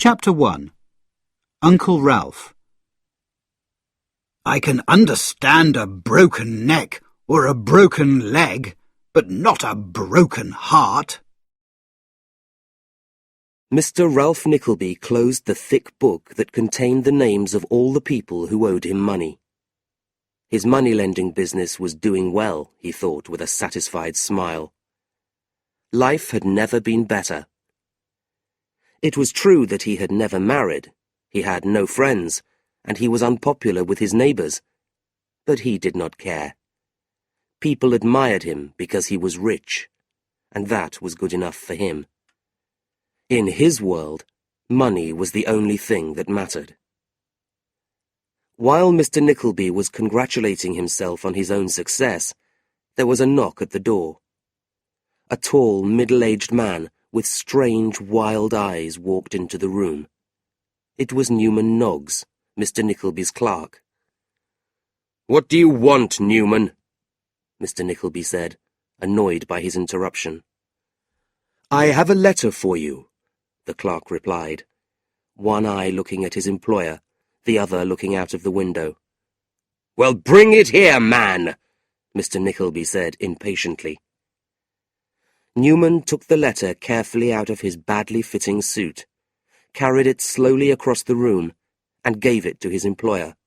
Chapter 1. Uncle Ralph. I can understand a broken neck or a broken leg, but not a broken heart. Mr. Ralph Nickleby closed the thick book that contained the names of all the people who owed him money. His money-lending business was doing well, he thought with a satisfied smile. Life had never been better. It was true that he had never married, he had no friends, and he was unpopular with his neighbours. But he did not care. People admired him because he was rich, and that was good enough for him. In his world, money was the only thing that mattered. While Mr. Nickleby was congratulating himself on his own success, there was a knock at the door. A tall, middle-aged man with strange, wild eyes walked into the room. It was Newman Noggs, Mr. Nickleby's clerk. "What do you want, Newman?" Mr. Nickleby said, annoyed by his interruption. "I have a letter for you," the clerk replied, one eye looking at his employer, the other looking out of the window. "Well, bring it here, man," Mr. Nickleby said impatiently. Newman took the letter carefully out of his badly fitting suit, carried it slowly across the room, and gave it to his employer.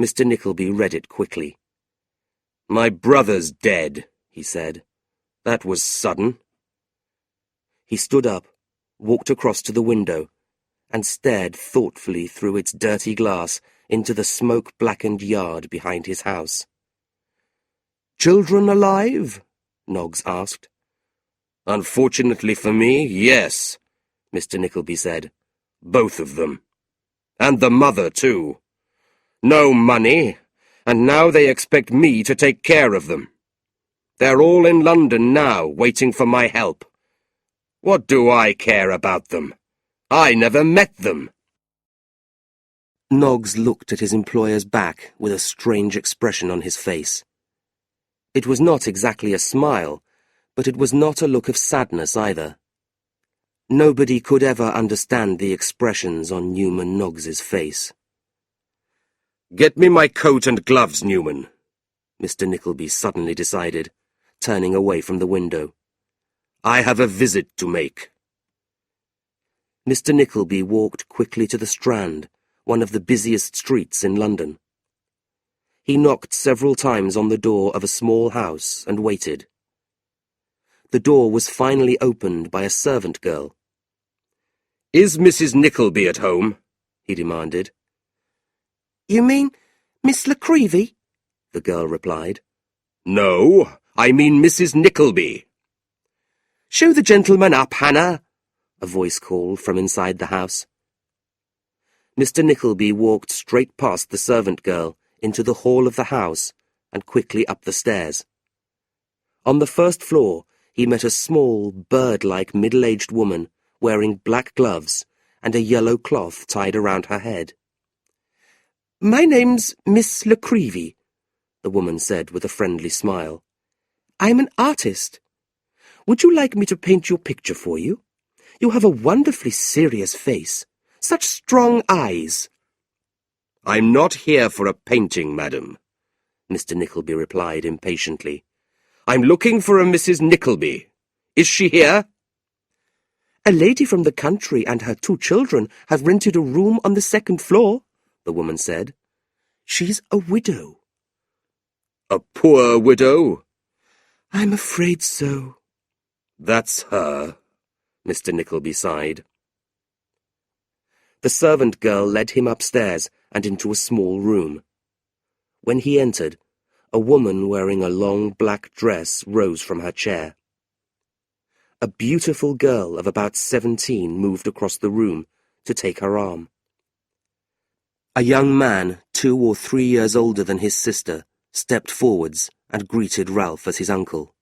Mr. Nickleby read it quickly. "My brother's dead," he said. "That was sudden." He stood up, walked across to the window, and stared thoughtfully through its dirty glass into the smoke-blackened yard behind his house. "Children alive?" Noggs asked. "Unfortunately for me, yes," Mr. Nickleby said. "Both of them. And the mother, too. No money, and now they expect me to take care of them. They're all in London now, waiting for my help. What do I care about them? I never met them." Noggs looked at his employer's back with a strange expression on his face. It was not exactly a smile, but it was not a look of sadness either. Nobody could ever understand the expressions on Newman Noggs's face. "Get me my coat and gloves, Newman," Mr. Nickleby suddenly decided, turning away from the window. "I have a visit to make." Mr. Nickleby walked quickly to the Strand, one of the busiest streets in London. He knocked several times on the door of a small house and waited. The door was finally opened by a servant girl. "Is Mrs. Nickleby at home?" he demanded. "You mean Miss Nickleby?" the girl replied. "No, I mean Mrs. Nickleby." "Show the gentleman up, Hannah," a voice called from inside the house. Mr. Nickleby walked straight past the servant girl into the hall of the house and quickly up the stairs. On the first floor, he met a small, bird-like middle-aged woman wearing black gloves and a yellow cloth tied around her head. "My name's Miss Nickleby," the woman said with a friendly smile. "I'm an artist. Would you like me to paint your picture for you? You have a wonderfully serious face, such strong eyes." "I'm not here for a painting, madam," Mr. Nickleby replied impatiently. "I'm looking for a Mrs. Nickleby. Is she here?" "A lady from the country and her 2 children have rented a room on the 2nd floor," the woman said. "She's a widow." "A poor widow?" "I'm afraid so." "That's her," Mr. Nickleby sighed. The servant girl led him upstairs and into a small room. When he entered, a woman wearing a long black dress rose from her chair. A beautiful girl of about 17 moved across the room to take her arm. A young man, 2 or 3 years older than his sister, stepped forwards and greeted Ralph as his uncle.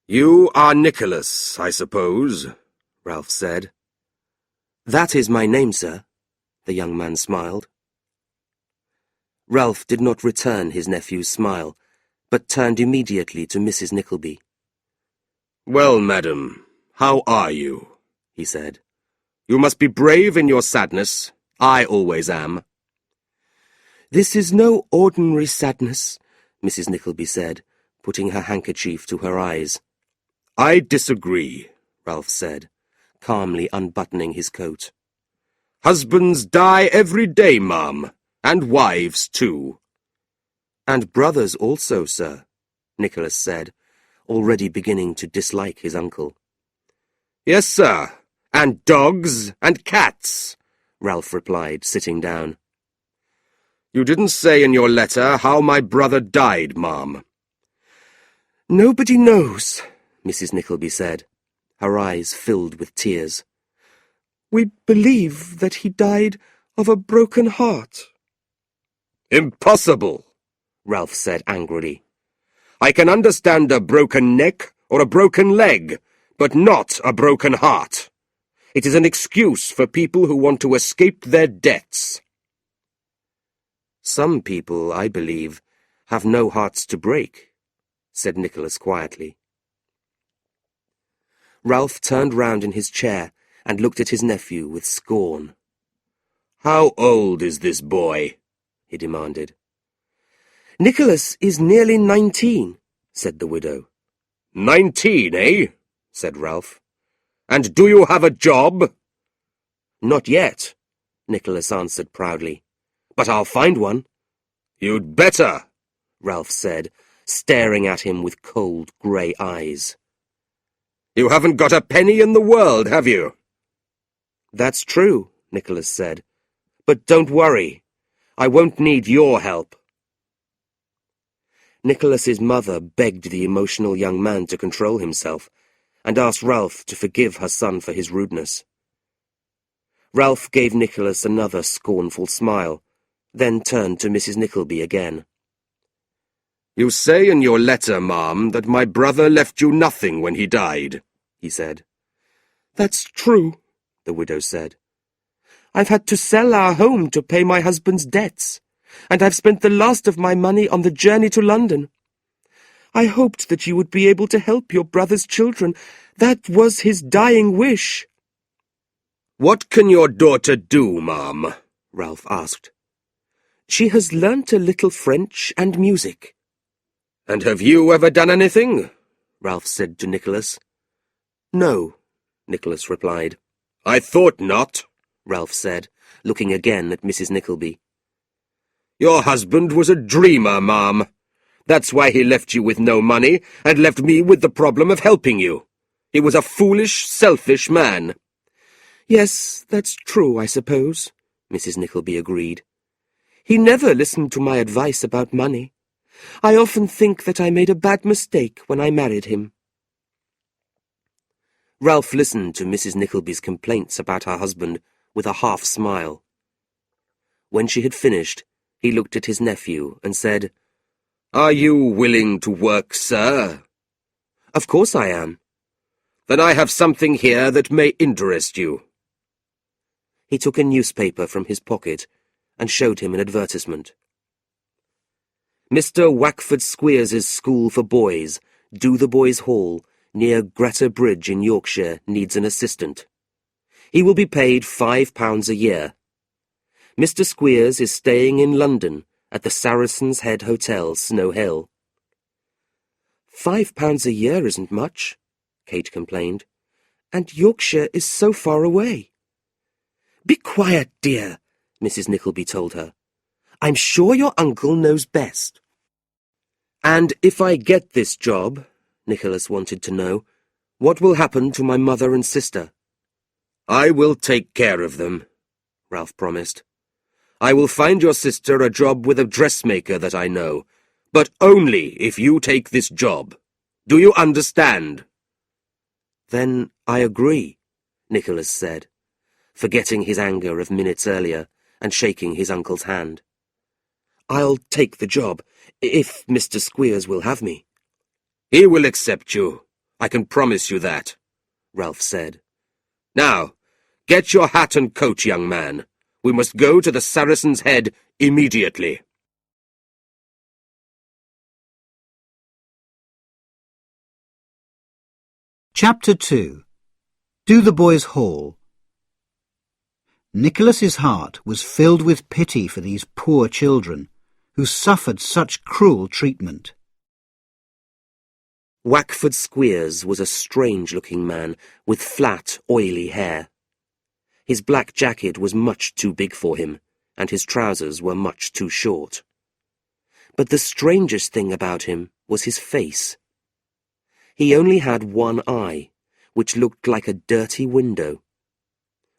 "You are Nicholas, I suppose," Ralph said. "That is my name, sir," the young man smiled. Ralph did not return his nephew's smile, but turned immediately to Mrs. Nickleby. "Well, madam, how are you?" he said. You must be brave in your sadness. I always am. This is no ordinary sadness, Mrs. Nickleby said, putting her handkerchief to her eyes. I disagree, Ralph said, calmly unbuttoning his coat. Husbands die every day, ma'am, and wives too. And brothers also, sir, Nicholas said, already beginning to dislike his uncle. Yes, sir, and dogs and cats, Ralph replied, sitting down. You didn't say in your letter how my brother died, ma'am. Nobody knows, Mrs. Nickleby said, her eyes filled with tears. We believe that he died of a broken heart. Impossible, Ralph said angrily. I can understand a broken neck or a broken leg, but not a broken heart. It is an excuse for people who want to escape their debts. Some people, I believe, have no hearts to break, said Nicholas quietly. Ralph turned round in his chair and looked at his nephew with scorn. How old is this boy? He demanded. Nicholas is nearly 19, said the widow. 19, eh? Said Ralph. And do you have a job? Not yet, Nicholas answered proudly. But I'll find one. You'd better, Ralph said, staring at him with cold grey eyes. You haven't got a penny in the world, have you? That's true, Nicholas said. But don't worry. I won't need your help. Nicholas's mother begged the emotional young man to control himself and asked Ralph to forgive her son for his rudeness. Ralph gave Nicholas another scornful smile, then turned to Mrs. Nickleby again. You say in your letter, ma'am, that my brother left you nothing when he died, he said. That's true, the widow said. I've had to sell our home to pay my husband's debts, and I've spent the last of my money on the journey to London. I hoped that you would be able to help your brother's children. That was his dying wish. What can your daughter do, ma'am? Ralph asked. She has learnt a little French and music. And have you ever done anything? Ralph said to Nicholas. No, Nicholas replied. I thought not, Ralph said, looking again at Mrs. Nickleby. Your husband was a dreamer, ma'am. That's why he left you with no money and left me with the problem of helping you. He was a foolish, selfish man. Yes, that's true, I suppose, Mrs. Nickleby agreed. He never listened to my advice about money. I often think that I made a bad mistake when I married him. Ralph listened to Mrs. Nickleby's complaints about her husband with a half-smile. When she had finished, he looked at his nephew and said, Are you willing to work, sir? Of course I am. Then I have something here that may interest you. He took a newspaper from his pocket and showed him an advertisement. Mr. Wackford Squeers's School for Boys, Dotheboys Hall, near Greta Bridge in Yorkshire, needs an assistant. He will be paid £5 a year. Mr. Squeers is staying in London at the Saracen's Head Hotel, Snow Hill. £5 a year isn't much, Kate complained, and Yorkshire is so far away. Be quiet, dear, Mrs. Nickleby told her. I'm sure your uncle knows best. And if I get this job, Nicholas wanted to know, what will happen to my mother and sister? I will take care of them, Ralph promised. I will find your sister a job with a dressmaker that I know, but only if you take this job. Do you understand? Then I agree, Nicholas said, forgetting his anger of minutes earlier and shaking his uncle's hand. I'll take the job, if Mr. Squeers will have me. He will accept you. I can promise you that, Ralph said. Now, get your hat and coat, young man. We must go to the Saracen's Head immediately. Chapter 2. Dotheboys Hall. Nicholas's heart was filled with pity for these poor children, who suffered such cruel treatment. Wackford Squeers was a strange-looking man with flat, oily hair. His black jacket was much too big for him, and his trousers were much too short. But the strangest thing about him was his face. He only had one eye, which looked like a dirty window.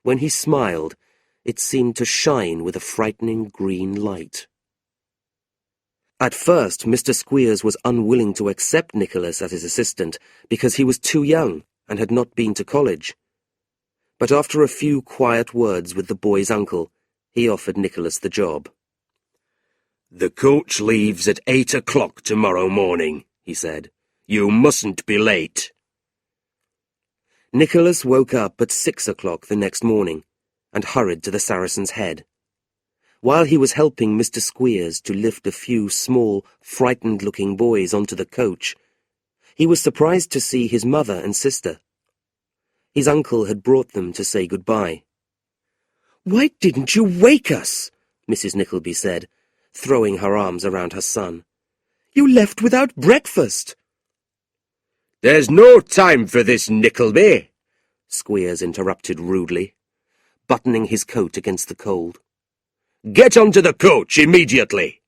When he smiled, it seemed to shine with a frightening green light. At first, Mr. Squeers was unwilling to accept Nicholas as his assistant because he was too young and had not been to college. But after a few quiet words with the boy's uncle, he offered Nicholas the job. "The coach leaves at 8 o'clock tomorrow morning," he said. "You mustn't be late." Nicholas woke up at 6 o'clock the next morning and hurried to the Saracen's Head. While he was helping Mr. Squeers to lift a few small, frightened-looking boys onto the coach, he was surprised to see his mother and sister. His uncle had brought them to say goodbye. "Why didn't you wake us?" Mrs. Nickleby said, throwing her arms around her son. "You left without breakfast." "There's no time for this, Nickleby," Squeers interrupted rudely, buttoning his coat against the cold. "Get onto the coach immediately.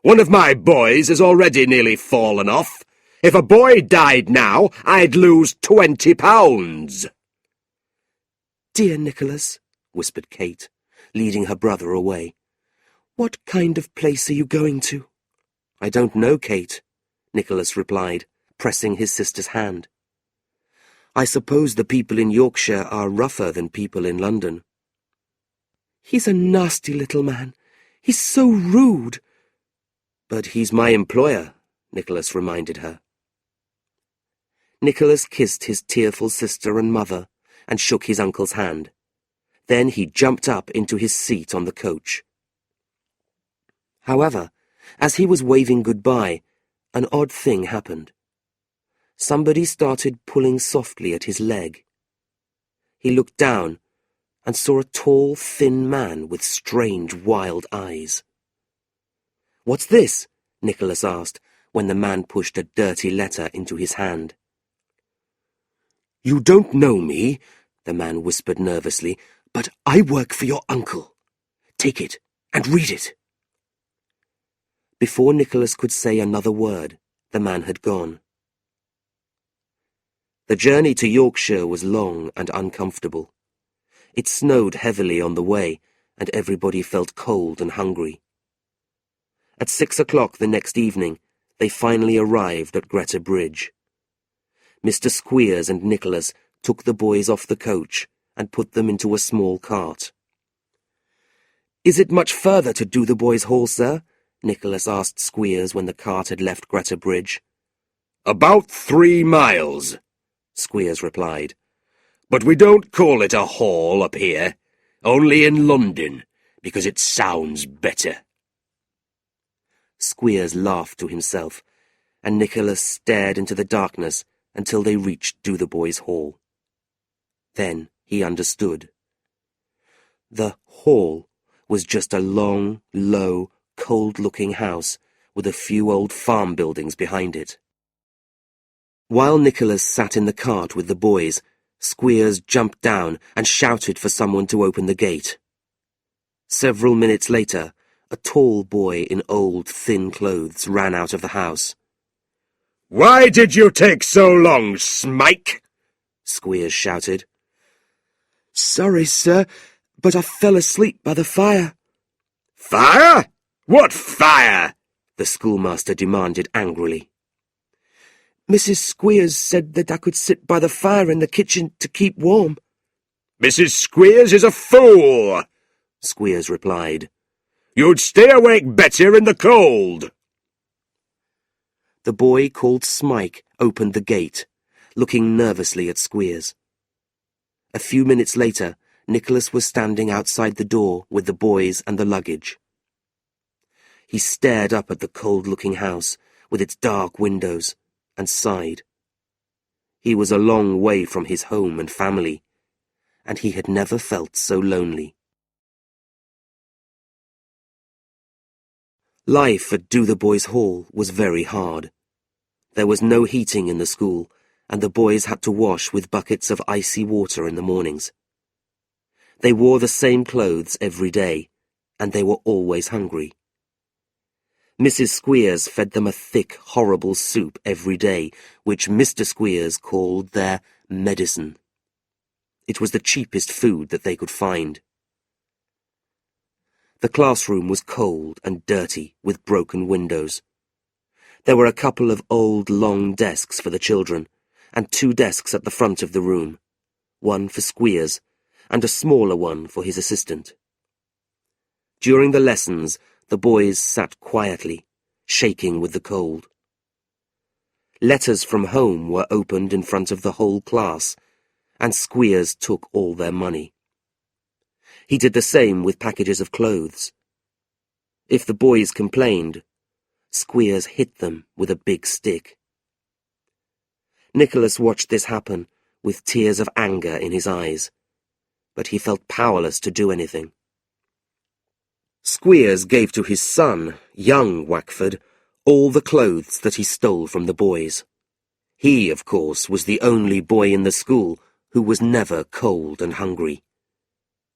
One of my boys has already nearly fallen off. If a boy died now, I'd lose £20. "Dear Nicholas," whispered Kate, leading her brother away. "What kind of place are you going to?" "I don't know, Kate," Nicholas replied, pressing his sister's hand. "I suppose the people in Yorkshire are rougher than people in London." "He's a nasty little man. He's so rude." "But he's my employer," Nicholas reminded her. Nicholas kissed his tearful sister and mother and shook his uncle's hand. Then he jumped up into his seat on the coach. However, as he was waving goodbye, an odd thing happened. Somebody started pulling softly at his leg. He looked down and saw a tall, thin man with strange, wild eyes. "What's this?" Nicholas asked, when the man pushed a dirty letter into his hand. "You don't know me," the man whispered nervously, "but I work for your uncle. Take it and read it." Before Nicholas could say another word, the man had gone. The journey to Yorkshire was long and uncomfortable. It snowed heavily on the way, and everybody felt cold and hungry. At 6 o'clock the next evening, they finally arrived at Greta Bridge. Mr. Squeers and Nicholas took the boys off the coach and put them into a small cart. "Is it much further to Dotheboys Hall, sir?" Nicholas asked Squeers when the cart had left Greta Bridge. "About 3 miles, Squeers replied. "But we don't call it a hall up here, only in London, because it sounds better." Squeers laughed to himself, and Nicholas stared into the darkness until they reached Dotheboys Hall. Then he understood. The hall was just a long, low, cold-looking house with a few old farm buildings behind it. While Nicholas sat in the cart with the boys, Squeers jumped down and shouted for someone to open the gate. Several minutes later, a tall boy in old, thin clothes ran out of the house. "Why did you take so long, Smike?" Squeers shouted. "Sorry, sir, but I fell asleep by the fire." "Fire? What fire?" the schoolmaster demanded angrily. "Mrs. Squeers said that I could sit by the fire in the kitchen to keep warm." "Mrs. Squeers is a fool," Squeers replied. "You'd stay awake better in the cold." The boy called Smike opened the gate, looking nervously at Squeers. A few minutes later, Nicholas was standing outside the door with the boys and the luggage. He stared up at the cold-looking house with its dark windows and sighed. He was a long way from his home and family, and he had never felt so lonely. Life at Dotheboys Hall was very hard. There was no heating in the school, and the boys had to wash with buckets of icy water in the mornings. They wore the same clothes every day, and they were always hungry. Mrs. Squeers fed them a thick, horrible soup every day, which Mr. Squeers called their medicine. It was the cheapest food that they could find. The classroom was cold and dirty, with broken windows. There were a couple of old, long desks for the children, and 2 desks at the front of the room, one for Squeers, and a smaller one for his assistant. During the lessons, the boys sat quietly, shaking with the cold. Letters from home were opened in front of the whole class, and Squeers took all their money. He did the same with packages of clothes. If the boys complained, Squeers hit them with a big stick. Nicholas watched this happen with tears of anger in his eyes, but he felt powerless to do anything. Squeers gave to his son, young Wackford, all the clothes that he stole from the boys. He, of course, was the only boy in the school who was never cold and hungry.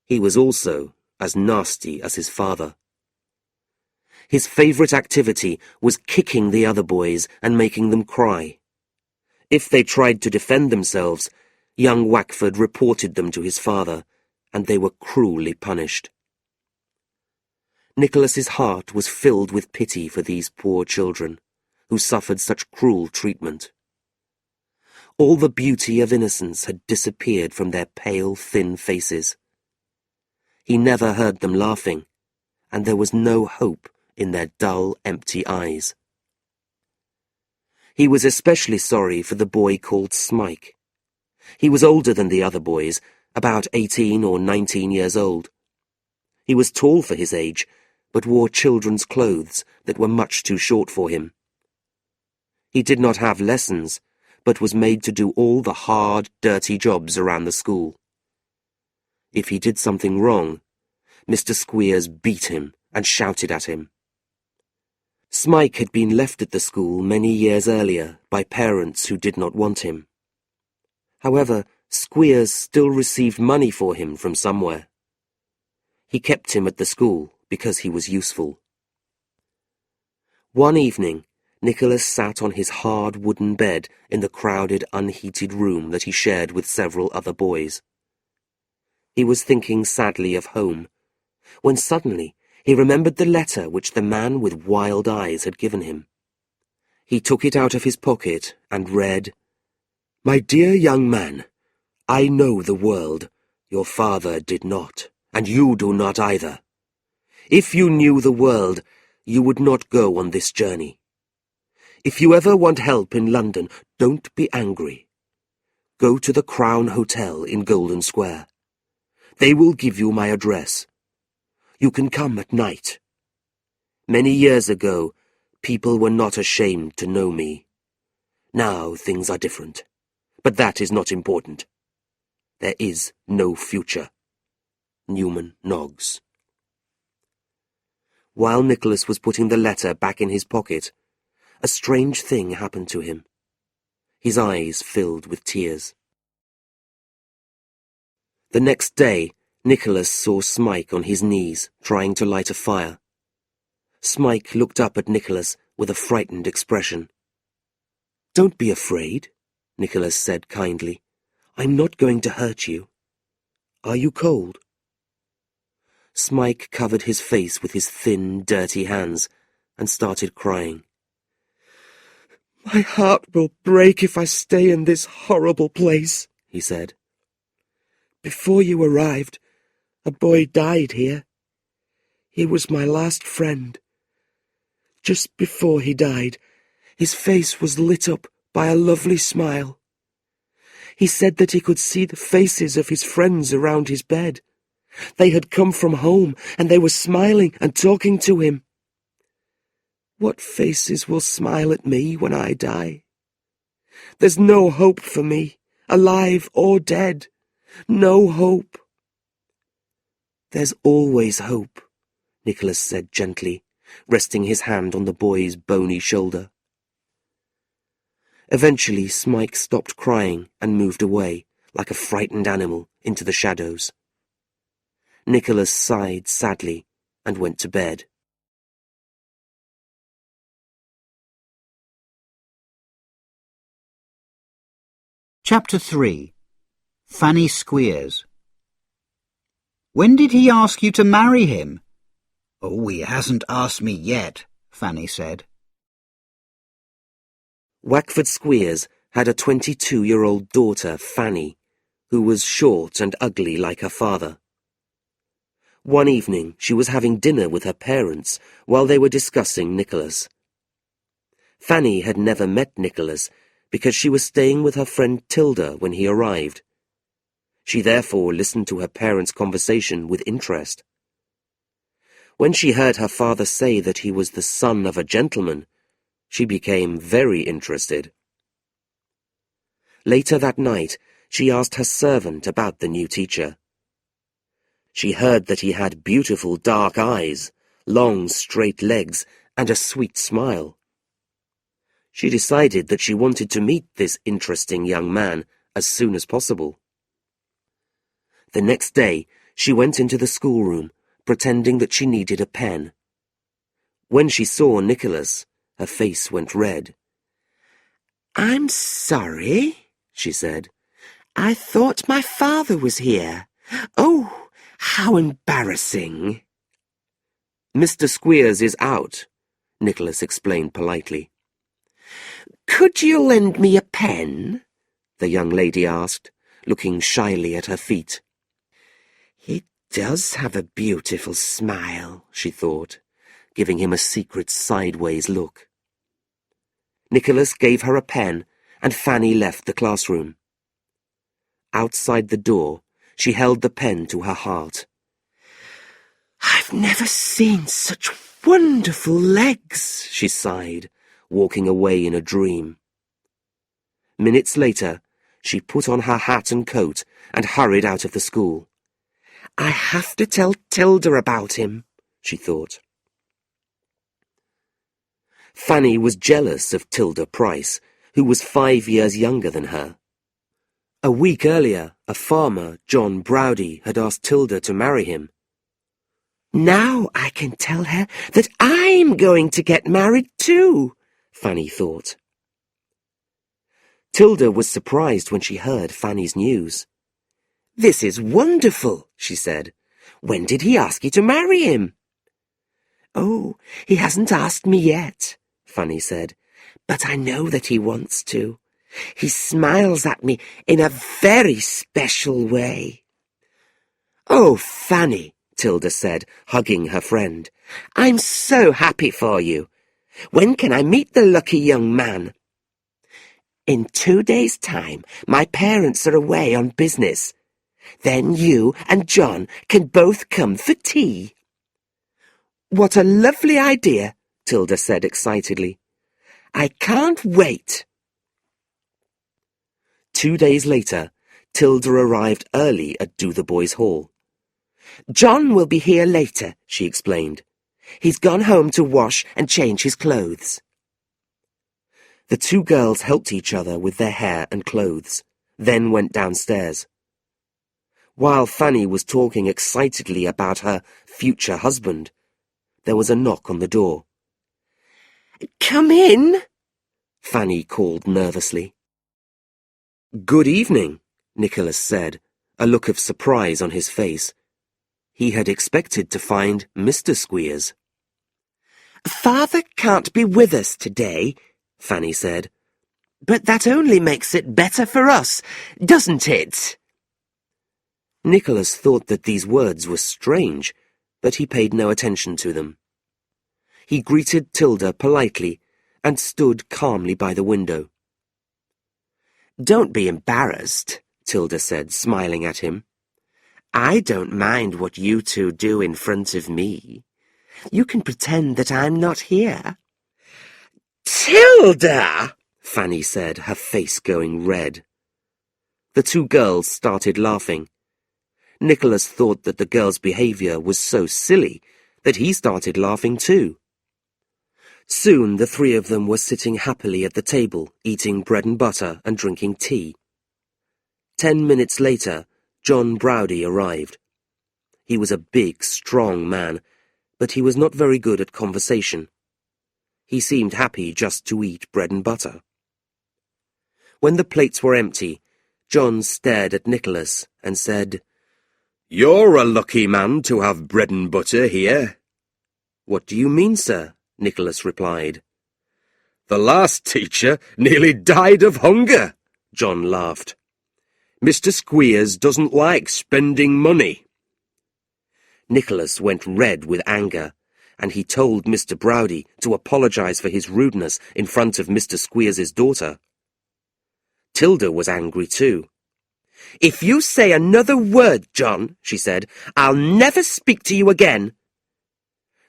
He was also as nasty as his father. His favourite activity was kicking the other boys and making them cry. If they tried to defend themselves, young Wackford reported them to his father, and they were cruelly punished. Nicholas's heart was filled with pity for these poor children, who suffered such cruel treatment. All the beauty of innocence had disappeared from their pale, thin faces. He never heard them laughing, and there was no hope in their dull, empty eyes. He was especially sorry for the boy called Smike. He was older than the other boys, about 18 or 19 years old. He was tall for his age, but wore children's clothes that were much too short for him. He did not have lessons, but was made to do all the hard, dirty jobs around the school. If he did something wrong, Mr. Squeers beat him and shouted at him. Smike had been left at the school many years earlier by parents who did not want him. However, Squeers still received money for him from somewhere. He kept him at the school because he was useful. One evening, Nicholas sat on his hard wooden bed in the crowded, unheated room that he shared with several other boys. He was thinking sadly of home, when suddenly he remembered the letter which the man with wild eyes had given him. He took it out of his pocket and read, "My dear young man, I know the world. Your father did not, and you do not either. If you knew the world, you would not go on this journey. If you ever want help in London, don't be angry. Go to the Crown Hotel in Golden Square. They will give you my address. You can come at night. Many years ago, people were not ashamed to know me. Now things are different, but that is not important. There is no future. Newman Noggs." While Nicholas was putting the letter back in his pocket, a strange thing happened to him. His eyes filled with tears. The next day, Nicholas saw Smike on his knees, trying to light a fire. Smike looked up at Nicholas with a frightened expression. "Don't be afraid," Nicholas said kindly. "I'm not going to hurt you. Are you cold?" Smike covered his face with his thin, dirty hands and started crying. "My heart will break if I stay in this horrible place," he said. "Before you arrived, a boy died here. He was my last friend. Just before he died, his face was lit up by a lovely smile. He said that he could see the faces of his friends around his bed. They had come from home, and they were smiling and talking to him. What faces will smile at me when I die? There's no hope for me, alive or dead. No hope." "There's always hope," Nicholas said gently. resting his hand on the boy's bony shoulder. Eventually, Smike stopped crying and moved away, like a frightened animal, into the shadows. Nicholas sighed sadly and went to bed. Chapter 3. Fanny Squeers. When did he ask you to marry him? Oh, he hasn't asked me yet, Fanny said. Wackford Squeers had a 22-year-old daughter, Fanny, who was short and ugly like her father. One evening she was having dinner with her parents while they were discussing Nicholas. Fanny had never met Nicholas because she was staying with her friend Tilda when he arrived. She therefore listened to her parents' conversation with interest. When she heard her father say that he was the son of a gentleman, she became very interested. Later that night, she asked her servant about the new teacher. She heard that he had beautiful dark eyes, long straight legs, and a sweet smile. She decided that she wanted to meet this interesting young man as soon as possible. The next day, she went into the schoolroom, pretending that she needed a pen. When she saw Nicholas, her face went red. "I'm sorry," she said. "I thought my father was here. Oh, how embarrassing." "Mr. Squeers is out," Nicholas explained politely. "Could you lend me a pen?" the young lady asked, looking shyly at her feet. "He does have a beautiful smile," she thought, giving him a secret sideways look. Nicholas gave her a pen, and Fanny left the classroom. Outside the door, she held the pen to her heart. "I've never seen such wonderful legs," she sighed, walking away in a dream. Minutes later, she put on her hat and coat and hurried out of the school. "I have to tell Tilda about him," she thought. Fanny was jealous of Tilda Price, who was 5 years younger than her. A week earlier, a farmer, John Browdy, had asked Tilda to marry him. "Now I can tell her that I'm going to get married too," Fanny thought. Tilda was surprised when she heard Fanny's news. "This is wonderful," she said. "When did he ask you to marry him?" "Oh, he hasn't asked me yet," Fanny said, "but I know that he wants to. He smiles at me in a very special way." "Oh, Fanny," Tilda said, hugging her friend, "I'm so happy for you. When can I meet the lucky young man?" "In 2 days' time, my parents are away on business. Then you and John can both come for tea." "What a lovely idea," Tilda said excitedly. "I can't wait." 2 days later, Tilda arrived early at Dotheboys Hall. "John will be here later," she explained. "He's gone home to wash and change his clothes." The two girls helped each other with their hair and clothes, then went downstairs. While Fanny was talking excitedly about her future husband, there was a knock on the door. "Come in," Fanny called nervously. "Good evening," Nicholas said, a look of surprise on his face. He had expected to find Mr. Squeers. "Father can't be with us today," Fanny said. "But that only makes it better for us, doesn't it?" Nicholas thought that these words were strange, but he paid no attention to them. He greeted Tilda politely and stood calmly by the window. "Don't be embarrassed," Tilda said, smiling at him. "I don't mind what you two do in front of me. You can pretend that I'm not here." "Tilda!" Fanny said, her face going red. The two girls started laughing. Nicholas thought that the girl's behaviour was so silly that he started laughing too. Soon the three of them were sitting happily at the table, eating bread and butter and drinking tea. 10 minutes later, John Browdy arrived. He was a big, strong man, but he was not very good at conversation. He seemed happy just to eat bread and butter. When the plates were empty, John stared at Nicholas and said, "You're a lucky man to have bread and butter here." "What do you mean, sir?" Nicholas replied. "The last teacher nearly died of hunger," John laughed. "Mr. Squeers doesn't like spending money." Nicholas went red with anger, and he told Mr. Browdy to apologize for his rudeness in front of Mr. Squeers's daughter. Tilda was angry too. "If you say another word, John," she said, "I'll never speak to you again."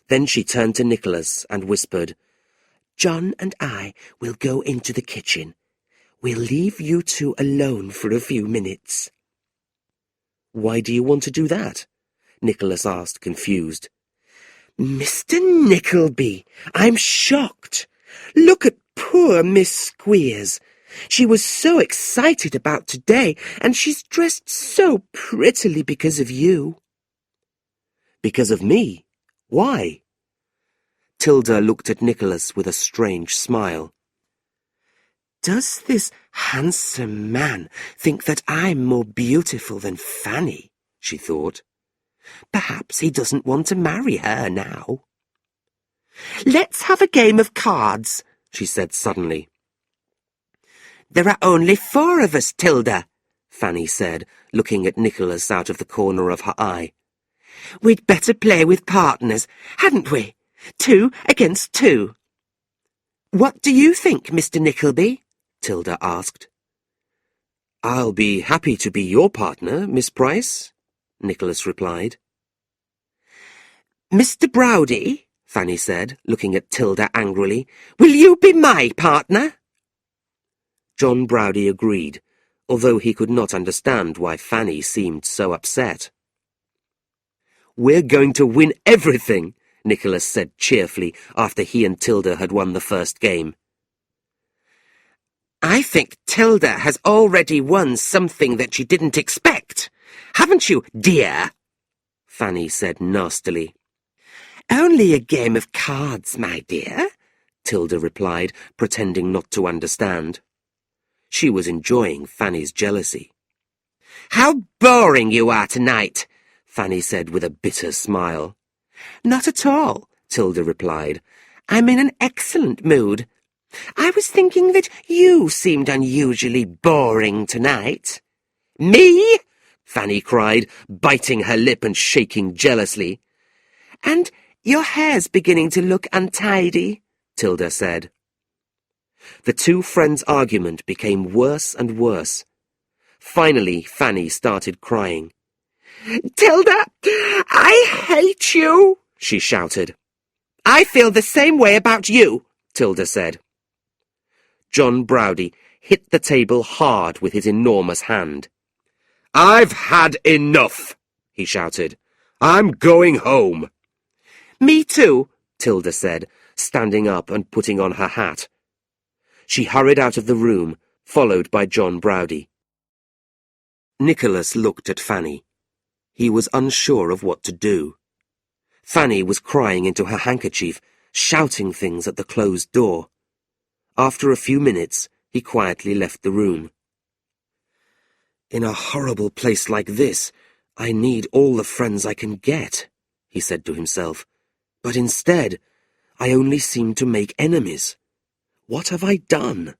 Then she turned to Nicholas and whispered, "John and I will go into the kitchen. We'll leave you two alone for a few minutes." "Why do you want to do that?" Nicholas asked, confused. "Mr. Nickleby, I'm shocked. Look at poor Miss Squeers. She was so excited about today, and she's dressed so prettily because of you." "Because of me? Why?" Tilda looked at Nicholas with a strange smile. "Does this handsome man think that I'm more beautiful than Fanny?" she thought. "Perhaps he doesn't want to marry her now." "Let's have a game of cards," she said suddenly. "There are only 4 of us, Tilda," Fanny said, looking at Nicholas out of the corner of her eye. "We'd better play with partners, hadn't we? 2 against 2. "What do you think, Mr. Nickleby?" Tilda asked. "I'll be happy to be your partner, Miss Price," Nicholas replied. "Mr. Browdy," Fanny said, looking at Tilda angrily, "will you be my partner?" John Browdy agreed, although he could not understand why Fanny seemed so upset. "We're going to win everything," Nicholas said cheerfully after he and Tilda had won the first game. "I think Tilda has already won something that you didn't expect. Haven't you, dear?" Fanny said nastily. "Only a game of cards, my dear," Tilda replied, pretending not to understand. She was enjoying Fanny's jealousy. "How boring you are tonight," Fanny said with a bitter smile. "Not at all," Tilda replied. "I'm in an excellent mood. I was thinking that you seemed unusually boring tonight." "Me?" Fanny cried, biting her lip and shaking jealously. "And your hair's beginning to look untidy," Tilda said. The two friends' argument became worse and worse. Finally, Fanny started crying. "Tilda, I hate you," she shouted. "I feel the same way about you," Tilda said. John Browdy hit the table hard with his enormous hand. "I've had enough," he shouted. "I'm going home." "Me too," Tilda said, standing up and putting on her hat. She hurried out of the room, followed by John Browdy. Nicholas looked at Fanny. He was unsure of what to do. Fanny was crying into her handkerchief, shouting things at the closed door. After a few minutes, he quietly left the room. "In a horrible place like this, I need all the friends I can get," he said to himself. "But instead, I only seem to make enemies. What have I done?"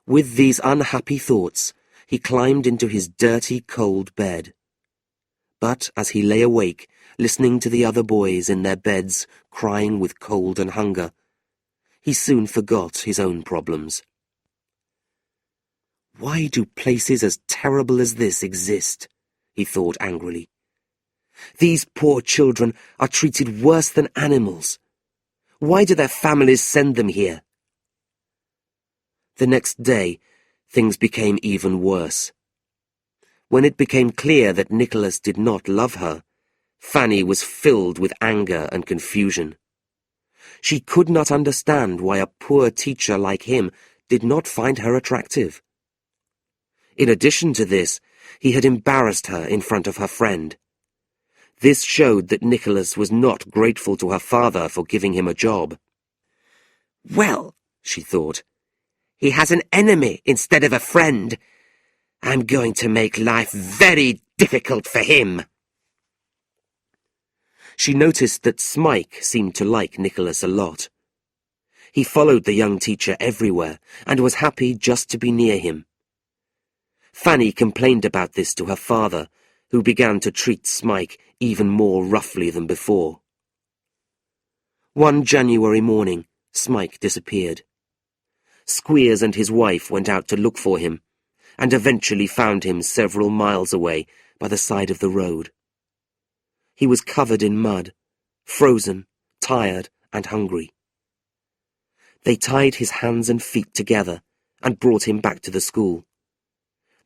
With these unhappy thoughts, he climbed into his dirty, cold bed. But as he lay awake, listening to the other boys in their beds, crying with cold and hunger, he soon forgot his own problems. "Why do places as terrible as this exist?" he thought angrily. "These poor children are treated worse than animals. Why do their families send them here?" The next day, things became even worse. When it became clear that Nicholas did not love her, Fanny was filled with anger and confusion. She could not understand why a poor teacher like him did not find her attractive. In addition to this, he had embarrassed her in front of her friend. This showed that Nicholas was not grateful to her father for giving him a job. Well, she thought, he has an enemy instead of a friend. I'm going to make life very difficult for him. She noticed that Smike seemed to like Nicholas a lot. He followed the young teacher everywhere and was happy just to be near him. Fanny complained about this to her father, who began to treat Smike even more roughly than before. One January morning, Smike disappeared. Squeers and his wife went out to look for him, and eventually found him several miles away by the side of the road. He was covered in mud, frozen, tired, and hungry. They tied his hands and feet together and brought him back to the school.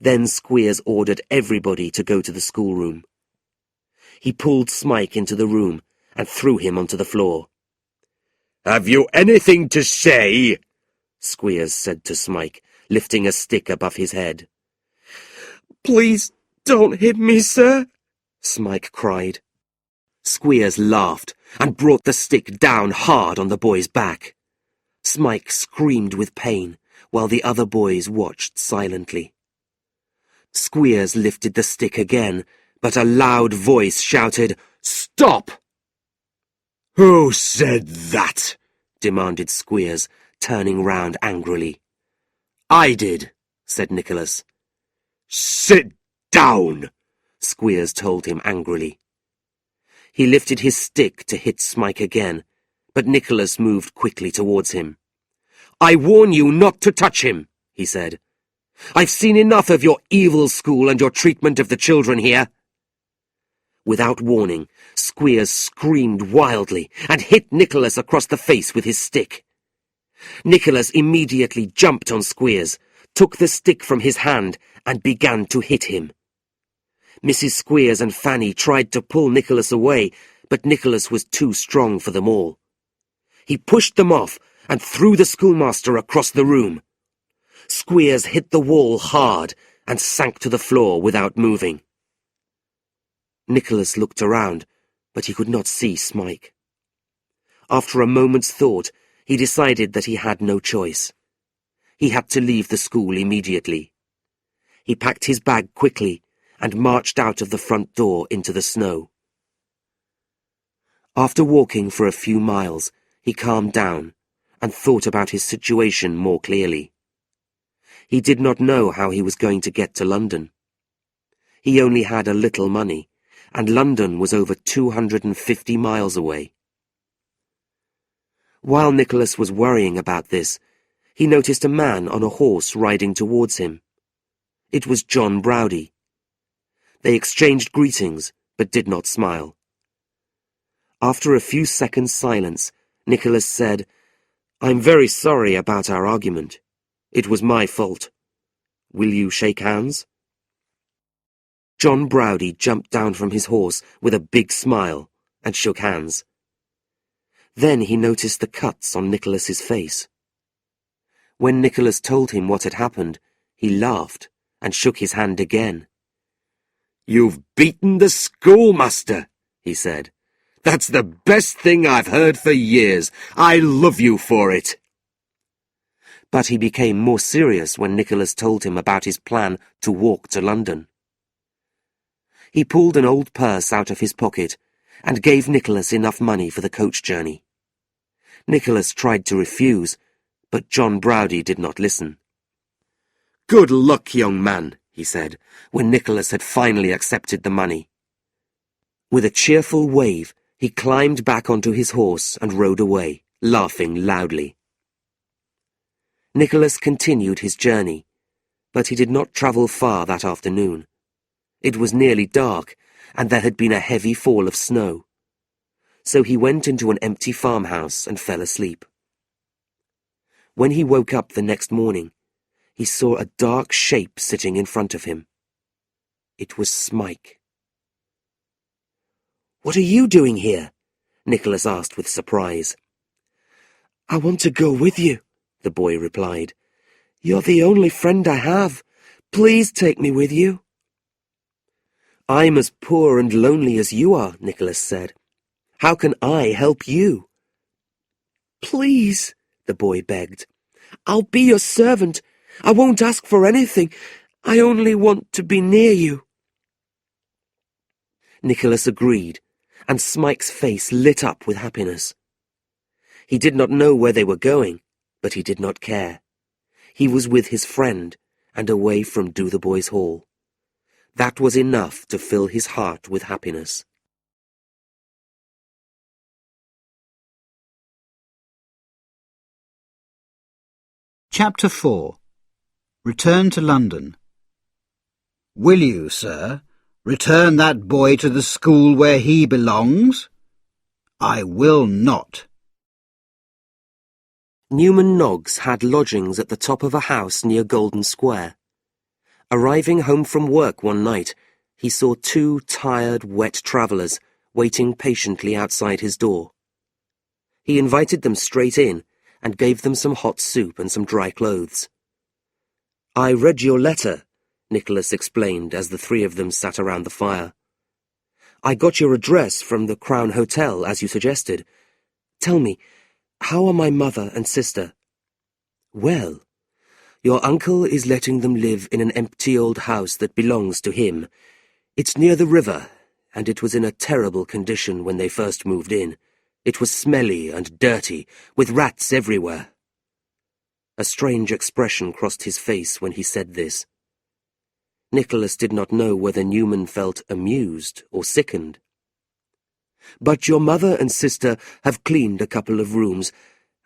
Then Squeers ordered everybody to go to the schoolroom. He pulled Smike into the room and threw him onto the floor. "Have you anything to say?" Squeers said to Smike, lifting a stick above his head. Please don't hit me, sir, Smike cried. Squeers laughed and brought the stick down hard on the boy's back. Smike screamed with pain while the other boys watched silently. Squeers lifted the stick again, but a loud voice shouted, "Stop!" "Who said that?" demanded Squeers, turning round angrily. "I did," said Nicholas. "Sit down," Squeers told him angrily. He lifted his stick to hit Smike again, but Nicholas moved quickly towards him. "I warn you not to touch him," he said. "I've seen enough of your evil school and your treatment of the children here." Without warning, Squeers screamed wildly and hit Nicholas across the face with his stick. Nicholas immediately jumped on Squeers, took the stick from his hand, and began to hit him. Mrs. Squeers and Fanny tried to pull Nicholas away, but Nicholas was too strong for them all. He pushed them off and threw the schoolmaster across the room. Squeers hit the wall hard and sank to the floor without moving. Nicholas looked around, but he could not see Smike. After a moment's thought, he decided that he had no choice. He had to leave the school immediately. He packed his bag quickly and marched out of the front door into the snow. After walking for a few miles, he calmed down and thought about his situation more clearly. He did not know how he was going to get to London. He only had a little money, and London was over 250 miles away. While Nicholas was worrying about this, he noticed a man on a horse riding towards him. It was John Browdy. They exchanged greetings, but did not smile. After a few seconds' silence, Nicholas said, "I'm very sorry about our argument. It was my fault. Will you shake hands?" John Browdy jumped down from his horse with a big smile and shook hands. Then he noticed the cuts on Nicholas's face. When Nicholas told him what had happened, he laughed and shook his hand again. "You've beaten the schoolmaster," he said. "That's the best thing I've heard for years. I love you for it." But he became more serious when Nicholas told him about his plan to walk to London. He pulled an old purse out of his pocket and gave Nicholas enough money for the coach journey. Nicholas tried to refuse, but John Browdy did not listen. "Good luck, young man," he said, when Nicholas had finally accepted the money. With a cheerful wave, he climbed back onto his horse and rode away, laughing loudly. Nicholas continued his journey, but he did not travel far that afternoon. It was nearly dark, and there had been a heavy fall of snow. So he went into an empty farmhouse and fell asleep. When he woke up the next morning, he saw a dark shape sitting in front of him. It was Smike. "What are you doing here?" Nicholas asked with surprise. "I want to go with you," the boy replied. "You're the only friend I have. Please take me with you." "I'm as poor and lonely as you are," Nicholas said. "How can I help you?" "Please," the boy begged. "I'll be your servant. I won't ask for anything. I only want to be near you." Nicholas agreed, and Smike's face lit up with happiness. He did not know where they were going, but he did not care. He was with his friend, and away from Dotheboys Hall. That was enough to fill his heart with happiness. Chapter 4. Return to London. Will you, sir, return that boy to the school where he belongs? I will not. Newman Noggs had lodgings at the top of a house near Golden Square. Arriving home from work one night, he saw two tired, wet travellers waiting patiently outside his door. He invited them straight in and gave them some hot soup and some dry clothes. "I read your letter," Nicholas explained as the three of them sat around the fire. "I got your address from the Crown Hotel, as you suggested. Tell me, how are my mother and sister?" "Well, your uncle is letting them live in an empty old house that belongs to him. It's near the river, and it was in a terrible condition when they first moved in. It was smelly and dirty, with rats everywhere." A strange expression crossed his face when he said this. Nicholas did not know whether Newman felt amused or sickened. "But your mother and sister have cleaned a couple of rooms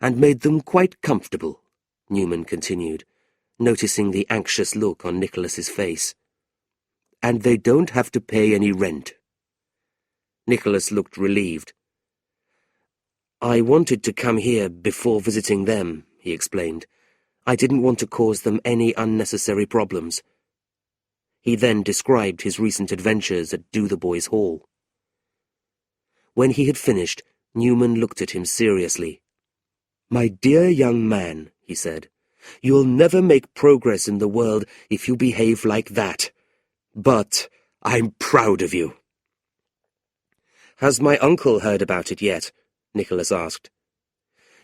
and made them quite comfortable," Newman continued, noticing the anxious look on Nicholas's face. "And they don't have to pay any rent." Nicholas looked relieved. "I wanted to come here before visiting them," he explained. "I didn't want to cause them any unnecessary problems." He then described his recent adventures at Dotheboys Hall. When he had finished, Newman looked at him seriously. "My dear young man," he said, "you'll never make progress in the world if you behave like that. But I'm proud of you." "Has my uncle heard about it yet?" Nicholas asked.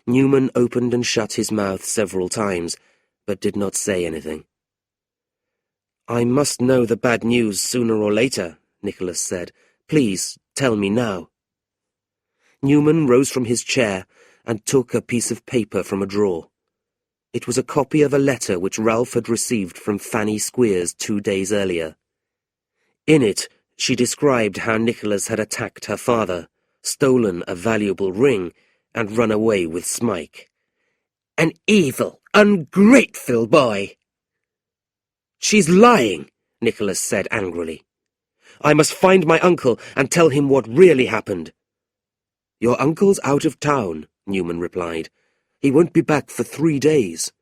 Newman opened and shut his mouth several times, but did not say anything. "I must know the bad news sooner or later," Nicholas said. "Please, tell me now." Newman rose from his chair and took a piece of paper from a drawer. It was a copy of a letter which Ralph had received from Fanny Squeers 2 days earlier. In it, she described how Nicholas had attacked her father, stolen a valuable ring, and run away with Smike. "An evil, ungrateful boy!" "She's lying," Nicholas said angrily. "I must find my uncle and tell him what really happened." "Your uncle's out of town," Newman replied. "He won't be back for 3 days.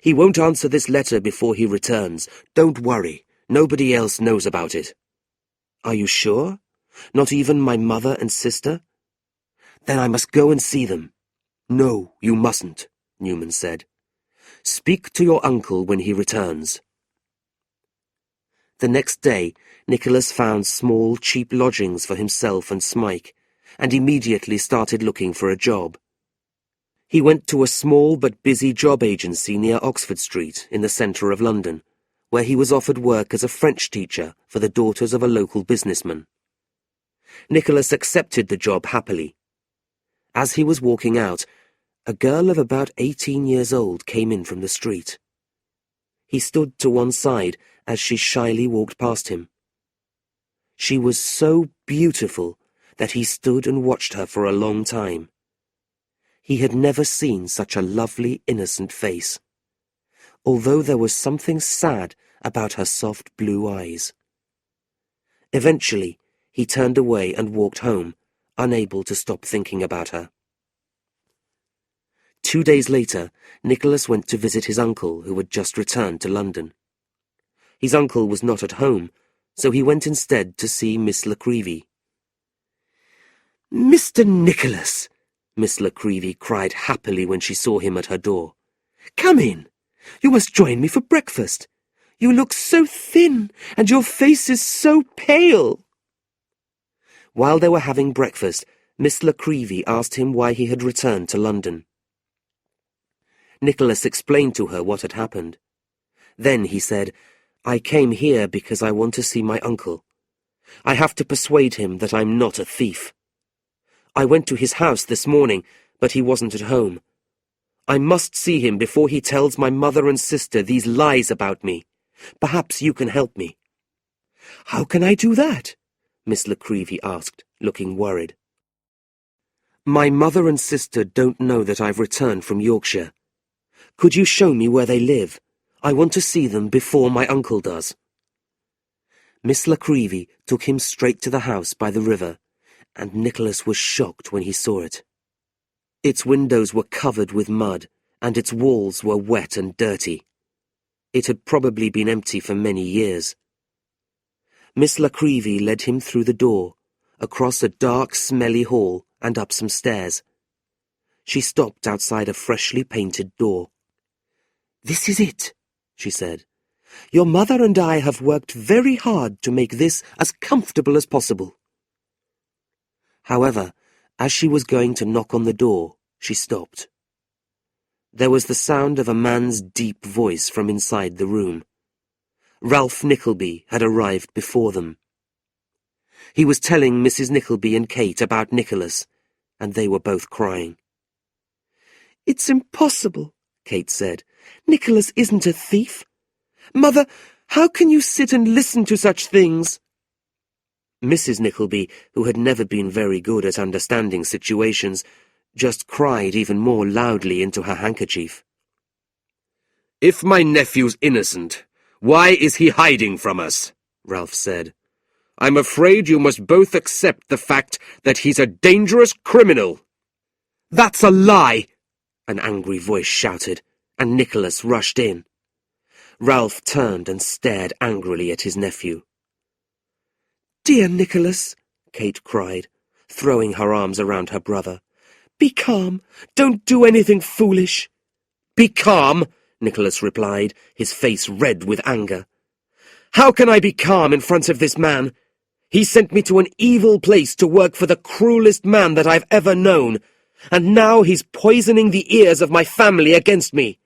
He won't answer this letter before he returns. Don't worry, nobody else knows about it." "Are you sure? Not even my mother and sister?" "Then I must go and see them." "No, you mustn't," Newman said. "Speak to your uncle when he returns." The next day, Nicholas found small, cheap lodgings for himself and Smike, and immediately started looking for a job. He went to a small but busy job agency near Oxford Street in the centre of London, where he was offered work as a French teacher for the daughters of a local businessman. Nicholas accepted the job happily. As he was walking out, a girl of about 18 years old came in from the street. He stood to one side as she shyly walked past him. She was so beautiful that he stood and watched her for a long time. He had never seen such a lovely, innocent face, although there was something sad about her soft blue eyes. Eventually, he turned away and walked home, unable to stop thinking about her. 2 days later, Nicholas went to visit his uncle, who had just returned to London. His uncle was not at home, so he went instead to see Miss Nickleby. "Mr. Nicholas," Miss La Creevy cried happily when she saw him at her door. "Come in. You must join me for breakfast. You look so thin, and your face is so pale." While they were having breakfast, Miss La Creevy asked him why he had returned to London. Nicholas explained to her what had happened. Then he said, "I came here because I want to see my uncle. I have to persuade him that I'm not a thief. I went to his house this morning, but he wasn't at home. I must see him before he tells my mother and sister these lies about me. Perhaps you can help me." "How can I do that?" Miss La Creevy asked, looking worried. "My mother and sister don't know that I've returned from Yorkshire. Could you show me where they live? I want to see them before my uncle does." Miss La Creevy took him straight to the house by the river, and Nicholas was shocked when he saw it. Its windows were covered with mud, and its walls were wet and dirty. It had probably been empty for many years. Miss La Creevy led him through the door, across a dark, smelly hall, and up some stairs. She stopped outside a freshly painted door. "This is it," she said. "Your mother and I have worked very hard to make this as comfortable as possible." However, as she was going to knock on the door, she stopped. There was the sound of a man's deep voice from inside the room. Ralph Nickleby had arrived before them. He was telling Mrs. Nickleby and Kate about Nicholas, and they were both crying. "It's impossible," Kate said. "Nicholas isn't a thief. Mother, how can you sit and listen to such things?" Mrs. Nickleby, who had never been very good at understanding situations, just cried even more loudly into her handkerchief. "If my nephew's innocent, why is he hiding from us?" Ralph said. "I'm afraid you must both accept the fact that he's a dangerous criminal." "That's a lie!" an angry voice shouted, and Nicholas rushed in. Ralph turned and stared angrily at his nephew. "Dear Nicholas," Kate cried, throwing her arms around her brother. "Be calm. Don't do anything foolish." "Be calm," Nicholas replied, his face red with anger. "How can I be calm in front of this man? He sent me to an evil place to work for the cruelest man that I've ever known, and now he's poisoning the ears of my family against me."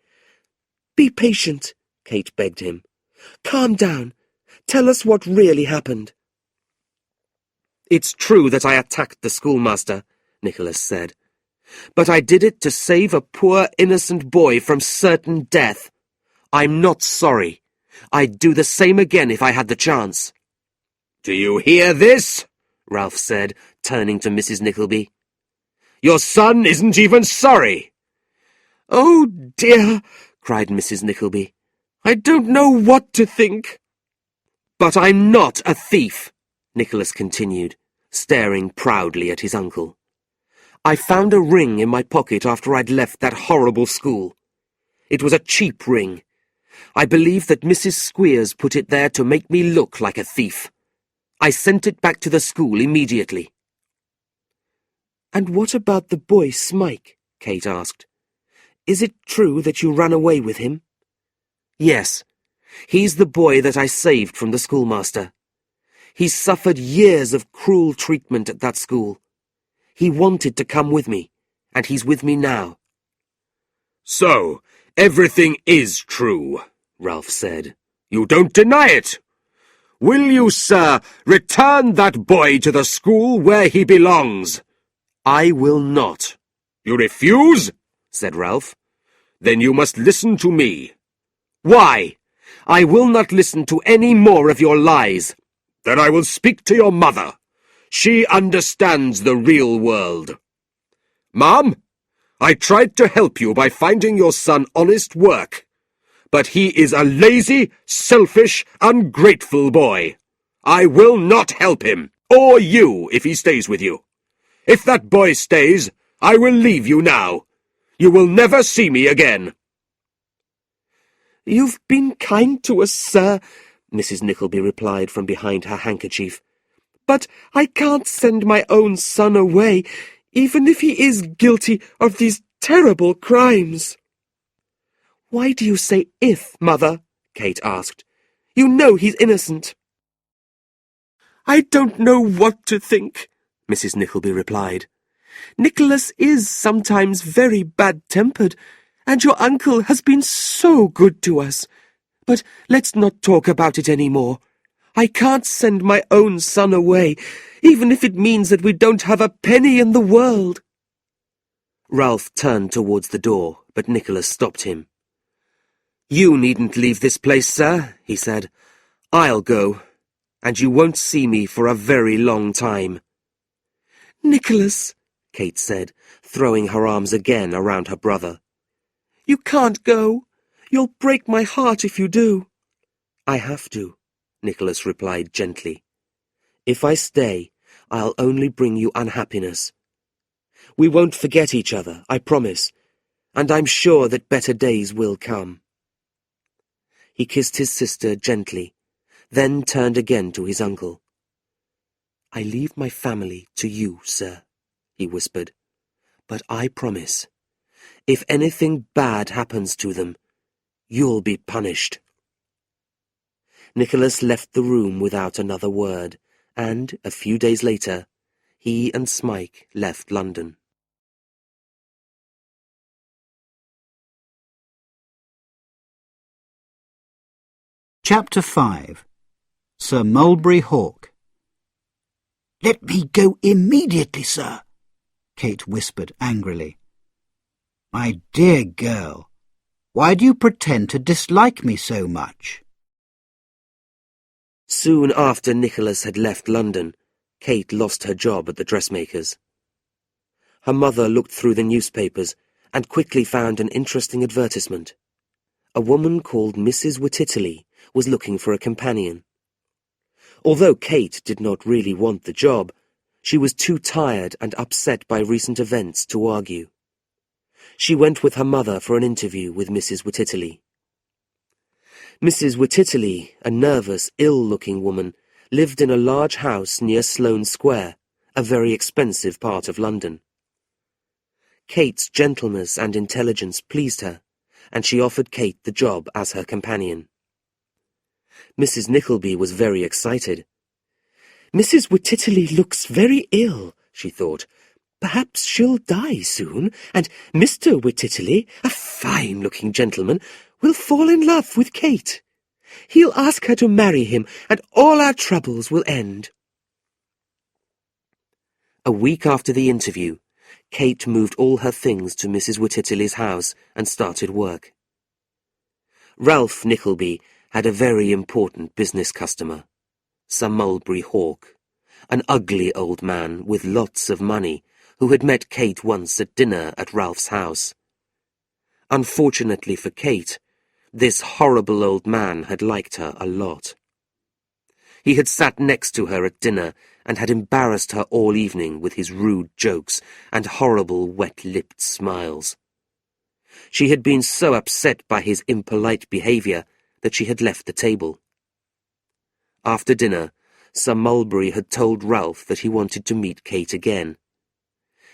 "Be patient," Kate begged him. "Calm down. Tell us what really happened." "It's true that I attacked the schoolmaster," Nicholas said. "But I did it to save a poor innocent boy from certain death. I'm not sorry. I'd do the same again if I had the chance." "Do you hear this?" Ralph said, turning to Mrs. Nickleby. "Your son isn't even sorry." "Oh, dear," cried Mrs. Nickleby. "I don't know what to think." "But I'm not a thief," Nicholas continued, staring proudly at his uncle. "I found a ring in my pocket after I'd left that horrible school. It was a cheap ring. I believe that Mrs. Squeers put it there to make me look like a thief. I sent it back to the school immediately." "And what about the boy Smike?" Kate asked. "Is it true that you ran away with him?" "Yes. He's the boy that I saved from the schoolmaster. He's suffered years of cruel treatment at that school. He wanted to come with me, and he's with me now." "So, everything is true," Ralph said. "You don't deny it. Will you, sir, return that boy to the school where he belongs?" "I will not." "You refuse?" said Ralph. "Then you must listen to me." "Why? I will not listen to any more of your lies." "Then I will speak to your mother. She understands the real world. Mom, I tried to help you by finding your son honest work, but he is a lazy, selfish, ungrateful boy. I will not help him, or you if he stays with you. If that boy stays, I will leave you now. You will never see me again." "You've been kind to us, sir," Mrs. Nickleby replied from behind her handkerchief. "But I can't send my own son away, even if he is guilty of these terrible crimes." "Why do you say if, Mother?" Kate asked. "You know he's innocent." "I don't know what to think," Mrs. Nickleby replied. "Nicholas is sometimes very bad-tempered, and your uncle has been so good to us. But let's not talk about it any more. I can't send my own son away, even if it means that we don't have a penny in the world." Ralph turned towards the door, but Nicholas stopped him. "You needn't leave this place, sir," he said. "I'll go, and you won't see me for a very long time." "Nicholas," Kate said, throwing her arms again around her brother. "You can't go. You'll break my heart if you do." "I have to," Nicholas replied gently. "If I stay, I'll only bring you unhappiness. We won't forget each other, I promise, and I'm sure that better days will come." He kissed his sister gently, then turned again to his uncle. "I leave my family to you, sir," he whispered, "but I promise, if anything bad happens to them, you'll be punished." Nicholas left the room without another word, and, a few days later, he and Smike left London. Chapter 5. Sir Mulberry Hawk. "Let me go immediately, sir," Kate whispered angrily. "My dear girl, why do you pretend to dislike me so much?" Soon after Nicholas had left London, Kate lost her job at the dressmaker's. Her mother looked through the newspapers and quickly found an interesting advertisement. A woman called Mrs. Wititterly was looking for a companion. Although Kate did not really want the job, she was too tired and upset by recent events to argue. She went with her mother for an interview with Mrs. Wititterly. Mrs. Wititterly, a nervous, ill-looking woman, lived in a large house near Sloane Square, a very expensive part of London. Kate's gentleness and intelligence pleased her, and she offered Kate the job as her companion. Mrs. Nickleby was very excited. "Mrs. Wititterly looks very ill," she thought. "Perhaps she'll die soon, and Mr. Wititterly, a fine-looking gentleman, will fall in love with Kate. He'll ask her to marry him, and all our troubles will end." A week after the interview, Kate moved all her things to Mrs. Wititterly's house and started work. Ralph Nickleby had a very important business customer, Sir Mulberry Hawk, an ugly old man with lots of money who had met Kate once at dinner at Ralph's house. Unfortunately for Kate, this horrible old man had liked her a lot. He had sat next to her at dinner and had embarrassed her all evening with his rude jokes and horrible wet-lipped smiles. She had been so upset by his impolite behaviour that she had left the table. After dinner, Sir Mulberry had told Ralph that he wanted to meet Kate again.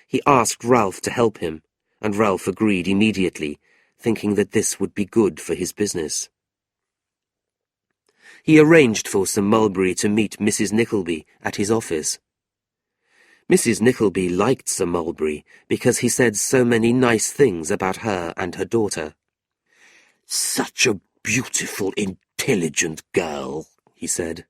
He asked Ralph to help him, and Ralph agreed immediately, thinking that this would be good for his business. He arranged for Sir Mulberry to meet Mrs. Nickleby at his office. Mrs. Nickleby liked Sir Mulberry because he said so many nice things about her and her daughter. "Such a beautiful, intelligent girl," he said.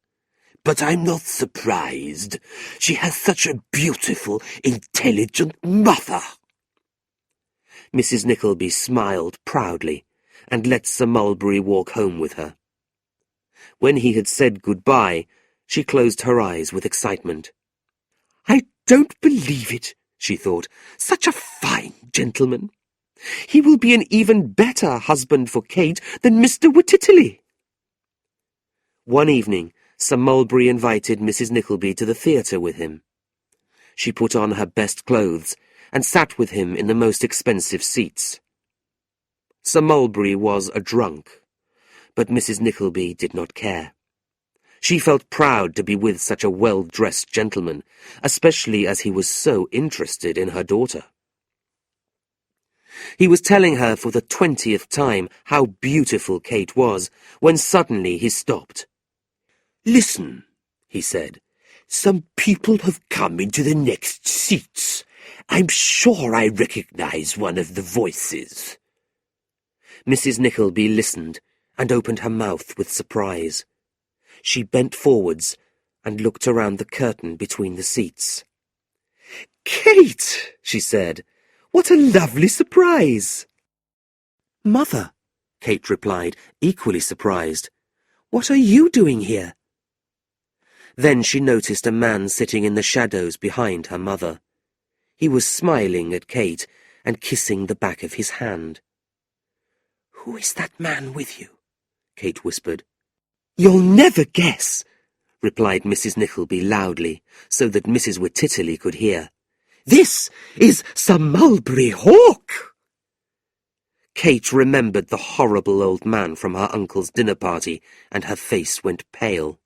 "But I'm not surprised. She has such a beautiful, intelligent mother." Mrs. Nickleby smiled proudly and let Sir Mulberry walk home with her. When he had said goodbye, she closed her eyes with excitement. "I don't believe it," she thought. "Such a fine gentleman. He will be an even better husband for Kate than Mr. Wititterly." One evening, Sir Mulberry invited Mrs. Nickleby to the theatre with him. She put on her best clothes and sat with him in the most expensive seats. Sir Mulberry was a drunk, but Mrs. Nickleby did not care. She felt proud to be with such a well-dressed gentleman, especially as he was so interested in her daughter. He was telling her for the 20th time how beautiful Kate was, when suddenly he stopped. "Listen," he said. "Some people have come into the next seats. I'm sure I recognize one of the voices." Mrs. Nickleby listened and opened her mouth with surprise. She bent forwards and looked around the curtain between the seats. "Kate," she said, "what a lovely surprise!" "Mother," Kate replied, equally surprised, "what are you doing here?" Then she noticed a man sitting in the shadows behind her mother. He was smiling at Kate and kissing the back of his hand. "Who is that man with you?" Kate whispered. "You'll never guess," replied Mrs. Nickleby loudly, so that Mrs. Wititterly could hear. "This is Sir Mulberry Hawk." Kate remembered the horrible old man from her uncle's dinner party, and her face went pale.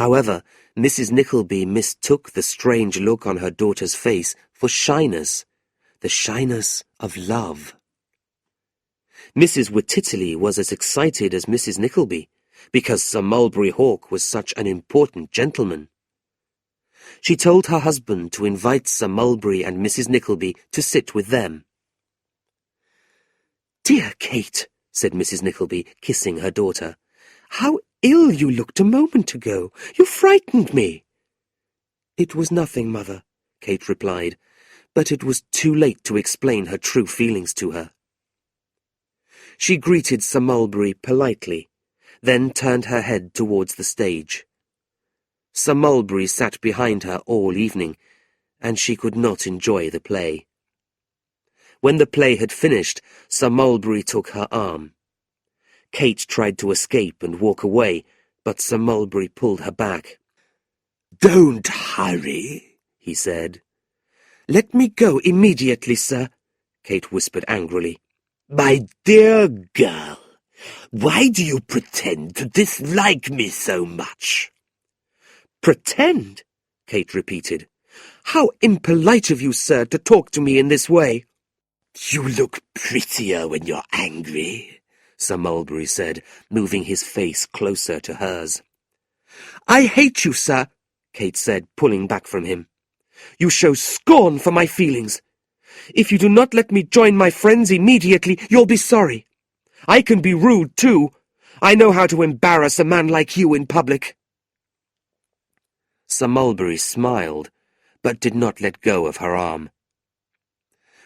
However, Mrs. Nickleby mistook the strange look on her daughter's face for shyness, the shyness of love. Mrs. Wititterly was as excited as Mrs. Nickleby, because Sir Mulberry Hawk was such an important gentleman. She told her husband to invite Sir Mulberry and Mrs. Nickleby to sit with them. "Dear Kate," said Mrs. Nickleby, kissing her daughter, "how ill you looked a moment ago. You frightened me." "It was nothing, Mother," Kate replied, but it was too late to explain her true feelings to her. She greeted Sir Mulberry politely, then turned her head towards the stage. Sir Mulberry sat behind her all evening, and she could not enjoy the play. When the play had finished, Sir Mulberry took her arm. Kate tried to escape and walk away, but Sir Mulberry pulled her back. "Don't hurry," he said. "Let me go immediately, sir," Kate whispered angrily. "My dear girl, why do you pretend to dislike me so much?" "Pretend?" Kate repeated. "How impolite of you, sir, to talk to me in this way." "You look prettier when you're angry," Sir Mulberry said, moving his face closer to hers. "I hate you, sir," Kate said, pulling back from him. "You show scorn for my feelings. If you do not let me join my friends immediately, you'll be sorry. I can be rude, too. I know how to embarrass a man like you in public." Sir Mulberry smiled, but did not let go of her arm.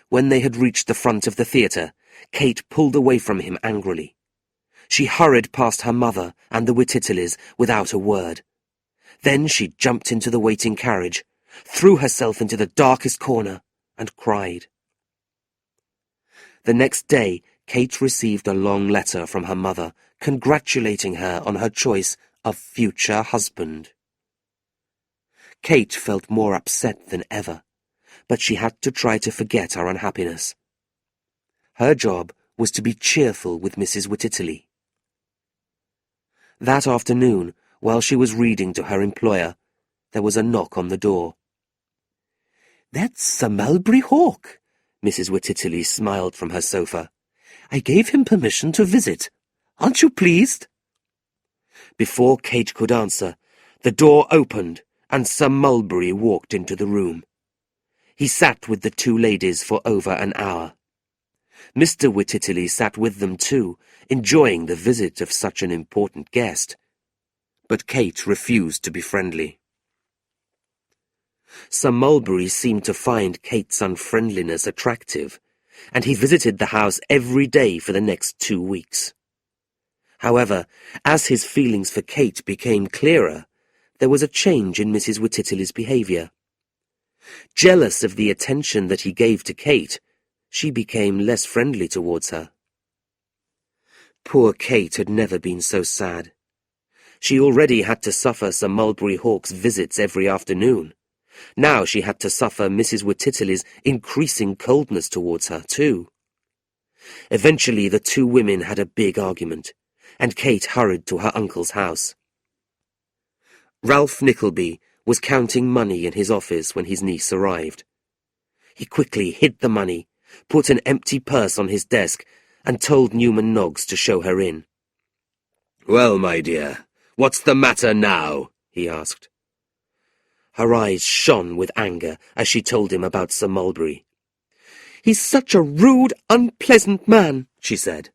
When they had reached the front of the theatre, Kate pulled away from him angrily. She hurried past her mother and the Wititterlys without a word. Then she jumped into the waiting carriage, threw herself into the darkest corner, and cried. The next day, Kate received a long letter from her mother, congratulating her on her choice of future husband. Kate felt more upset than ever, but she had to try to forget her unhappiness. Her job was to be cheerful with Mrs. Wititterly. That afternoon, while she was reading to her employer, there was a knock on the door. "That's Sir Mulberry Hawk," Mrs. Wititterly smiled from her sofa. "I gave him permission to visit. Aren't you pleased?" Before Kate could answer, the door opened and Sir Mulberry walked into the room. He sat with the two ladies for over an hour. Mr. Wititterly sat with them too, enjoying the visit of such an important guest. But Kate refused to be friendly. Sir Mulberry seemed to find Kate's unfriendliness attractive, and he visited the house every day for the next 2 weeks. However, as his feelings for Kate became clearer, there was a change in Mrs. Wititterly's behaviour. Jealous of the attention that he gave to Kate, she became less friendly towards her. Poor Kate had never been so sad. She already had to suffer Sir Mulberry Hawk's visits every afternoon. Now she had to suffer Mrs. Wititterly's increasing coldness towards her, too. Eventually the two women had a big argument, and Kate hurried to her uncle's house. Ralph Nickleby was counting money in his office when his niece arrived. He quickly hid the money, put an empty purse on his desk, and told Newman Noggs to show her in. "Well, my dear, what's the matter now?" he asked. Her eyes shone with anger as she told him about Sir Mulberry. "He's such a rude, unpleasant man," she said.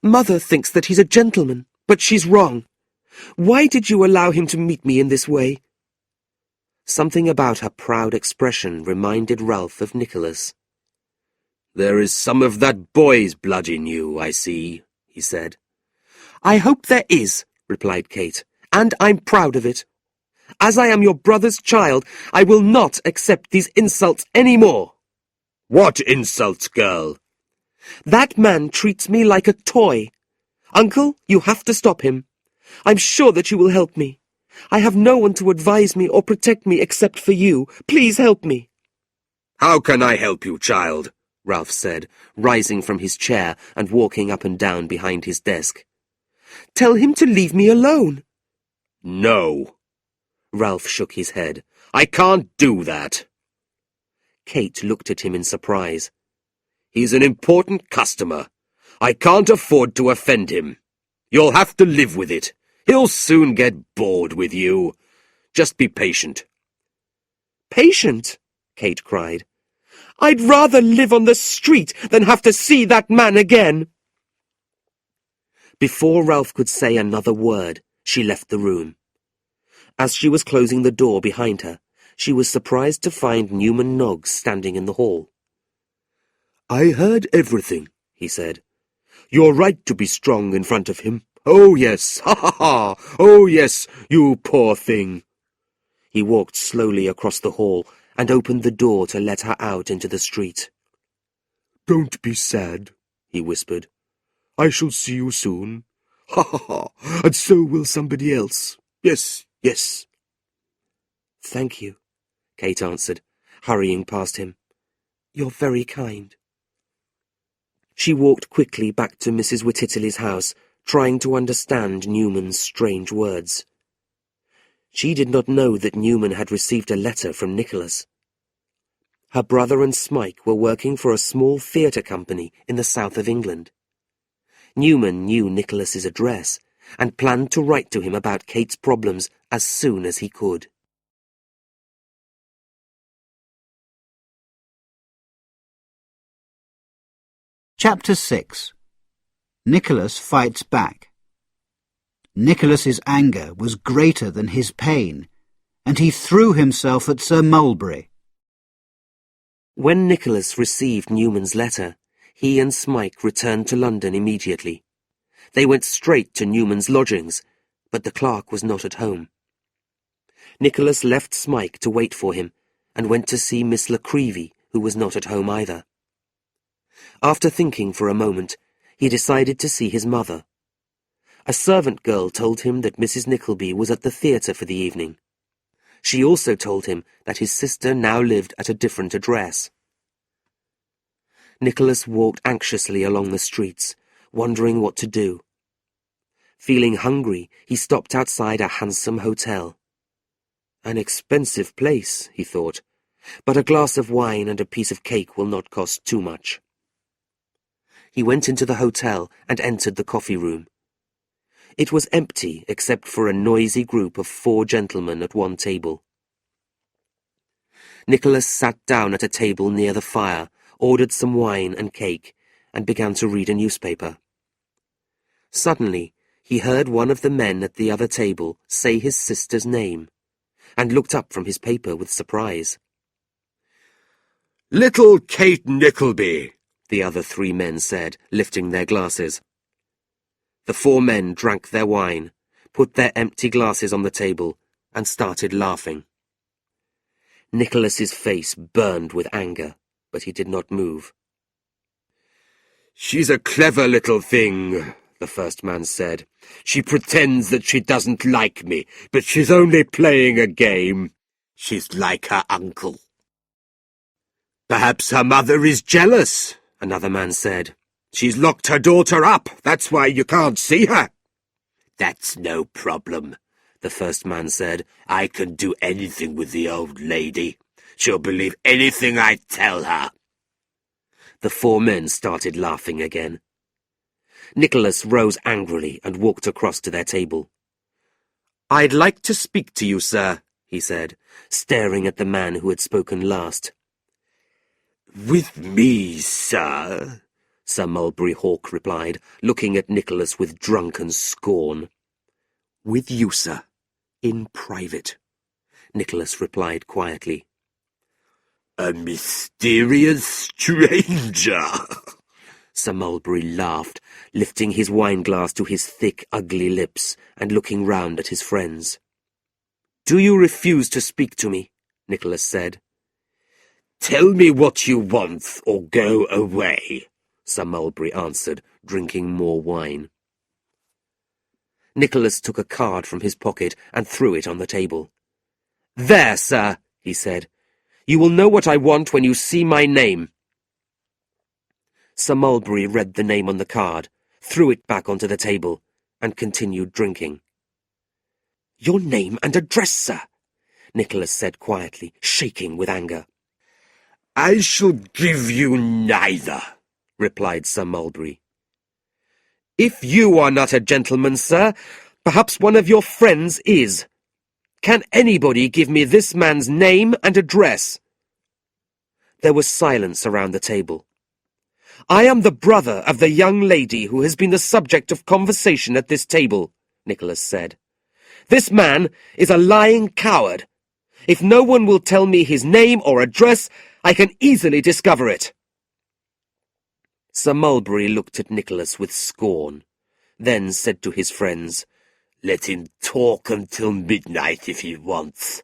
"Mother thinks that he's a gentleman, but she's wrong. Why did you allow him to meet me in this way?" Something about her proud expression reminded Ralph of Nicholas. "There is some of that boy's blood in you, I see," he said. "I hope there is," replied Kate, "and I'm proud of it. As I am your brother's child, I will not accept these insults any more." "What insults, girl?" "That man treats me like a toy. Uncle, you have to stop him. I'm sure that you will help me. I have no one to advise me or protect me except for you. Please help me." "How can I help you, child?" Ralph said, rising from his chair and walking up and down behind his desk. "Tell him to leave me alone." "No." Ralph shook his head. "I can't do that." Kate looked at him in surprise. "He's an important customer. I can't afford to offend him. You'll have to live with it. He'll soon get bored with you. Just be patient." "Patient?" Kate cried. "I'd rather live on the street than have to see that man again." Before Ralph could say another word, she left the room. As she was closing the door behind her, she was surprised to find Newman Noggs standing in the hall. "I heard everything," he said. "You're right to be strong in front of him. Oh, yes, ha, ha, ha! Oh, yes, you poor thing." He walked slowly across the hall and opened the door to let her out into the street. "Don't be sad," he whispered. "I shall see you soon. Ha, ha, ha! And so will somebody else. Yes, yes." "Thank you," Kate answered, hurrying past him. "You're very kind." She walked quickly back to Mrs. Wititterly's house, trying to understand Newman's strange words. She did not know that Newman had received a letter from Nicholas. Her brother and Smike were working for a small theatre company in the south of England. Newman knew Nicholas's address and planned to write to him about Kate's problems as soon as he could. Chapter 6. Nicholas fights back. Nicholas's anger was greater than his pain, and he threw himself at Sir Mulberry. When Nicholas received Newman's letter, he and Smike returned to London immediately. They went straight to Newman's lodgings, but the clerk was not at home. Nicholas left Smike to wait for him, and went to see Miss Nickleby, who was not at home either. After thinking for a moment, he decided to see his mother. A servant girl told him that Mrs. Nickleby was at the theatre for the evening. She also told him that his sister now lived at a different address. Nicholas walked anxiously along the streets, wondering what to do. Feeling hungry, he stopped outside a handsome hotel. An expensive place, he thought, but a glass of wine and a piece of cake will not cost too much. He went into the hotel and entered the coffee room. It was empty except for a noisy group of 4 gentlemen at one table. Nicholas sat down at a table near the fire, ordered some wine and cake, and began to read a newspaper. Suddenly, he heard one of the men at the other table say his sister's name, and looked up from his paper with surprise. "Little Kate Nickleby," the other 3 men said, lifting their glasses. The 4 men drank their wine, put their empty glasses on the table, and started laughing. Nicholas's face burned with anger, but he did not move. "She's a clever little thing," the first man said. "She pretends that she doesn't like me, but she's only playing a game. She's like her uncle." "Perhaps her mother is jealous," another man said. "She's locked her daughter up. That's why you can't see her." "That's no problem," the first man said. "I can do anything with the old lady. She'll believe anything I tell her." The four men started laughing again. Nicholas rose angrily and walked across to their table. "I'd like to speak to you, sir," he said, staring at the man who had spoken last. "With me, sir?" Sir Mulberry Hawk replied, looking at Nicholas with drunken scorn. "With you, sir, in private," Nicholas replied quietly. "A mysterious stranger!" Sir Mulberry laughed, lifting his wine-glass to his thick, ugly lips and looking round at his friends. "Do you refuse to speak to me?" Nicholas said. "Tell me what you want, or go away," Sir Mulberry answered, drinking more wine. Nicholas took a card from his pocket and threw it on the table. "There, sir," he said. "You will know what I want when you see my name." Sir Mulberry read the name on the card, threw it back onto the table, and continued drinking. "Your name and address, sir," Nicholas said quietly, shaking with anger. "I shall give you neither," replied Sir Mulberry. "If you are not a gentleman, sir, perhaps one of your friends is. Can anybody give me this man's name and address?" There was silence around the table. "I am the brother of the young lady who has been the subject of conversation at this table," Nicholas said. "This man is a lying coward. If no one will tell me his name or address, I can easily discover it." Sir Mulberry looked at Nicholas with scorn, then said to his friends, "Let him talk until midnight if he wants.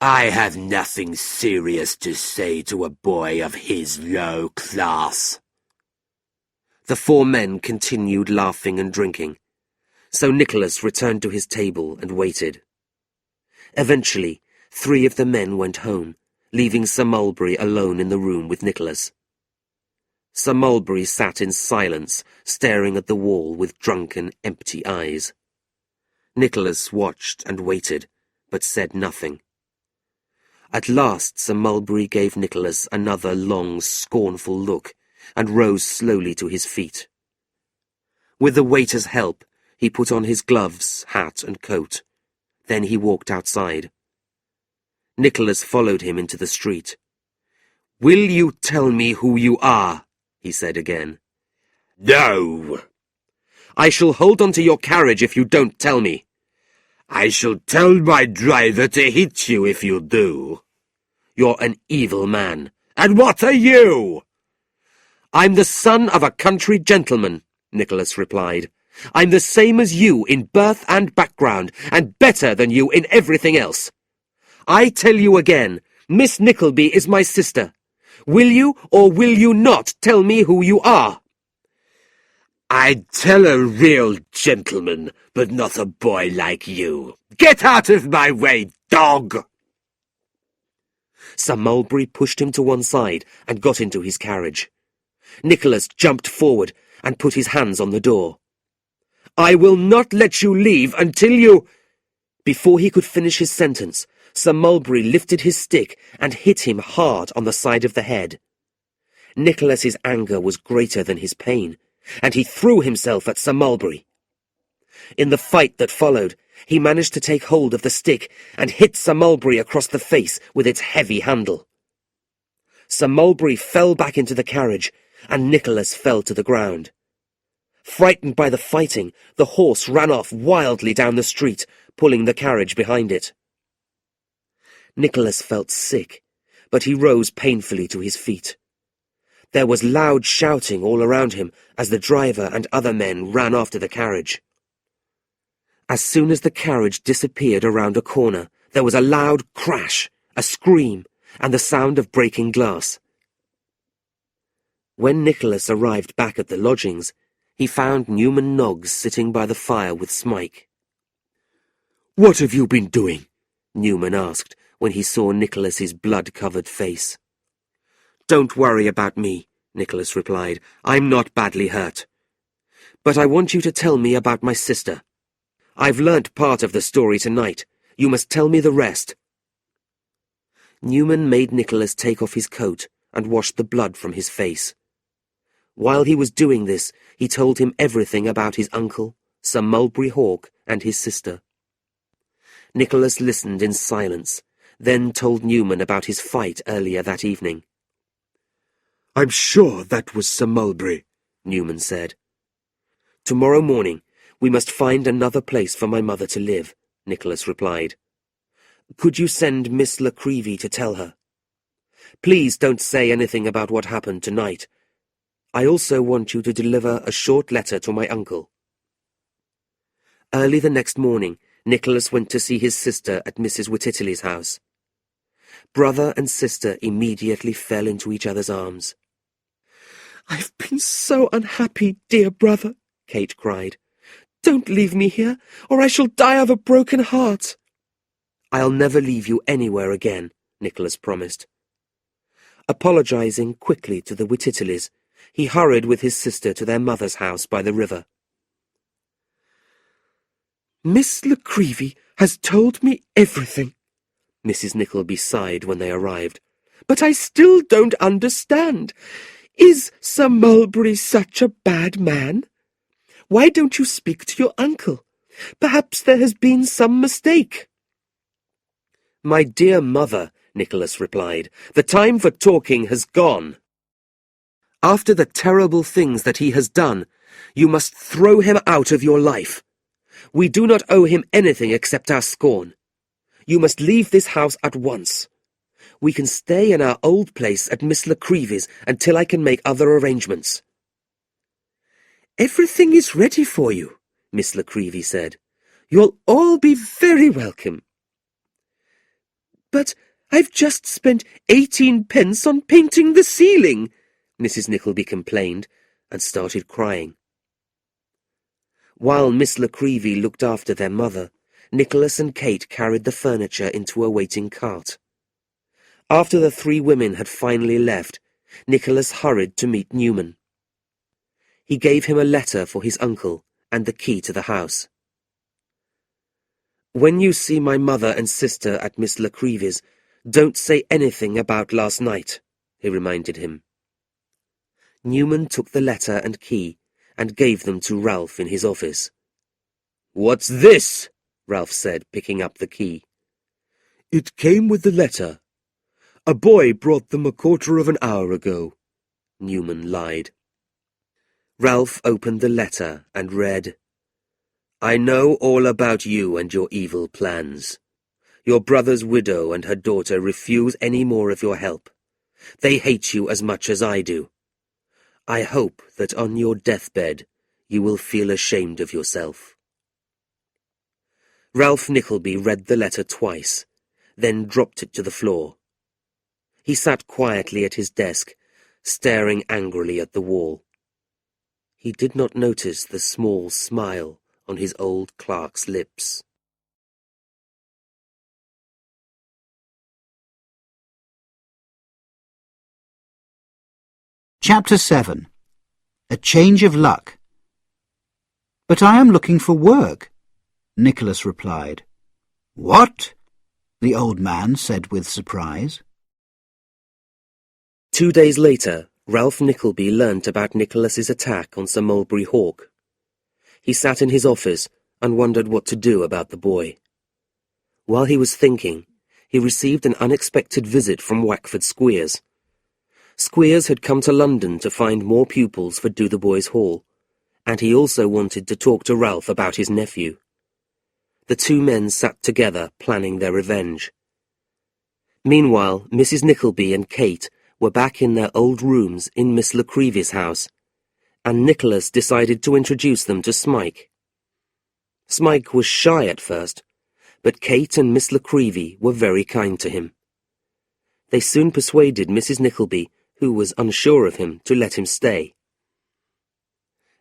I have nothing serious to say to a boy of his low class." The four men continued laughing and drinking, so Nicholas returned to his table and waited. Eventually, 3 of the men went home, leaving Sir Mulberry alone in the room with Nicholas. Sir Mulberry sat in silence, staring at the wall with drunken, empty eyes. Nicholas watched and waited, but said nothing. At last Sir Mulberry gave Nicholas another long, scornful look, and rose slowly to his feet. With the waiter's help, he put on his gloves, hat, and coat. Then he walked outside. Nicholas followed him into the street. "Will you tell me who you are?" he said again. "No." "I shall hold on to your carriage if you don't tell me." "I shall tell my driver to hit you if you do." "You're an evil man." "And what are you?" "I'm the son of a country gentleman," Nicholas replied. "I'm the same as you in birth and background, and better than you in everything else. I tell you again, Miss Nickleby is my sister. Will you or will you not tell me who you are?" "I'd tell a real gentleman, but not a boy like you. Get out of my way, dog!" Sir Mulberry pushed him to one side and got into his carriage. Nicholas jumped forward and put his hands on the door. "I will not let you leave until you—" Before he could finish his sentence, Sir Mulberry lifted his stick and hit him hard on the side of the head. Nicholas's anger was greater than his pain, and he threw himself at Sir Mulberry. In the fight that followed, he managed to take hold of the stick and hit Sir Mulberry across the face with its heavy handle. Sir Mulberry fell back into the carriage, and Nicholas fell to the ground. Frightened by the fighting, the horse ran off wildly down the street, pulling the carriage behind it. Nicholas felt sick, but he rose painfully to his feet. There was loud shouting all around him as the driver and other men ran after the carriage. As soon as the carriage disappeared around a corner, there was a loud crash, a scream, and the sound of breaking glass. When Nicholas arrived back at the lodgings, he found Newman Noggs sitting by the fire with Smike. "What have you been doing?" Newman asked when he saw Nicholas's blood-covered face. "Don't worry about me," Nicholas replied. "I'm not badly hurt. But I want you to tell me about my sister. I've learnt part of the story tonight. You must tell me the rest. Newman made Nicholas take off his coat and wash the blood from his face. While he was doing this, he told him everything about his uncle, Sir Mulberry Hawk, and his sister. Nicholas listened in silence, then told Newman about his fight earlier that evening. I'm sure that was Sir Mulberry, Newman said. Tomorrow morning, we must find another place for my mother to live, Nicholas replied. Could you send Miss Nickleby to tell her? Please don't say anything about what happened tonight. I also want you to deliver a short letter to my uncle. Early the next morning, Nicholas went to see his sister at Mrs. Wititterly's house. Brother and sister immediately fell into each other's arms. I've been so unhappy, dear brother, Kate cried. Don't leave me here, or I shall die of a broken heart. I'll never leave you anywhere again, Nicholas promised. Apologizing quickly to the Wititterlys, he hurried with his sister to their mother's house by the river. Miss Nickleby has told me everything, Mrs. Nickleby sighed when they arrived. But I still don't understand. Is Sir Mulberry such a bad man? Why don't you speak to your uncle? Perhaps there has been some mistake. My dear mother, Nicholas replied, the time for talking has gone. After the terrible things that he has done, you must throw him out of your life. We do not owe him anything except our scorn. You must leave this house at once. We can stay in our old place at Miss Nickleby until I can make other arrangements. Everything is ready for you, Miss Nickleby said. You'll all be very welcome. But I've just spent 18 pence on painting the ceiling, Mrs. Nickleby complained, and started crying. While Miss Nickleby looked after their mother, Nicholas and Kate carried the furniture into a waiting cart. After the three women had finally left, Nicholas hurried to meet Newman. He gave him a letter for his uncle and the key to the house. When you see my mother and sister at Miss Nickleby's, don't say anything about last night, he reminded him. Newman took the letter and key and gave them to Ralph in his office. What's this? Ralph said, picking up the key. It came with the letter. A boy brought them a quarter of an hour ago, Newman lied. Ralph opened the letter and read, I know all about you and your evil plans. Your brother's widow and her daughter refuse any more of your help. They hate you as much as I do. I hope that on your deathbed you will feel ashamed of yourself. Ralph Nickleby read the letter twice, then dropped it to the floor. He sat quietly at his desk, staring angrily at the wall. He did not notice the small smile on his old clerk's lips. Chapter 7. A Change of Luck. But I am looking for work, Nicholas replied. What? The old man said with surprise. 2 days later, Ralph Nickleby learnt about Nicholas's attack on Sir Mulberry Hawk. He sat in his office and wondered what to do about the boy. While he was thinking, he received an unexpected visit from Wackford Squeers. Squeers had come to London to find more pupils for Dotheboys Hall, and he also wanted to talk to Ralph about his nephew. The two men sat together, planning their revenge. Meanwhile, Mrs. Nickleby and Kate were back in their old rooms in Miss Nickleby's house, and Nicholas decided to introduce them to Smike. Smike was shy at first, but Kate and Miss Nickleby were very kind to him. They soon persuaded Mrs. Nickleby, who was unsure of him, to let him stay.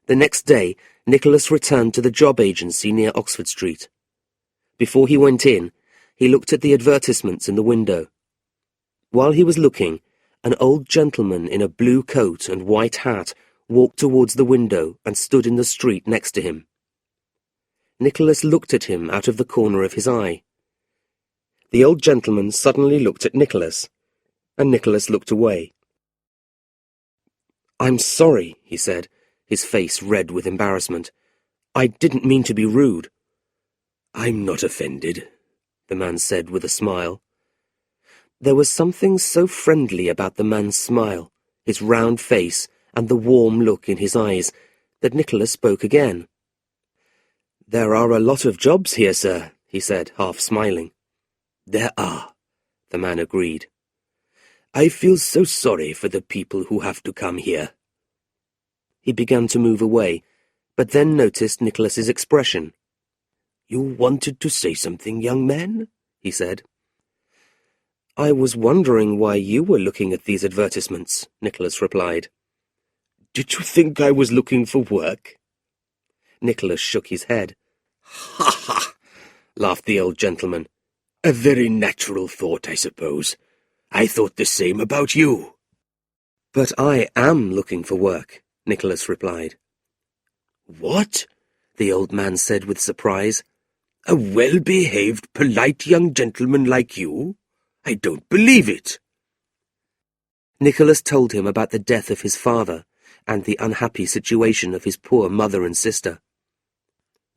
The next day, Nicholas returned to the job agency near Oxford Street. Before he went in, he looked at the advertisements in the window. While he was looking, an old gentleman in a blue coat and white hat walked towards the window and stood in the street next to him. Nicholas looked at him out of the corner of his eye. The old gentleman suddenly looked at Nicholas, and Nicholas looked away. "I'm sorry," he said, his face red with embarrassment. "I didn't mean to be rude." "I'm not offended," the man said with a smile. There was something so friendly about the man's smile, his round face, and the warm look in his eyes, that Nicholas spoke again. "There are a lot of jobs here, sir," he said, half smiling. "There are," the man agreed. "I feel so sorry for the people who have to come here." He began to move away, but then noticed Nicholas's expression. "You wanted to say something, young man?" he said. "I was wondering why you were looking at these advertisements," Nicholas replied. "Did you think I was looking for work?" Nicholas shook his head. "Ha ha!" laughed the old gentleman. "A very natural thought, I suppose. I thought the same about you." "But I am looking for work," Nicholas replied. "What?" the old man said with surprise. "A well-behaved, polite young gentleman like you? I don't believe it." Nicholas told him about the death of his father and the unhappy situation of his poor mother and sister.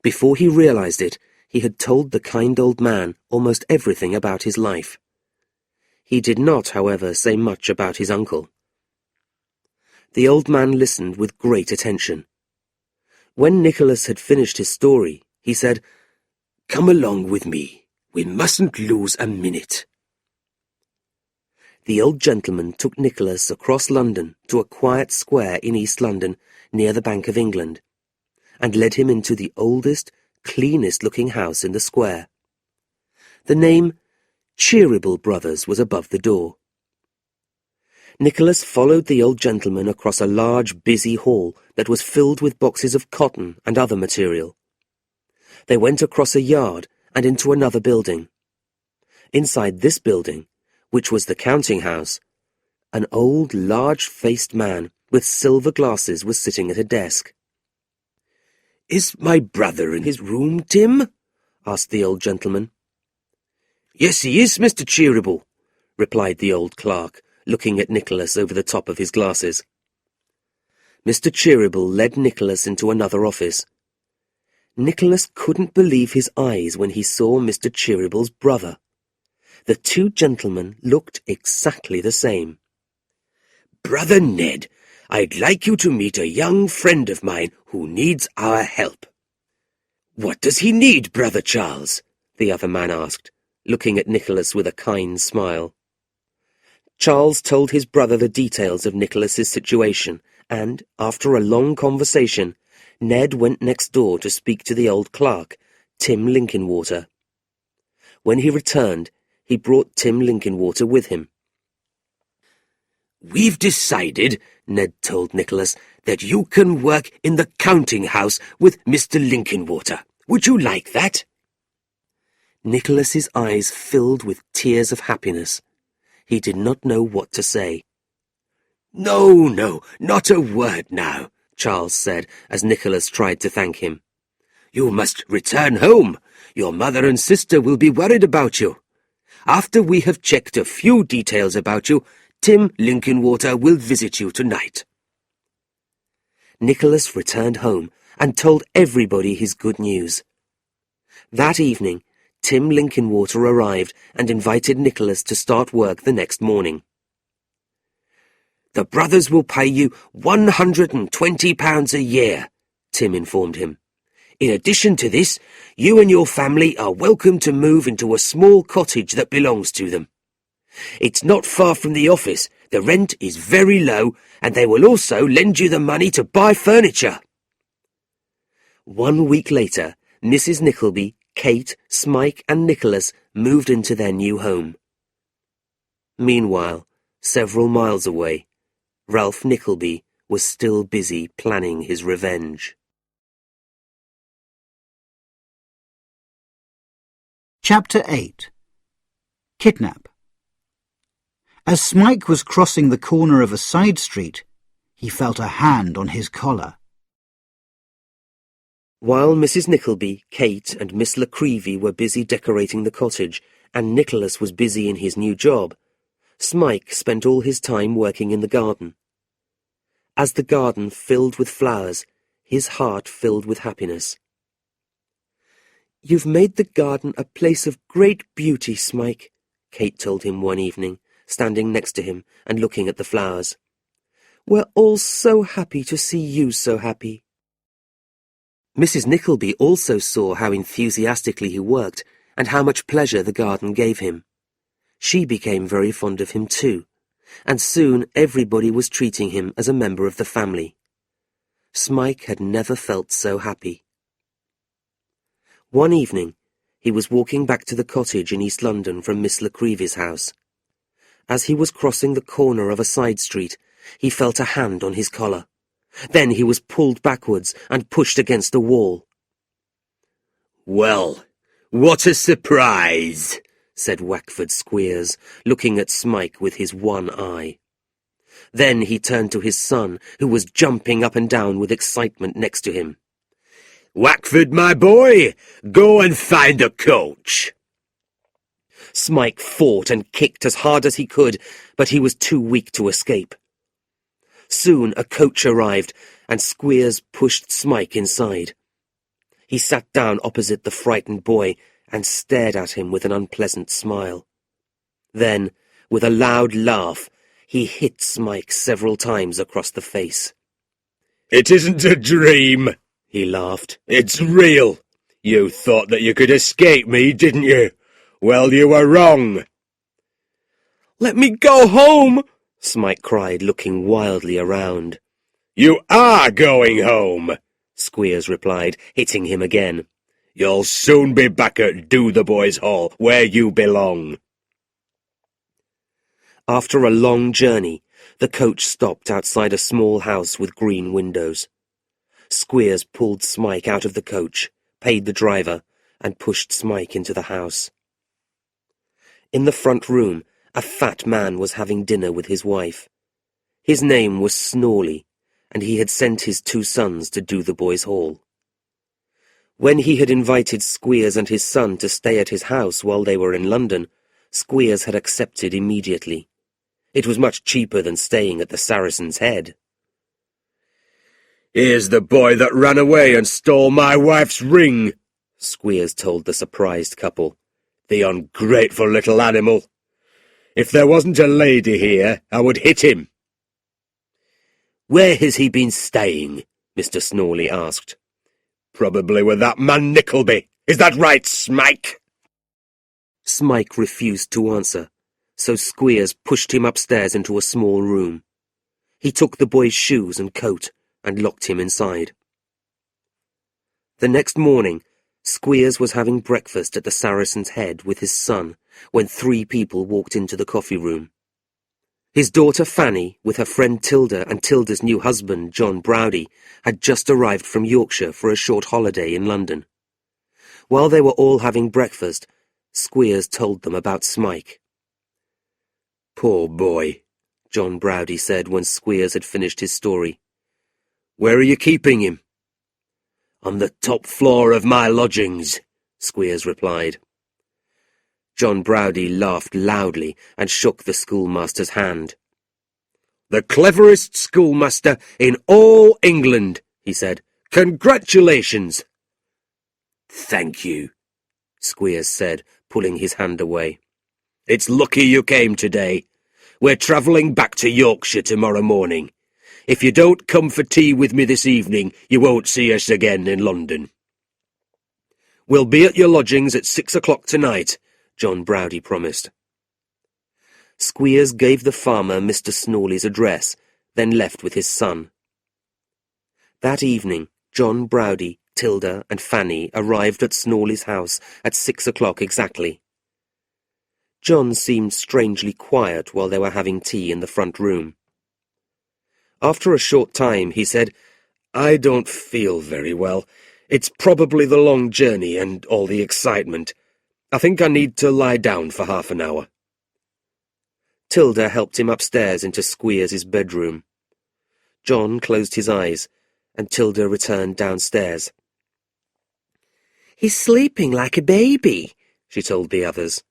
Before he realized it, he had told the kind old man almost everything about his life. He did not, however, say much about his uncle. The old man listened with great attention. When Nicholas had finished his story, he said, "Come along with me. We mustn't lose a minute." The old gentleman took Nicholas across London to a quiet square in East London near the Bank of England, and led him into the oldest, cleanest-looking house in the square. The name Cheeryble Brothers was above the door. Nicholas followed the old gentleman across a large, busy hall that was filled with boxes of cotton and other material. They went across a yard and into another building. Inside this building, which was the counting house, an old, large-faced man with silver glasses was sitting at a desk. "Is my brother in his room, Tim?" asked the old gentleman. "Yes, he is, Mr. Cheeryble," replied the old clerk, looking at Nicholas over the top of his glasses. Mr. Cheeryble led Nicholas into another office. Nicholas couldn't believe his eyes when he saw Mr. Cheeryble's brother. The two gentlemen looked exactly the same. "Brother Ned, I'd like you to meet a young friend of mine who needs our help." "What does he need, Brother Charles?" the other man asked, looking at Nicholas with a kind smile. Charles told his brother the details of Nicholas's situation, and, after a long conversation, Ned went next door to speak to the old clerk, Tim Linkinwater. When he returned, he brought Tim Linkinwater with him. "We've decided," Ned told Nicholas, "that you can work in the counting house with Mr. Linkinwater. Would you like that?" Nicholas's eyes filled with tears of happiness. He did not know what to say. "No, no, not a word now," Charles said as Nicholas tried to thank him. "You must return home. Your mother and sister will be worried about you. After we have checked a few details about you, Tim Linkinwater will visit you tonight." Nicholas returned home and told everybody his good news. That evening, Tim Linkinwater arrived and invited Nicholas to start work the next morning. "The brothers will pay you £120 a year," Tim informed him. "In addition to this, you and your family are welcome to move into a small cottage that belongs to them. It's not far from the office, the rent is very low, and they will also lend you the money to buy furniture." 1 week later, Mrs. Nickleby, Kate, Smike, and Nicholas moved into their new home. Meanwhile, several miles away, Ralph Nickleby was still busy planning his revenge. Chapter 8. Kidnap. As Smike was crossing the corner of a side street, he felt a hand on his collar. While Mrs. Nickleby, Kate, and Miss La Creevy were busy decorating the cottage, and Nicholas was busy in his new job, Smike spent all his time working in the garden. As the garden filled with flowers, his heart filled with happiness. "You've made the garden a place of great beauty, Smike," Kate told him one evening, standing next to him and looking at the flowers. "We're all so happy to see you so happy." Mrs. Nickleby also saw how enthusiastically he worked and how much pleasure the garden gave him. She became very fond of him too, and soon everybody was treating him as a member of the family. Smike had never felt so happy. One evening, he was walking back to the cottage in East London from Miss La Creevy's house. As he was crossing the corner of a side street, he felt a hand on his collar. Then he was pulled backwards and pushed against a wall. "Well, what a surprise!" said Wackford Squeers, looking at Smike with his one eye. Then he turned to his son, who was jumping up and down with excitement next to him. "Wackford, my boy, go and find the coach." Smike fought and kicked as hard as he could, but he was too weak to escape. Soon a coach arrived, and Squeers pushed Smike inside. He sat down opposite the frightened boy and stared at him with an unpleasant smile. Then, with a loud laugh, he hit Smike several times across the face. "It isn't a dream," he laughed. "It's real. You thought that you could escape me, didn't you? Well, you were wrong." "Let me go home!" Smike cried, looking wildly around. "You are going home," Squeers replied, hitting him again. "You'll soon be back at Dotheboys Hall, where you belong." After a long journey, the coach stopped outside a small house with green windows. Squeers pulled Smike out of the coach, paid the driver, and pushed Smike into the house. In the front room, a fat man was having dinner with his wife. His name was Snorley, and he had sent his 2 sons to Dotheboys Hall. When he had invited Squeers and his son to stay at his house while they were in London, Squeers had accepted immediately. It was much cheaper than staying at the Saracen's Head. "Here's the boy that ran away and stole my wife's ring," Squeers told the surprised couple. "The ungrateful little animal. If there wasn't a lady here, I would hit him." "Where has he been staying?" Mr. Snorley asked. "Probably with that man Nickleby. Is that right, Smike?" Smike refused to answer, so Squeers pushed him upstairs into a small room. He took the boy's shoes and coat and locked him inside. The next morning, Squeers was having breakfast at the Saracen's Head with his son when 3 people walked into the coffee room. His daughter Fanny, with her friend Tilda and Tilda's new husband, John Browdy, had just arrived from Yorkshire for a short holiday in London. While they were all having breakfast, Squeers told them about Smike. "Poor boy," John Browdy said when Squeers had finished his story. "Where are you keeping him?" "On the top floor of my lodgings," Squeers replied. John Browdy laughed loudly and shook the schoolmaster's hand. "The cleverest schoolmaster in all England," he said. "Congratulations." "Thank you," Squeers said, pulling his hand away. "It's lucky you came today. We're travelling back to Yorkshire tomorrow morning. If you don't come for tea with me this evening, you won't see us again in London." "We'll be at your lodgings at 6 o'clock tonight," John Browdy promised. Squeers gave the farmer Mr. Snorley's address, then left with his son. That evening, John Browdy, Tilda, and Fanny arrived at Snorley's house at 6 o'clock exactly. John seemed strangely quiet while they were having tea in the front room. After a short time, he said, "I don't feel very well. It's probably the long journey and all the excitement. I think I need to lie down for half an hour." Tilda helped him upstairs into Squeers's bedroom. John closed his eyes, and Tilda returned downstairs. He's sleeping like a baby, she told the others.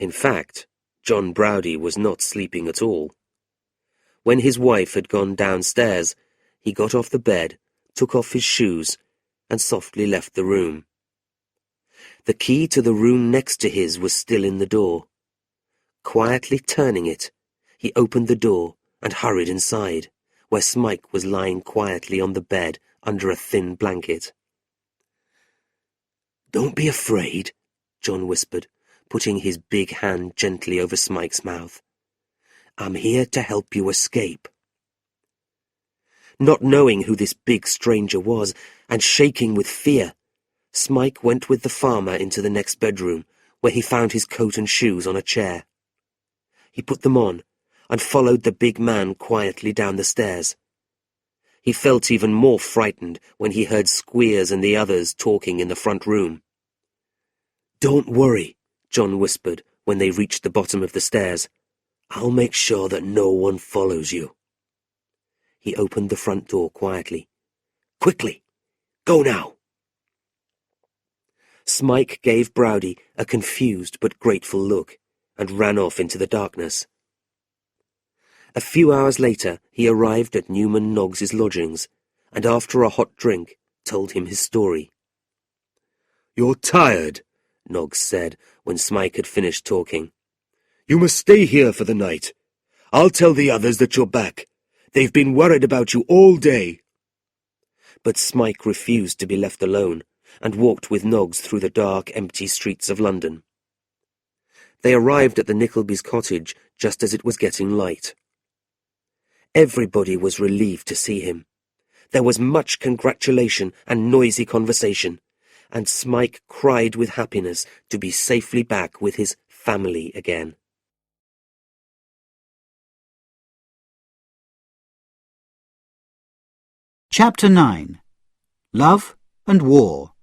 In fact, John Browdie was not sleeping at all. When his wife had gone downstairs, he got off the bed, took off his shoes, and softly left the room. The key to the room next to his was still in the door. Quietly turning it, he opened the door and hurried inside, where Smike was lying quietly on the bed under a thin blanket. "Don't be afraid," John whispered, putting his big hand gently over Smike's mouth. "I'm here to help you escape." Not knowing who this big stranger was, and shaking with fear, Smike went with the farmer into the next bedroom, where he found his coat and shoes on a chair. He put them on, and followed the big man quietly down the stairs. He felt even more frightened when he heard Squeers and the others talking in the front room. "Don't worry," John whispered when they reached the bottom of the stairs. "I'll make sure that no one follows you." He opened the front door quietly. "Quickly! Go now!" Smike gave Browdie a confused but grateful look, and ran off into the darkness. A few hours later he arrived at Newman Noggs's lodgings, and after a hot drink told him his story. "You're tired," Noggs said when Smike had finished talking. "You must stay here for the night. I'll tell the others that you're back. They've been worried about you all day." But Smike refused to be left alone, and walked with Noggs through the dark, empty streets of London. They arrived at the Nicklebys' cottage just as it was getting light. Everybody was relieved to see him. There was much congratulation and noisy conversation, and Smike cried with happiness to be safely back with his family again. Chapter 9. Love and War.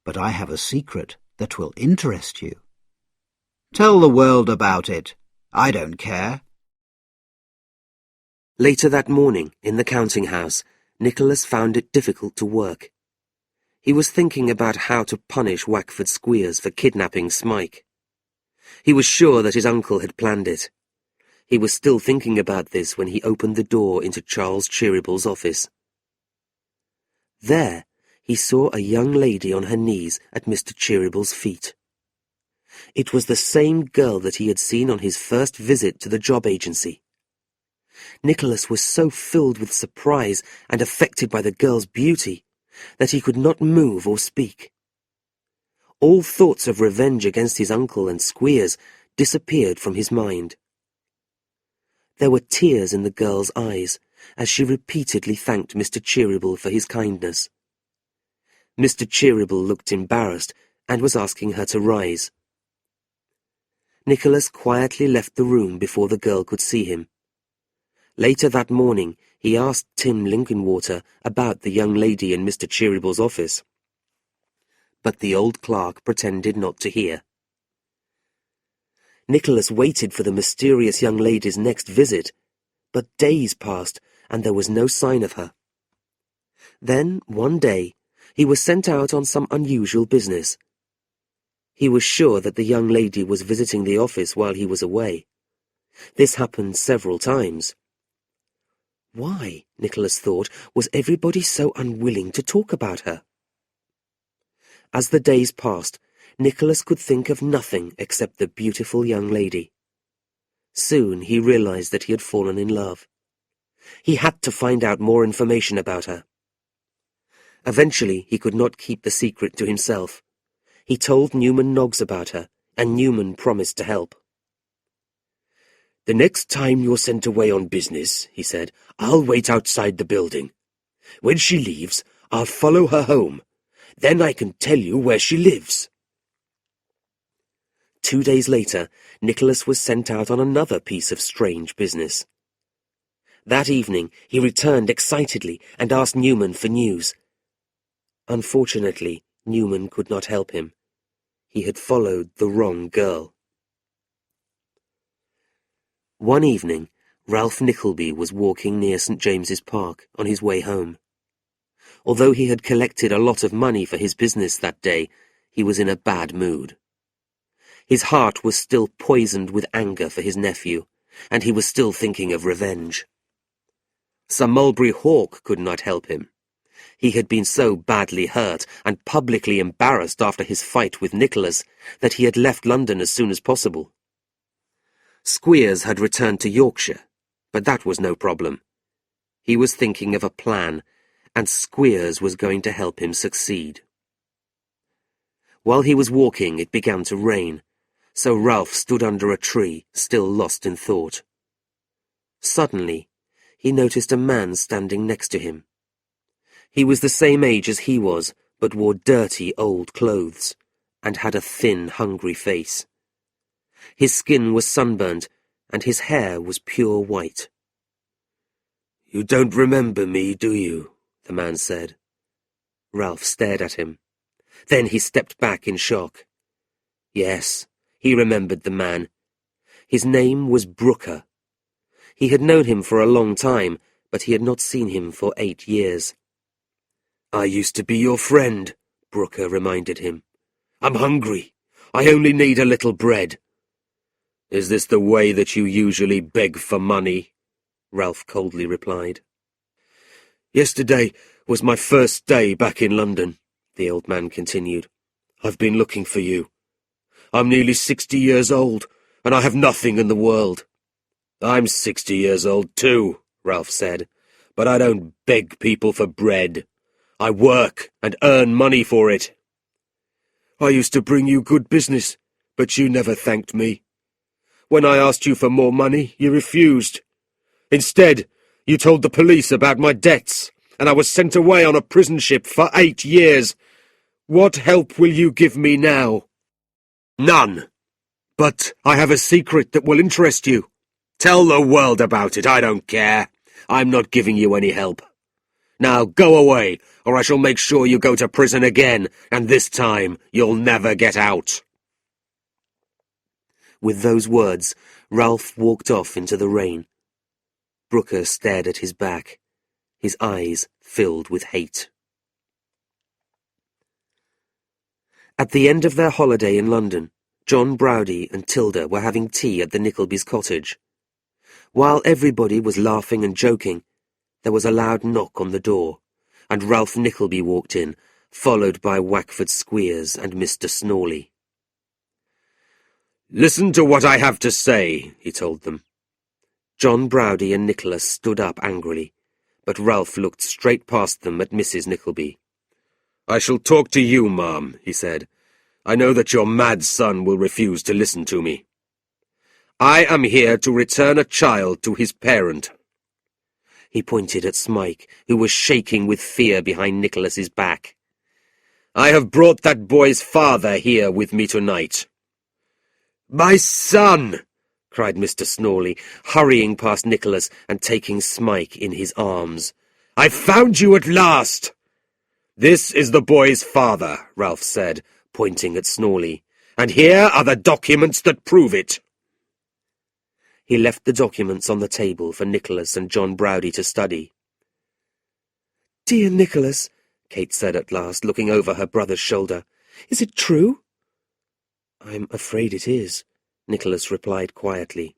But I have a secret that will interest you. Tell the world about it. I don't care. Later that morning, in the counting-house, Nicholas found it difficult to work. He was thinking about how to punish Wackford Squeers for kidnapping Smike. He was sure that his uncle had planned it. He was still thinking about this when he opened the door into Charles Cheeryble's office. There, he saw a young lady on her knees at Mr. Cheeryble's feet. It was the same girl that he had seen on his first visit to the job agency. Nicholas was so filled with surprise and affected by the girl's beauty that he could not move or speak. All thoughts of revenge against his uncle and Squeers disappeared from his mind. There were tears in the girl's eyes as she repeatedly thanked Mr. Cheeryble for his kindness. Mr. Cheeryble looked embarrassed and was asking her to rise. Nicholas quietly left the room before the girl could see him. Later that morning, he asked Tim Linkinwater about the young lady in Mr. Cheeryble's office. But the old clerk pretended not to hear. Nicholas waited for the mysterious young lady's next visit, but days passed and there was no sign of her. Then, one day, he was sent out on some unusual business. He was sure that the young lady was visiting the office while he was away. This happened several times. Why, Nicholas thought, was everybody so unwilling to talk about her? As the days passed, Nicholas could think of nothing except the beautiful young lady. Soon he realized that he had fallen in love. He had to find out more information about her. Eventually he could not keep the secret to himself. He told Newman Noggs about her, and Newman promised to help. "The next time you're sent away on business," he said, "I'll wait outside the building. When she leaves, I'll follow her home. Then I can tell you where she lives." 2 days later, Nicholas was sent out on another piece of strange business. That evening, he returned excitedly and asked Newman for news. Unfortunately, Newman could not help him. He had followed the wrong girl. One evening, Ralph Nickleby was walking near St. James's Park on his way home. Although he had collected a lot of money for his business that day, he was in a bad mood. His heart was still poisoned with anger for his nephew, and he was still thinking of revenge. Sir Mulberry Hawk could not help him. He had been so badly hurt and publicly embarrassed after his fight with Nicholas that he had left London as soon as possible. Squeers had returned to Yorkshire, but that was no problem. He was thinking of a plan, and Squeers was going to help him succeed. While he was walking, it began to rain, so Ralph stood under a tree, still lost in thought. Suddenly, he noticed a man standing next to him. He was the same age as he was, but wore dirty old clothes, and had a thin, hungry face. His skin was sunburnt, and his hair was pure white. "You don't remember me, do you?" the man said. Ralph stared at him. Then he stepped back in shock. Yes, he remembered the man. His name was Brooker. He had known him for a long time, but he had not seen him for 8 years. "I used to be your friend," Brooker reminded him. "I'm hungry. I only need a little bread." "Is this the way that you usually beg for money?" Ralph coldly replied. "Yesterday was my first day back in London," the old man continued. "I've been looking for you. I'm nearly 60 years old, and I have nothing in the world." "I'm 60 years old too," Ralph said, "but I don't beg people for bread. I work and earn money for it. I used to bring you good business, but you never thanked me. When I asked you for more money, you refused. Instead, you told the police about my debts, and I was sent away on a prison ship for 8 years. What help will you give me now?" "None. But I have a secret that will interest you. Tell the world about it, I don't care. I'm not giving you any help. Now go away, or I shall make sure you go to prison again, and this time you'll never get out." With those words, Ralph walked off into the rain. Brooker stared at his back, his eyes filled with hate. At the end of their holiday in London, John Browdie and Tilda were having tea at the Nicklebys' cottage. While everybody was laughing and joking, there was a loud knock on the door, and Ralph Nickleby walked in, followed by Wackford Squeers and Mr. Snawley. "Listen to what I have to say," he told them. John Browdie and Nicholas stood up angrily, but Ralph looked straight past them at Mrs. Nickleby. "I shall talk to you, ma'am," he said. "I know that your mad son will refuse to listen to me. I am here to return a child to his parent." He pointed at Smike, who was shaking with fear behind Nicholas's back. "I have brought that boy's father here with me tonight." "My son!" cried Mr. Snawley, hurrying past Nicholas and taking Smike in his arms. "I've found you at last!" "This is the boy's father," Ralph said, pointing at Snawley, "and here are the documents that prove it." He left the documents on the table for Nicholas and John Browdie to study. "Dear Nicholas," Kate said at last, looking over her brother's shoulder, "is it true?" "I'm afraid it is," Nicholas replied quietly.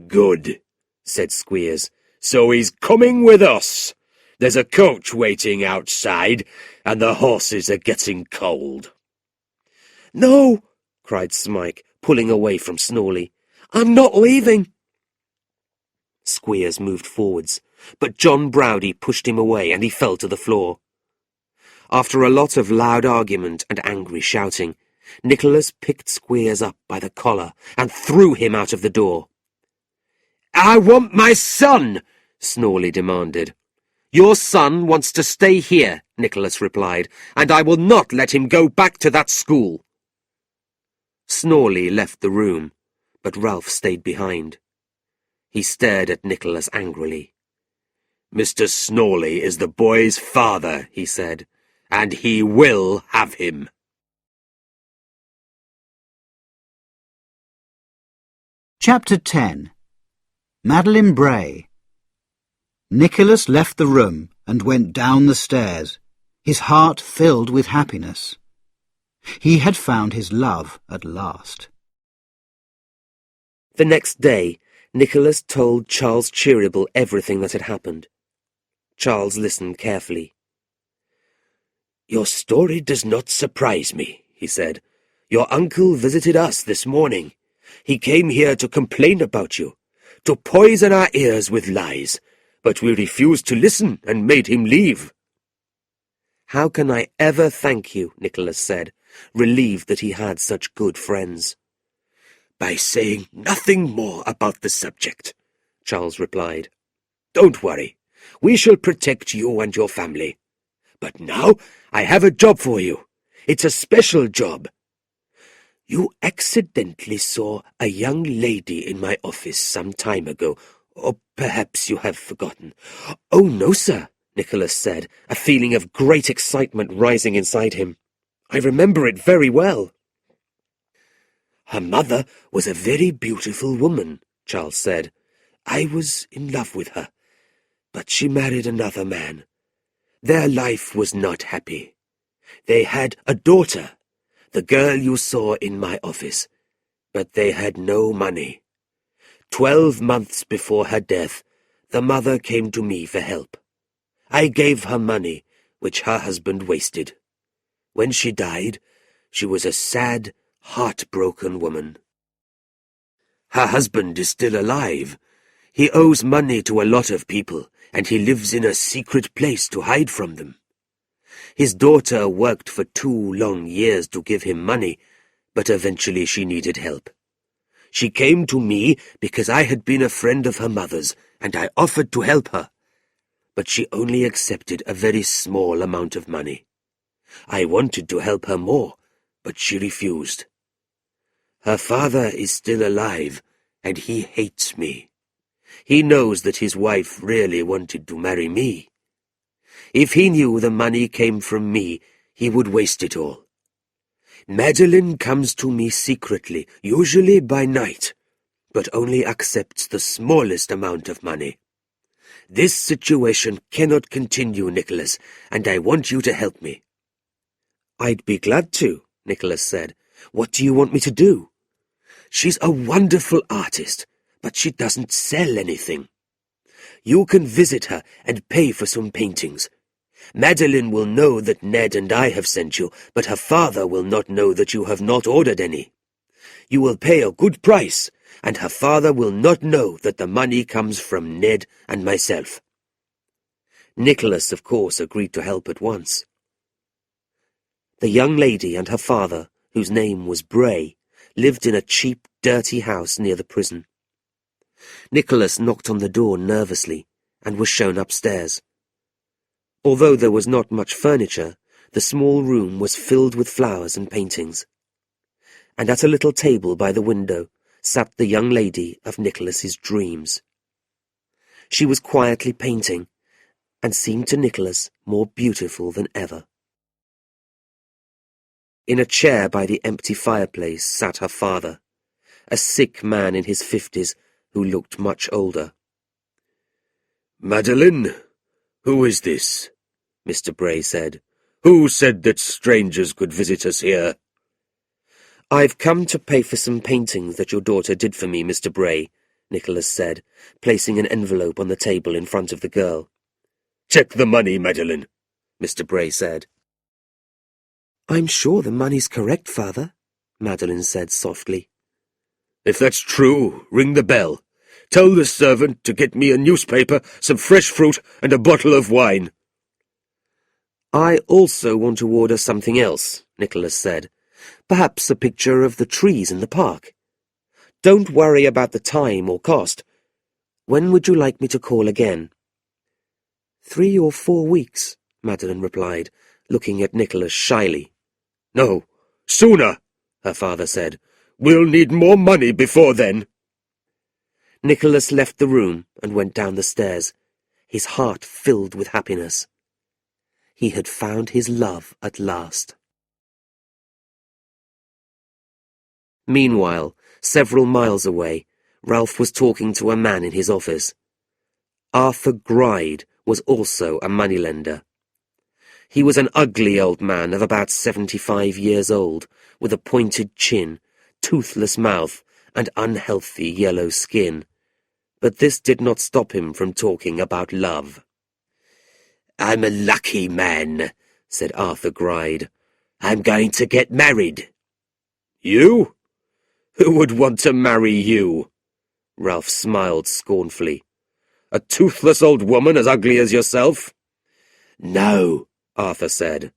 "Good," said Squeers. "So he's coming with us. There's a coach waiting outside, and the horses are getting cold." "No," cried Smike, pulling away from Snawley. "I'm not leaving." Squeers moved forwards, but John Browdie pushed him away and he fell to the floor. After a lot of loud argument and angry shouting, Nicholas picked Squeers up by the collar and threw him out of the door. "I want my son!" Snawley demanded. "Your son wants to stay here," Nicholas replied, "and I will not let him go back to that school." Snawley left the room, but Ralph stayed behind. He stared at Nicholas angrily. "Mr. Snawley is the boy's father," he said, "and he will have him." Chapter 10. Madeline Bray. Nicholas left the room and went down the stairs, his heart filled with happiness. He had found his love at last. The next day, Nicholas told Charles Cheeryble everything that had happened. Charles listened carefully. "Your story does not surprise me," he said. "Your uncle visited us this morning. He came here to complain about you, to poison our ears with lies, but we refused to listen and made him leave." "How can I ever thank you?" Nicholas said, relieved that he had such good friends. "By saying nothing more about the subject," Charles replied. "Don't worry. We shall protect you and your family. But now I have a job for you. It's a special job. You accidentally saw a young lady in my office some time ago, or perhaps you have forgotten." "Oh, no, sir," Nicholas said, a feeling of great excitement rising inside him. "I remember it very well." "Her mother was a very beautiful woman," Charles said. "I was in love with her, but she married another man. Their life was not happy. They had a daughter, the girl you saw in my office, but they had no money. 12 months before her death, the mother came to me for help. I gave her money, which her husband wasted. When she died, she was a sad, heartbroken woman. Her husband is still alive. He owes money to a lot of people, and he lives in a secret place to hide from them. His daughter worked for 2 long years to give him money, but eventually she needed help. She came to me because I had been a friend of her mother's, and I offered to help her. But she only accepted a very small amount of money. I wanted to help her more, but she refused. Her father is still alive, and he hates me. He knows that his wife really wanted to marry me. If he knew the money came from me, he would waste it all. Madeline comes to me secretly, usually by night, but only accepts the smallest amount of money. This situation cannot continue, Nicholas, and I want you to help me." "I'd be glad to," Nicholas said. "What do you want me to do?" "She's a wonderful artist, but she doesn't sell anything. You can visit her and pay for some paintings. Madeline will know that Ned and I have sent you, but her father will not know that you have not ordered any. You will pay a good price, and her father will not know that the money comes from Ned and myself." Nicholas, of course, agreed to help at once. The young lady and her father, whose name was Bray, lived in a cheap, dirty house near the prison. Nicholas knocked on the door nervously and was shown upstairs. Although there was not much furniture, the small room was filled with flowers and paintings. And at a little table by the window sat the young lady of Nicholas's dreams. She was quietly painting, and seemed to Nicholas more beautiful than ever. In a chair by the empty fireplace sat her father, a sick man in his 50s who looked much older. "Madeline, who is this?" Mr. Bray said. "Who said that strangers could visit us here?" "I've come to pay for some paintings that your daughter did for me, Mr. Bray," Nicholas said, placing an envelope on the table in front of the girl. "Check the money, Madeline," Mr. Bray said. "I'm sure the money's correct, Father," Madeline said softly. "If that's true, ring the bell. Tell the servant to get me a newspaper, some fresh fruit, and a bottle of wine." "I also want to order something else," Nicholas said. "Perhaps a picture of the trees in the park. Don't worry about the time or cost. When would you like me to call again?" 3 or 4 weeks, Madeline replied, looking at Nicholas shyly. "No, sooner," her father said. "We'll need more money before then." Nicholas left the room and went down the stairs, his heart filled with happiness. He had found his love at last. Meanwhile, several miles away, Ralph was talking to a man in his office. Arthur Gride was also a moneylender. He was an ugly old man of about 75 years old, with a pointed chin, toothless mouth, and unhealthy yellow skin. But this did not stop him from talking about love. "I'm a lucky man," said Arthur Gride. "I'm going to get married." "You? Who would want to marry you?" Ralph smiled scornfully. "A toothless old woman as ugly as yourself?" "No," Arthur said.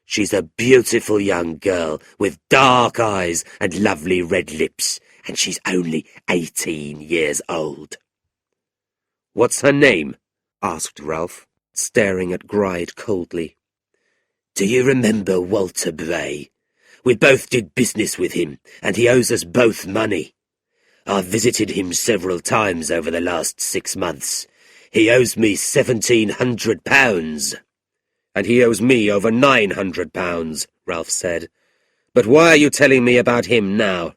"She's a beautiful young girl with dark eyes and lovely red lips, and she's only 18 years old." "What's her name?" asked Ralph, staring at Gride coldly. "Do you remember Walter Bray? We both did business with him, and he owes us both money. I've visited him several times over the last 6 months. He owes me £1,700. "And he owes me over £900, Ralph said. "But why are you telling me about him now?"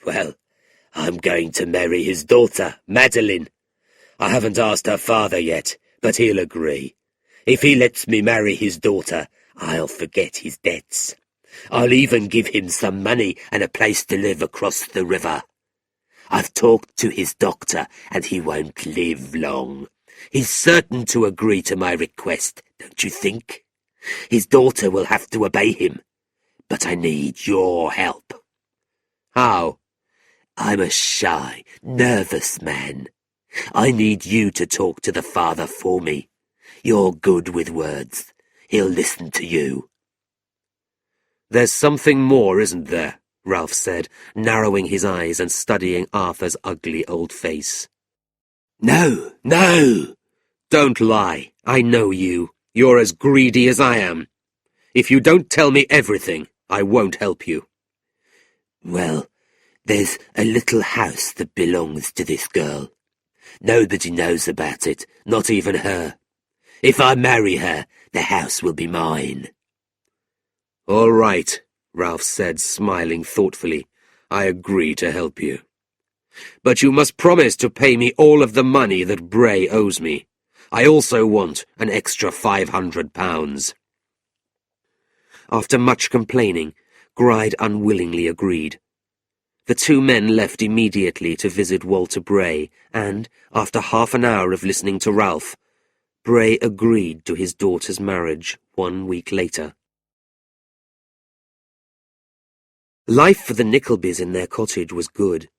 "Well, I'm going to marry his daughter, Madeline. I haven't asked her father yet, but he'll agree. If he lets me marry his daughter, I'll forget his debts. I'll even give him some money and a place to live across the river. I've talked to his doctor, and he won't live long. He's certain to agree to my request, don't you think? His daughter will have to obey him, but I need your help." "How?" "I'm a shy, nervous man. I need you to talk to the father for me. You're good with words. He'll listen to you." "There's something more, isn't there?" Ralph said, narrowing his eyes and studying Arthur's ugly old face. "No, no!" "Don't lie. I know you. You're as greedy as I am. If you don't tell me everything, I won't help you." "Well, there's a little house that belongs to this girl. Nobody knows about it, not even her. If I marry her, the house will be mine." "All right," Ralph said, smiling thoughtfully. "I agree to help you. But you must promise to pay me all of the money that Bray owes me. I also want an extra £500. After much complaining, Gride unwillingly agreed. The two men left immediately to visit Walter Bray, and, after half an hour of listening to Ralph, Bray agreed to his daughter's marriage 1 week later. Life for the Nicklebys in their cottage was good.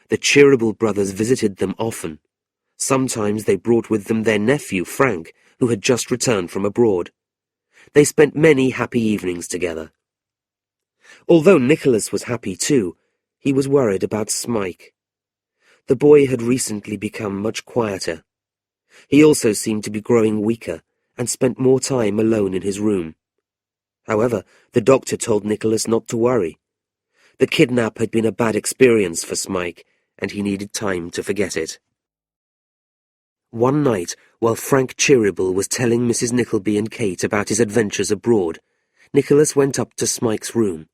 The Cheeryble brothers visited them often. Sometimes they brought with them their nephew, Frank, who had just returned from abroad. They spent many happy evenings together. Although Nicholas was happy too, he was worried about Smike. The boy had recently become much quieter. He also seemed to be growing weaker and spent more time alone in his room. However, the doctor told Nicholas not to worry. The kidnap had been a bad experience for Smike, and he needed time to forget it. One night, while Frank Cheeryble was telling Mrs. Nickleby and Kate about his adventures abroad, Nicholas went up to Smike's room.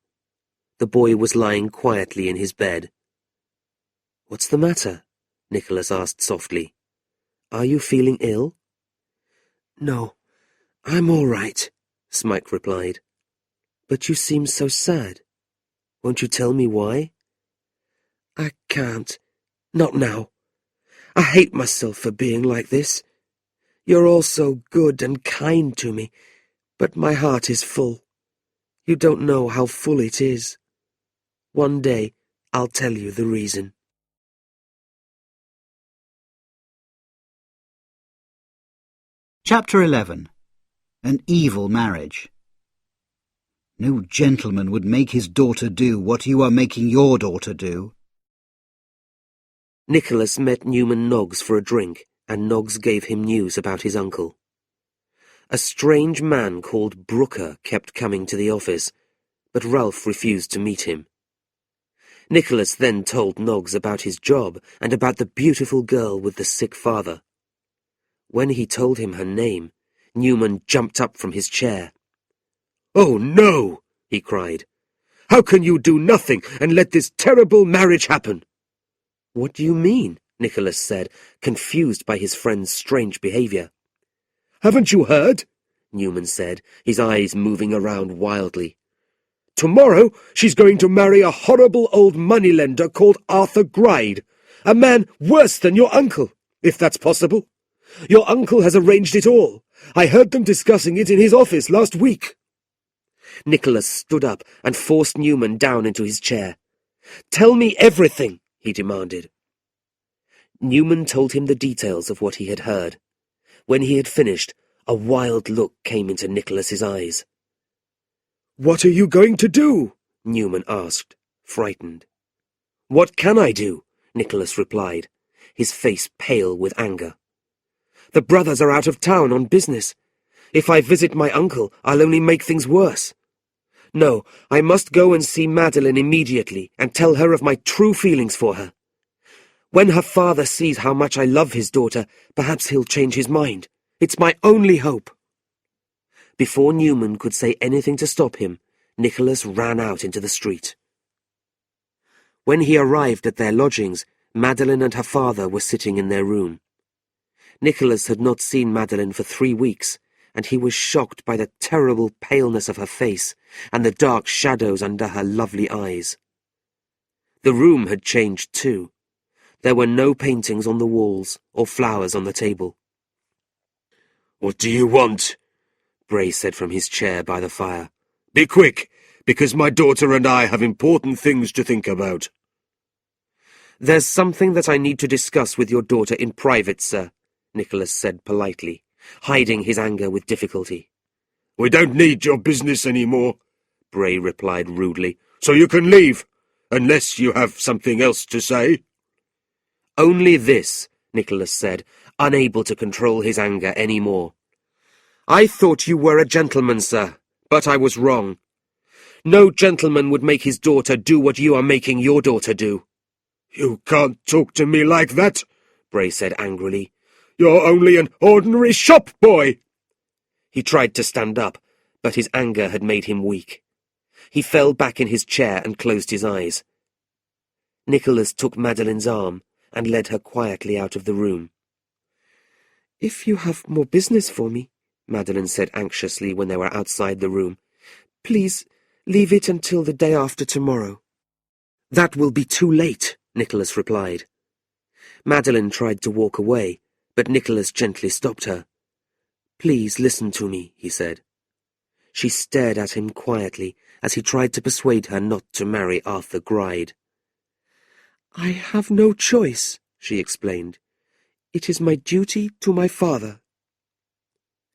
The boy was lying quietly in his bed. "What's the matter?" Nicholas asked softly. "Are you feeling ill?" "No, I'm all right," Smike replied. "But you seem so sad. Won't you tell me why?" "I can't. Not now. I hate myself for being like this. You're all so good and kind to me, but my heart is full. You don't know how full it is. One day I'll tell you the reason." Chapter 11. An Evil Marriage. No gentleman would make his daughter do what you are making your daughter do. Nicholas met Newman Noggs for a drink, and Noggs gave him news about his uncle. A strange man called Brooker kept coming to the office, but Ralph refused to meet him. Nicholas then told Noggs about his job and about the beautiful girl with the sick father. When he told him her name, Newman jumped up from his chair. "Oh, no!" he cried. "How can you do nothing and let this terrible marriage happen?" "What do you mean?" Nicholas said, confused by his friend's strange behavior. Haven't you heard? Newman said, his eyes moving around wildly. Tomorrow she's going to marry a horrible old moneylender called Arthur Gride, a man worse than your uncle, if that's possible. Your uncle has arranged it all. I heard them discussing it in his office last week. Nicholas stood up and forced Newman down into his chair. Tell me everything, he demanded. Newman told him the details of what he had heard. When he had finished, a wild look came into Nicholas's eyes. What are you going to do? Newman asked, frightened. What can I do? Nicholas replied, his face pale with anger. The brothers are out of town on business. If I visit my uncle, I'll only make things worse. No, I must go and see Madeline immediately and tell her of my true feelings for her. When her father sees how much I love his daughter, perhaps he'll change his mind. It's my only hope. Before Newman could say anything to stop him, Nicholas ran out into the street. When he arrived at their lodgings, Madeline and her father were sitting in their room. Nicholas had not seen Madeline for 3 weeks, and he was shocked by the terrible paleness of her face and the dark shadows under her lovely eyes. The room had changed too. There were no paintings on the walls or flowers on the table. "What do you want?" Bray said from his chair by the fire. "Be quick, because my daughter and I have important things to think about." "There's something that I need to discuss with your daughter in private, sir," Nicholas said politely, hiding his anger with difficulty. "We don't need your business anymore," Bray replied rudely, "so you can leave, unless you have something else to say." "Only this," Nicholas said, unable to control his anger any more. "I thought you were a gentleman, sir, but I was wrong. No gentleman would make his daughter do what you are making your daughter do." "You can't talk to me like that," Bray said angrily. "You're only an ordinary shop boy." He tried to stand up, but his anger had made him weak. He fell back in his chair and closed his eyes. Nicholas took Madeline's arm and led her quietly out of the room. "If you have more business for me," Madeline said anxiously when they were outside the room, "please leave it until the day after tomorrow." "That will be too late," Nicholas replied. Madeline tried to walk away, but Nicholas gently stopped her. "Please listen to me," he said. She stared at him quietly as he tried to persuade her not to marry Arthur Gride. "I have no choice," she explained. "It is my duty to my father."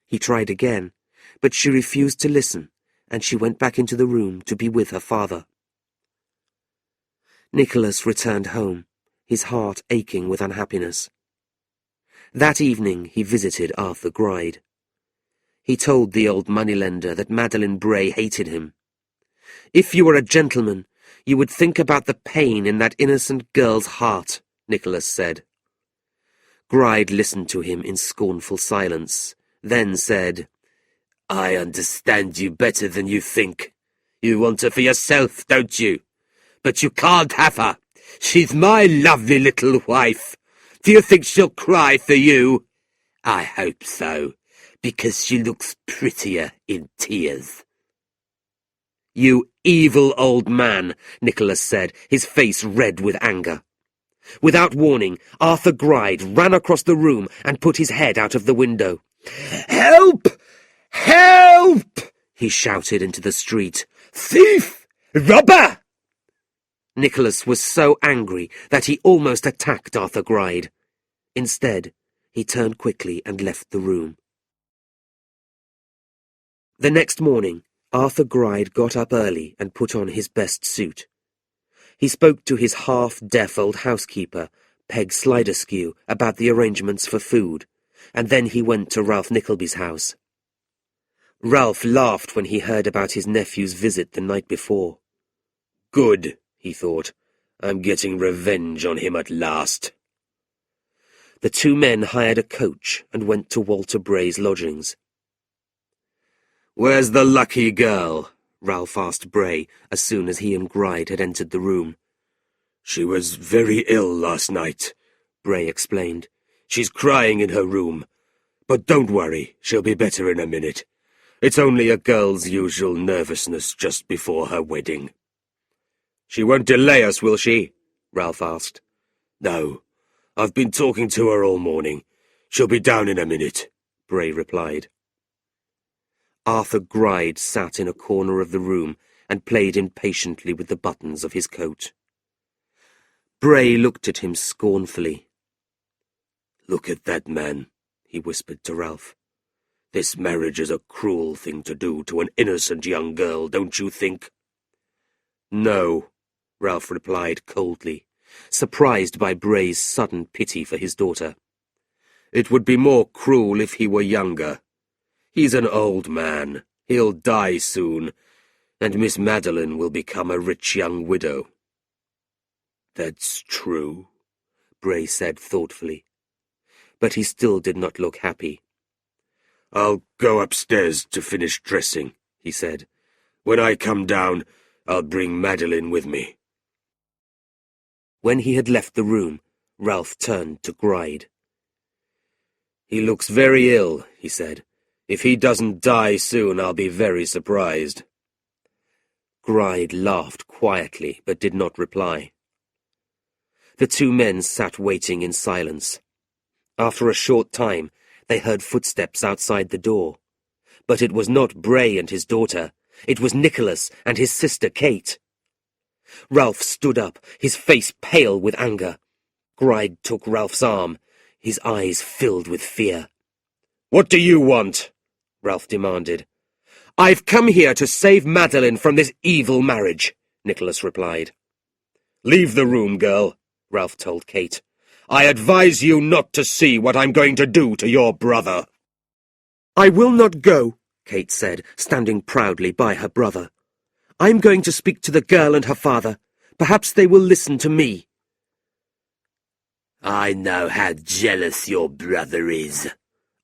He tried again, but she refused to listen, and she went back into the room to be with her father. Nicholas returned home, his heart aching with unhappiness. That evening he visited Arthur Gride. He told the old moneylender that Madeline Bray hated him. "If you were a gentleman, you would think about the pain in that innocent girl's heart," Nicholas said. Gride listened to him in scornful silence, then said, "I understand you better than you think. You want her for yourself, don't you? But you can't have her. She's my lovely little wife. Do you think she'll cry for you? I hope so, because she looks prettier in tears." "You evil old man," Nicholas said, his face red with anger. Without warning, Arthur Gride ran across the room and put his head out of the window. "Help! Help!" he shouted into the street. "Thief! Robber!" Nicholas was so angry that he almost attacked Arthur Gride. Instead, he turned quickly and left the room. The next morning, Arthur Gride got up early and put on his best suit. He spoke to his half-deaf old housekeeper, Peg Sliderskew, about the arrangements for food, and then he went to Ralph Nickleby's house. Ralph laughed when he heard about his nephew's visit the night before. "Good," he thought. "I'm getting revenge on him at last." The two men hired a coach and went to Walter Bray's lodgings. "Where's the lucky girl?" Ralph asked Bray as soon as he and Gride had entered the room. "She was very ill last night," Bray explained. "She's crying in her room, But don't worry, she'll be better in a minute. It's only a girl's usual nervousness just before her wedding. She won't delay us, will she? Ralph asked. No, I've been talking to her all morning. She'll be down in a minute, Bray replied. Arthur Gride sat in a corner of the room and played impatiently with the buttons of his coat. Bray looked at him scornfully. Look at that man, he whispered to Ralph. This marriage is a cruel thing to do to an innocent young girl, don't you think? No, Ralph replied coldly, surprised by Bray's sudden pity for his daughter. It would be more cruel if he were younger. He's an old man. He'll die soon, and Miss Madeline will become a rich young widow. That's true, Bray said thoughtfully. But he still did not look happy. I'll go upstairs to finish dressing, he said. When I come down, I'll bring Madeline with me. When he had left the room, Ralph turned to Gride. He looks very ill, he said. If he doesn't die soon, I'll be very surprised. Gride laughed quietly, but did not reply. The two men sat waiting in silence. After a short time, they heard footsteps outside the door. But it was not Bray and his daughter. It was Nicholas and his sister Kate. Ralph stood up, his face pale with anger. Gride took Ralph's arm, his eyes filled with fear. What do you want? Ralph demanded. I've come here to save Madeline from this evil marriage, Nicholas replied. Leave the room, girl, Ralph told Kate. I advise you not to see what I'm going to do to your brother. I will not go, Kate said, standing proudly by her brother. I'm going to speak to the girl and her father. Perhaps they will listen to me. I know how jealous your brother is,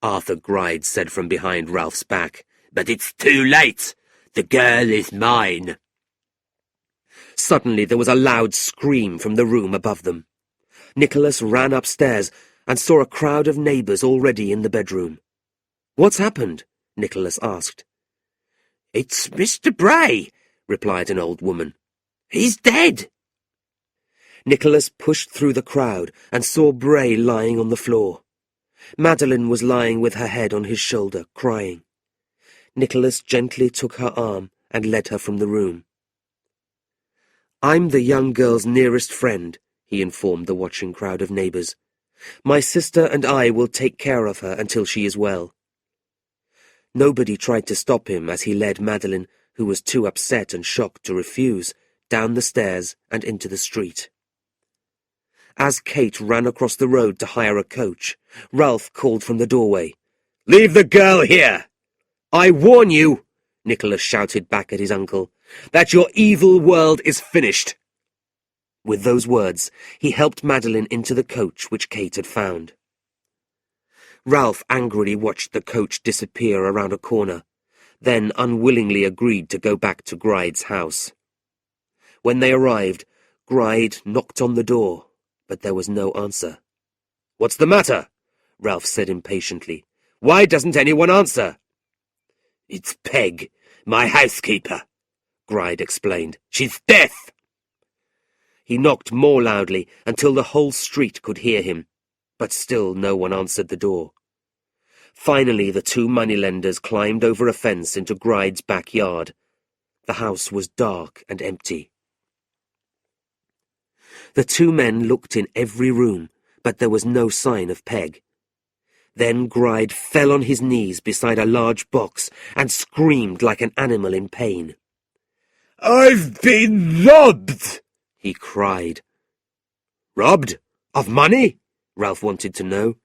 Arthur Gride said from behind Ralph's back. But it's too late. The girl is mine. Suddenly there was a loud scream from the room above them. Nicholas ran upstairs and saw a crowd of neighbours already in the bedroom. What's happened? Nicholas asked. It's Mr. Bray, replied an old woman. He's dead. Nicholas pushed through the crowd and saw Bray lying on the floor. Madeline was lying with her head on his shoulder, crying. Nicholas gently took her arm and led her from the room. I'm the young girl's nearest friend, he informed the watching crowd of neighbours. My sister and I will take care of her until she is well. Nobody tried to stop him as he led Madeline, who was too upset and shocked to refuse, down the stairs and into the street. As Kate ran across the road to hire a coach, Ralph called from the doorway. Leave the girl here! I warn you, Nicholas shouted back at his uncle, that your evil world is finished. With those words, he helped Madeline into the coach which Kate had found. Ralph angrily watched the coach disappear around a corner, then unwillingly agreed to go back to Gride's house. When they arrived, Gride knocked on the door, but there was no answer. What's the matter? Ralph said impatiently. Why doesn't anyone answer? It's Peg, my housekeeper, Gride explained. She's deaf. He knocked more loudly until the whole street could hear him, but still no one answered the door. Finally, the two moneylenders climbed over a fence into Gride's backyard. The house was dark and empty. The two men looked in every room, but there was no sign of Peg. Then Gride fell on his knees beside a large box and screamed like an animal in pain. I've been robbed, he cried. Robbed? Of money? Ralph wanted to know.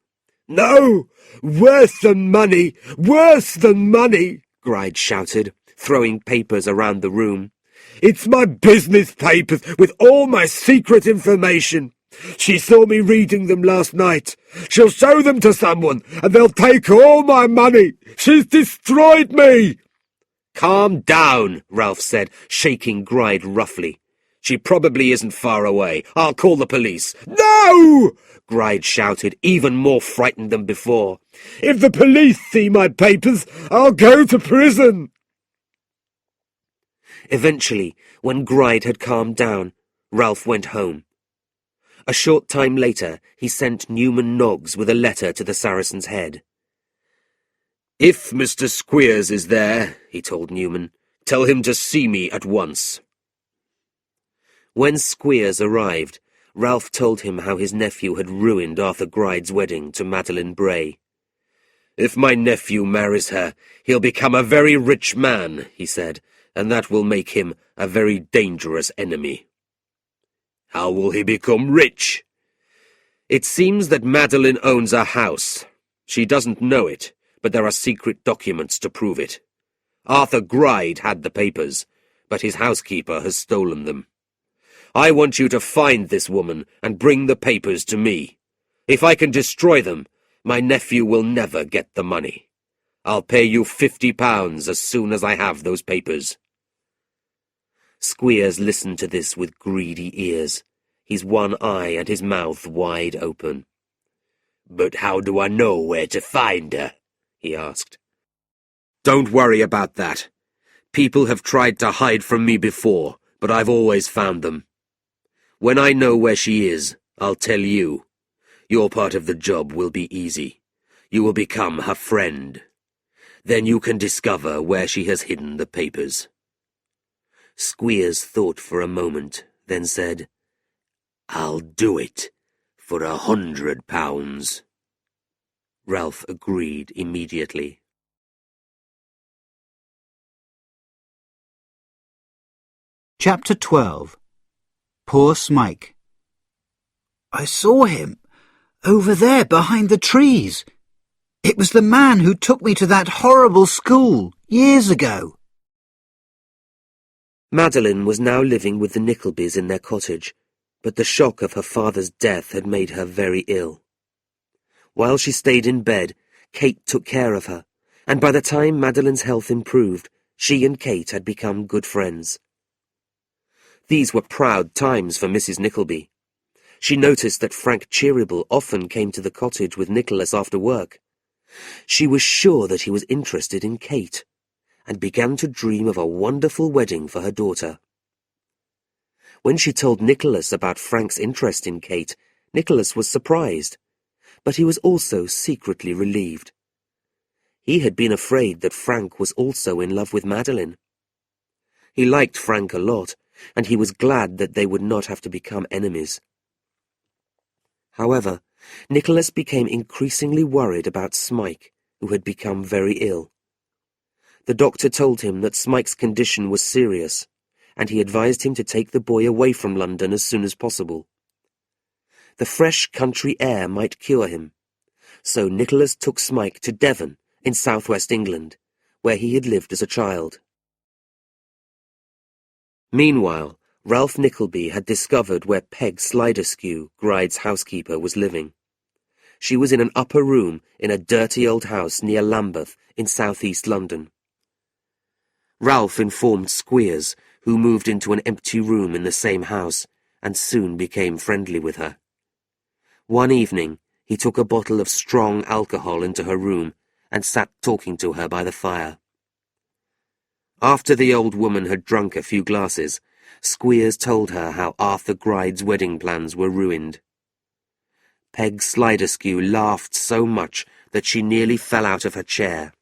No! Worse than money! Worse than money! Gride shouted, throwing papers around the room. It's my business papers with all my secret information. She saw me reading them last night. She'll show them to someone, and they'll take all my money. She's destroyed me! Calm down, Ralph said, shaking Gride roughly. She probably isn't far away. I'll call the police. No! Gride shouted, even more frightened than before. If the police see my papers, I'll go to prison. Eventually, when Gride had calmed down, Ralph went home. A short time later, he sent Newman Noggs with a letter to the Saracen's Head. If Mr. Squeers is there, he told Newman, tell him to see me at once. When Squeers arrived, Ralph told him how his nephew had ruined Arthur Gride's wedding to Madeline Bray. If my nephew marries her, he'll become a very rich man, he said, and that will make him a very dangerous enemy. How will he become rich? It seems that Madeline owns a house. She doesn't know it, but there are secret documents to prove it. Arthur Gride had the papers, but his housekeeper has stolen them. I want you to find this woman and bring the papers to me. If I can destroy them, my nephew will never get the money. I'll pay you £50 as soon as I have those papers. Squeers listened to this with greedy ears, his one eye and his mouth wide open. But how do I know where to find her? He asked. Don't worry about that. People have tried to hide from me before, but I've always found them. When I know where she is, I'll tell you. Your part of the job will be easy. You will become her friend. Then you can discover where she has hidden the papers. Squeers thought for a moment, then said, I'll do it for £100. Ralph agreed immediately. Chapter 12. Poor Smike. I saw him, over there behind the trees. It was the man who took me to that horrible school years ago. Madeline was now living with the Nicklebys in their cottage, but the shock of her father's death had made her very ill. While she stayed in bed, Kate took care of her, and by the time Madeline's health improved, she and Kate had become good friends. These were proud times for Mrs. Nickleby. She noticed that Frank Cheeryble often came to the cottage with Nicholas after work. She was sure that he was interested in Kate, and began to dream of a wonderful wedding for her daughter. When she told Nicholas about Frank's interest in Kate, Nicholas was surprised, but he was also secretly relieved. He had been afraid that Frank was also in love with Madeline. He liked Frank a lot, and he was glad that they would not have to become enemies. However, Nicholas became increasingly worried about Smike, who had become very ill. The doctor told him that Smike's condition was serious, and he advised him to take the boy away from London as soon as possible. The fresh country air might cure him, so Nicholas took Smike to Devon in southwest England, where he had lived as a child. Meanwhile, Ralph Nickleby had discovered where Peg Sliderskew, Gride's housekeeper, was living. She was in an upper room in a dirty old house near Lambeth in southeast London. Ralph informed Squeers, who moved into an empty room in the same house, and soon became friendly with her. One evening, he took a bottle of strong alcohol into her room and sat talking to her by the fire. After the old woman had drunk a few glasses, Squeers told her how Arthur Gride's wedding plans were ruined. Peg Sliderskew laughed so much that she nearly fell out of her chair.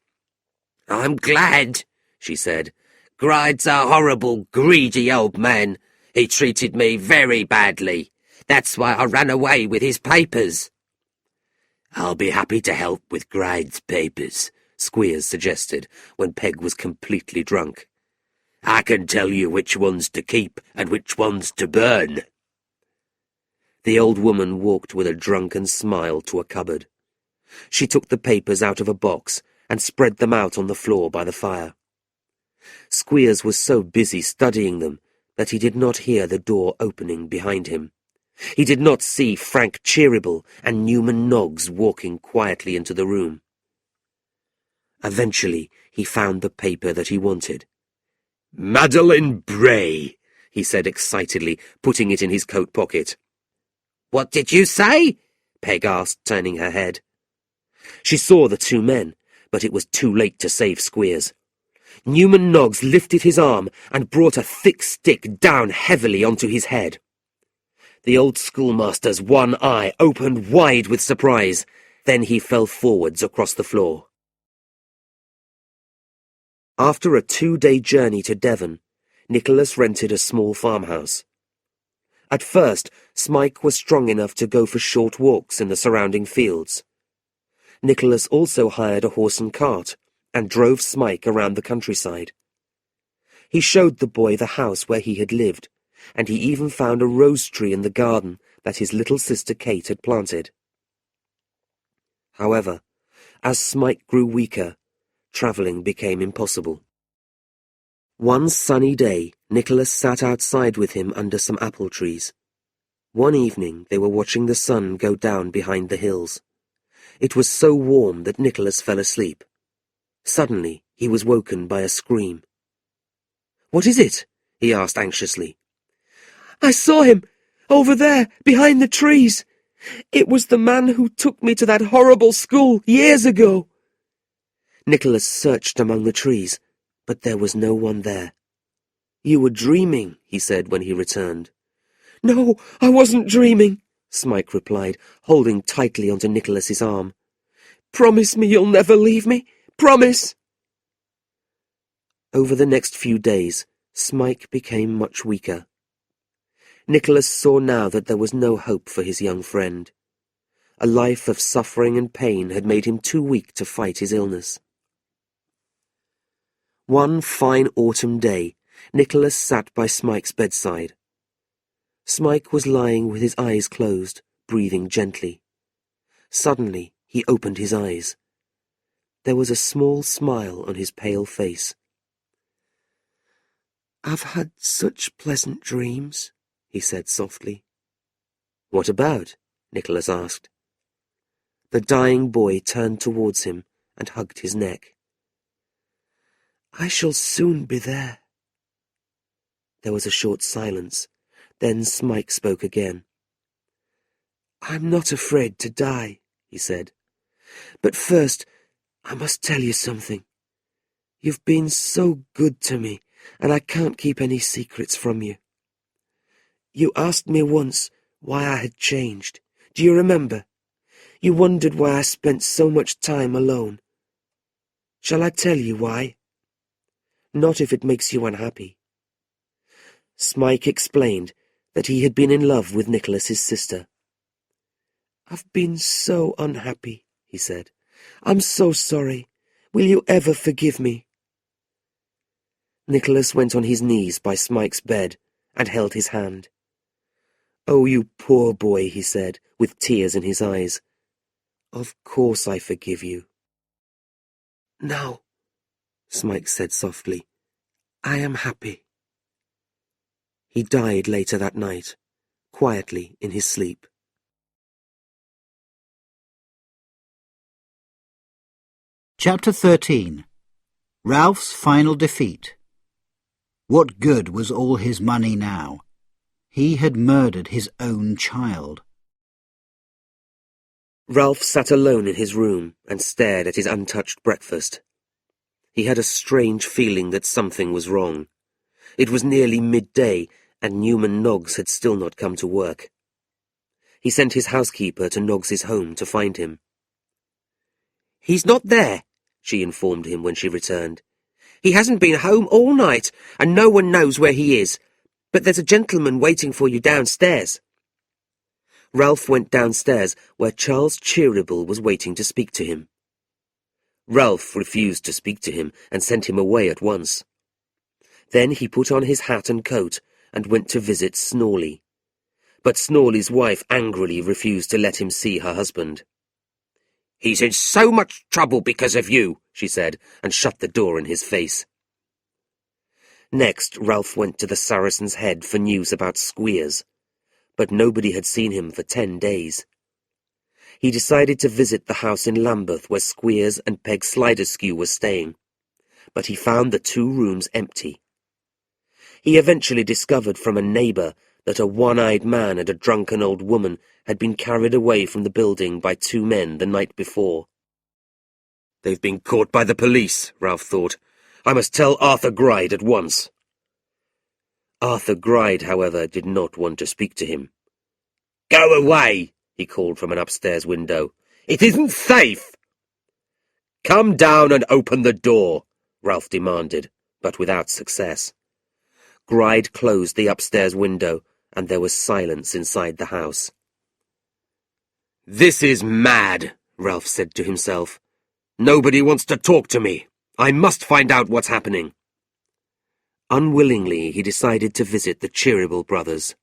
I'm glad, she said. Gride's a horrible, greedy old man. He treated me very badly. That's why I ran away with his papers. I'll be happy to help with Gride's papers, Squeers suggested, when Peg was completely drunk. I can tell you which ones to keep and which ones to burn. The old woman walked with a drunken smile to a cupboard. She took the papers out of a box and spread them out on the floor by the fire. Squeers was so busy studying them that he did not hear the door opening behind him. He did not see Frank Cheeryble and Newman Noggs walking quietly into the room. Eventually, he found the paper that he wanted. Madeline Bray, he said excitedly, putting it in his coat pocket. What did you say? Peg asked, turning her head. She saw the two men, but it was too late to save Squeers. Newman Noggs lifted his arm and brought a thick stick down heavily onto his head. The old schoolmaster's one eye opened wide with surprise. Then he fell forwards across the floor. After a 2-day journey to Devon, Nicholas rented a small farmhouse. At first, Smike was strong enough to go for short walks in the surrounding fields. Nicholas also hired a horse and cart and drove Smike around the countryside. He showed the boy the house where he had lived, and he even found a rose tree in the garden that his little sister Kate had planted. However, as Smike grew weaker, travelling became impossible. One sunny day, Nicholas sat outside with him under some apple trees. One evening they were watching the sun go down behind the hills. It was so warm that Nicholas fell asleep. Suddenly he was woken by a scream. "What is it?" he asked anxiously. I saw him, over there, behind the trees. It was the man who took me to that horrible school years ago." Nicholas searched among the trees, but there was no one there. "You were dreaming," he said when he returned. "No, I wasn't dreaming," Smike replied, holding tightly onto Nicholas's arm. "Promise me you'll never leave me. Promise." Over the next few days, Smike became much weaker. Nicholas saw now that there was no hope for his young friend. A life of suffering and pain had made him too weak to fight his illness. One fine autumn day, Nicholas sat by Smike's bedside. Smike was lying with his eyes closed, breathing gently. Suddenly, he opened his eyes. There was a small smile on his pale face. "I've had such pleasant dreams," he said softly. "What about?" Nicholas asked. The dying boy turned towards him and hugged his neck. "I shall soon be there." There was a short silence. Then Smike spoke again. "I'm not afraid to die," he said. "But first, I must tell you something. You've been so good to me, and I can't keep any secrets from you. You asked me once why I had changed. Do you remember? You wondered why I spent so much time alone. Shall I tell you why?" "Not if it makes you unhappy." Smike explained that he had been in love with Nicholas's sister. "I've been so unhappy," he said. "I'm so sorry. Will you ever forgive me?" Nicholas went on his knees by Smike's bed and held his hand. "Oh, you poor boy," he said, with tears in his eyes. "Of course I forgive you." "Now," Smike said softly, "I am happy." He died later that night, quietly in his sleep. Chapter 13. Ralph's final defeat. What good was all his money now? He had murdered his own child. Ralph sat alone in his room and stared at his untouched breakfast. He had a strange feeling that something was wrong. It was nearly midday, and Newman Noggs had still not come to work. He sent his housekeeper to Noggs's home to find him. "He's not there," she informed him when she returned. "He hasn't been home all night, and no one knows where he is. But there's a gentleman waiting for you downstairs." Ralph went downstairs, where Charles Cheeryble was waiting to speak to him. Ralph refused to speak to him and sent him away at once. Then he put on his hat and coat and went to visit Snorley. But Snorley's wife angrily refused to let him see her husband. "He's in so much trouble because of you," she said, and shut the door in his face. Next, Ralph went to the Saracen's Head for news about Squeers, but nobody had seen him for 10 days. He decided to visit the house in Lambeth where Squeers and Peg Sliderskew were staying, but he found the 2 rooms empty. He eventually discovered from a neighbour that a one-eyed man and a drunken old woman had been carried away from the building by 2 men the night before. They've been caught by the police, Ralph thought. I must tell Arthur Gride at once. Arthur Gride, however, did not want to speak to him. "Go away," he called from an upstairs window. "It isn't safe." "Come down and open the door," Ralph demanded, but without success. Gride closed the upstairs window, and there was silence inside the house. "This is mad," Ralph said to himself. "Nobody wants to talk to me. I must find out what's happening." Unwillingly, he decided to visit the Cheeryble brothers.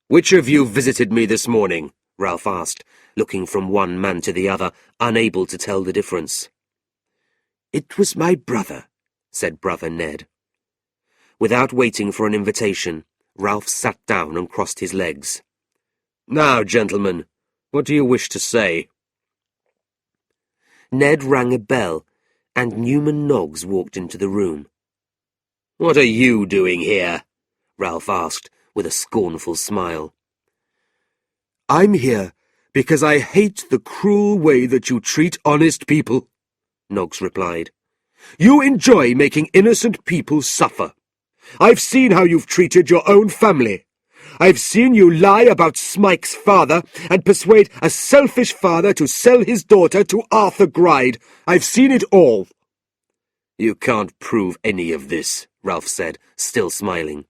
"Which of you visited me this morning?" Ralph asked, looking from one man to the other, unable to tell the difference. "It was my brother," said Brother Ned. Without waiting for an invitation, Ralph sat down and crossed his legs. "Now, gentlemen, what do you wish to say?" Ned rang a bell, and Newman Noggs walked into the room. "What are you doing here?" Ralph asked, with a scornful smile. "I'm here because I hate the cruel way that you treat honest people," Noggs replied. "You enjoy making innocent people suffer. I've seen how you've treated your own family. I've seen you lie about Smike's father and persuade a selfish father to sell his daughter to Arthur Gride. I've seen it all." "You can't prove any of this," Ralph said, still smiling.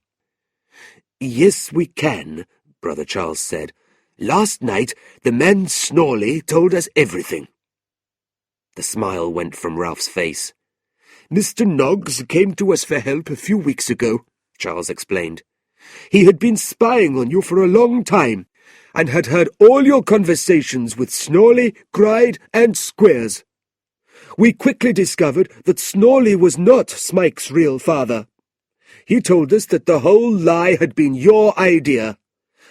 "Yes, we can," Brother Charles said. "Last night the man Snorley told us everything." The smile went from Ralph's face. "Mr. Noggs came to us for help a few weeks ago," Charles explained. "He had been spying on you for a long time, and had heard all your conversations with Snorley, Gride, and Squares. We quickly discovered that Snorley was not Smike's real father. He told us that the whole lie had been your idea.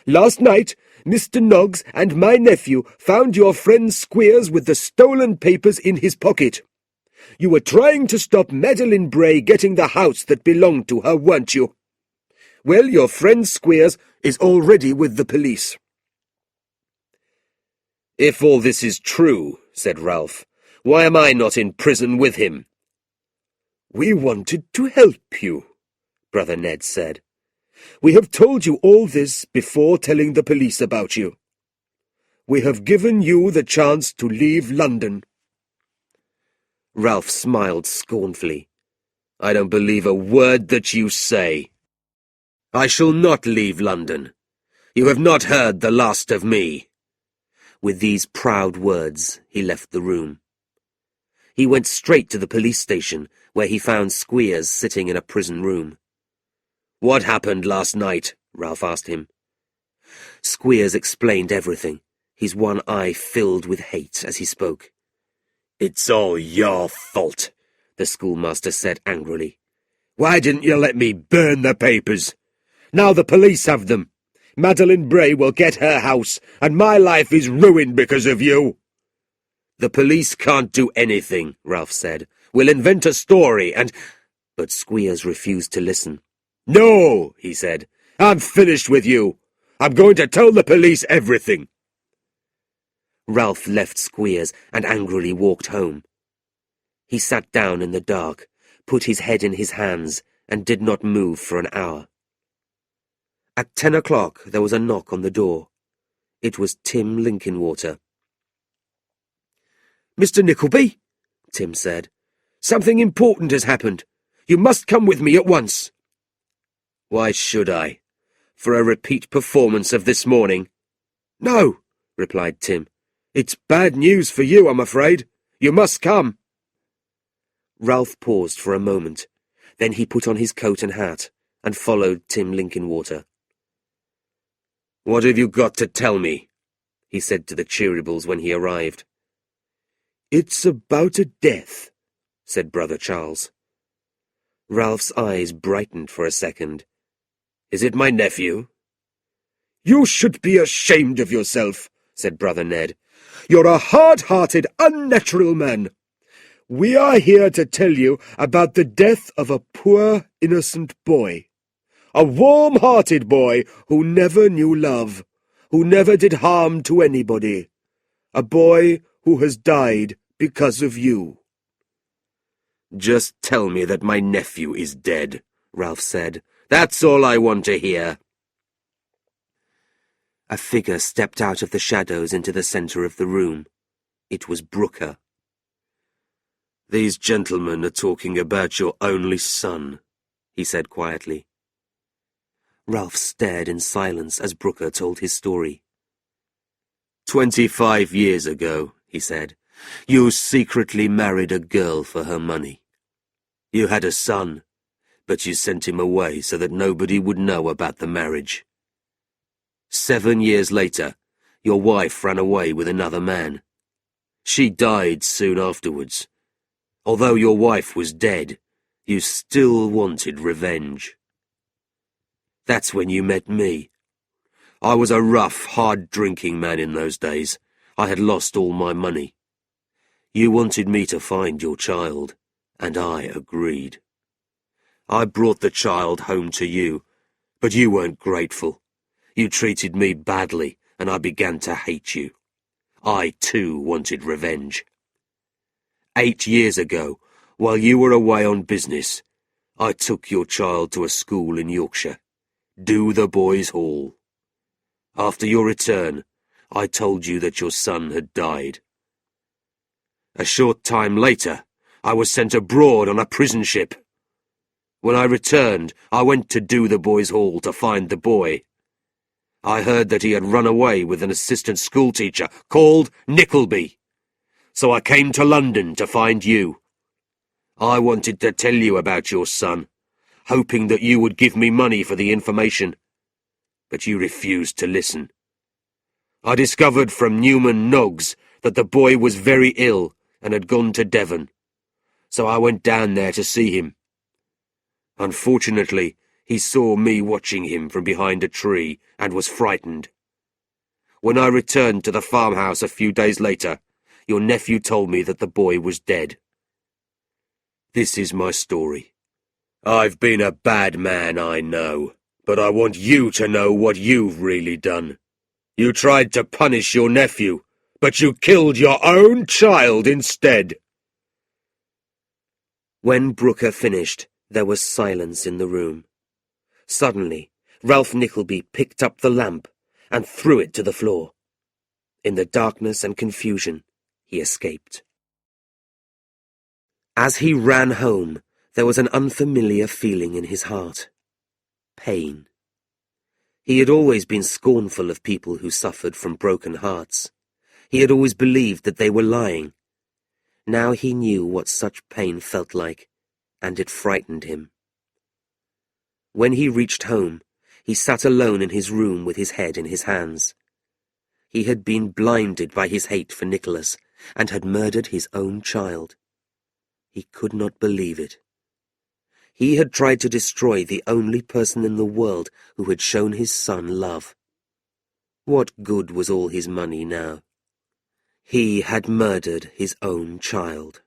Last night, Mr. Noggs and my nephew found your friend Squeers with the stolen papers in his pocket. You were trying to stop Madeline Bray getting the house that belonged to her, weren't you? Well, your friend Squeers is already with the police." "If all this is true," said Ralph, "why am I not in prison with him?" "We wanted to help you," Brother Ned said. "We have told you all this before telling the police about you. We have given you the chance to leave London." Ralph smiled scornfully. "I don't believe a word that you say. I shall not leave London. You have not heard the last of me." With these proud words, he left the room. He went straight to the police station, where he found Squeers sitting in a prison room. "What happened last night?" Ralph asked him. Squeers explained everything, his one eye filled with hate as he spoke. "It's all your fault," the schoolmaster said angrily. "Why didn't you let me burn the papers? Now the police have them. Madeline Bray will get her house, and my life is ruined because of you." "The police can't do anything," Ralph said. "We'll invent a story and—" But Squeers refused to listen. "No," he said. "I'm finished with you. I'm going to tell the police everything." Ralph left Squeers and angrily walked home. He sat down in the dark, put his head in his hands, and did not move for an hour. At 10 o'clock there was a knock on the door. It was Tim Linkinwater. "Mr. Nickleby," Tim said, "something important has happened. You must come with me at once." "Why should I? For a repeat performance of this morning?" "No," replied Tim. "It's bad news for you, I'm afraid. You must come." Ralph paused for a moment. Then he put on his coat and hat and followed Tim Linkinwater. "What have you got to tell me?" he said to the Cheerybles when he arrived. "It's about a death," said Brother Charles. Ralph's eyes brightened for a second. "Is it my nephew?" "You should be ashamed of yourself," said Brother Ned. "You're a hard-hearted, unnatural man. We are here to tell you about the death of a poor, innocent boy." A warm-hearted boy who never knew love, who never did harm to anybody. A boy who has died because of you." "Just tell me that my nephew is dead," Ralph said. "That's all I want to hear." A figure stepped out of the shadows into the centre of the room. It was Brooker. "These gentlemen are talking about your only son," he said quietly. Ralph stared in silence as Brooker told his story. 25 years ago," he said, "you secretly married a girl for her money. You had a son, but you sent him away so that nobody would know about the marriage. 7 years later, your wife ran away with another man. She died soon afterwards. Although your wife was dead, you still wanted revenge. That's when you met me. I was a rough, hard-drinking man in those days. I had lost all my money. You wanted me to find your child, and I agreed. I brought the child home to you, but you weren't grateful. You treated me badly, and I began to hate you. I, too, wanted revenge. 8 years ago, while you were away on business, I took your child to a school in Yorkshire, Dotheboys Hall. After your return, I told you that your son had died. A short time later, I was sent abroad on a prison ship. When I returned, I went to Dotheboys Hall to find the boy. I heard that he had run away with an assistant schoolteacher called Nickleby. So I came to London to find you. I wanted to tell you about your son, hoping that you would give me money for the information. But you refused to listen. I discovered from Newman Noggs that the boy was very ill and had gone to Devon. So I went down there to see him. Unfortunately, he saw me watching him from behind a tree and was frightened. When I returned to the farmhouse a few days later, your nephew told me that the boy was dead. This is my story. I've been a bad man, I know, but I want you to know what you've really done. You tried to punish your nephew, but you killed your own child instead." When Brooker finished, there was silence in the room. Suddenly, Ralph Nickleby picked up the lamp and threw it to the floor. In the darkness and confusion, he escaped. As he ran home, there was an unfamiliar feeling in his heart. Pain. He had always been scornful of people who suffered from broken hearts. He had always believed that they were lying. Now he knew what such pain felt like, and it frightened him. When he reached home, he sat alone in his room with his head in his hands. He had been blinded by his hate for Nicholas, and had murdered his own child. He could not believe it. He had tried to destroy the only person in the world who had shown his son love. What good was all his money now? He had murdered his own child.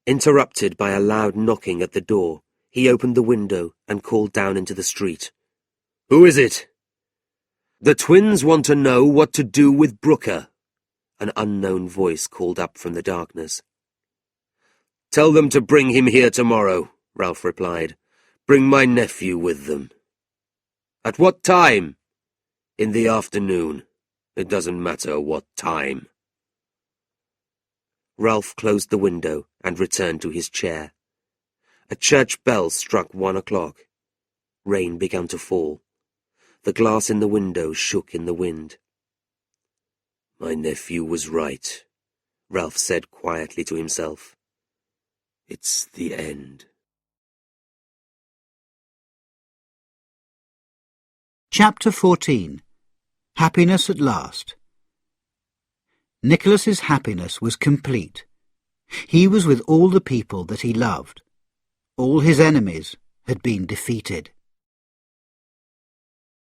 Interrupted by a loud knocking at the door, he opened the window and called down into the street. "Who is it?" "The twins want to know what to do with Brooker," an unknown voice called up from the darkness. "Tell them to bring him here tomorrow," Ralph replied. "Bring my nephew with them." "At what time?" "In the afternoon. It doesn't matter what time." Ralph closed the window and returned to his chair. A church bell struck 1 o'clock. Rain began to fall. The glass in the window shook in the wind. "My nephew was right," Ralph said quietly to himself. "It's the end." Chapter 14. Happiness at Last. Nicholas's happiness was complete. He was with all the people that he loved. All his enemies had been defeated.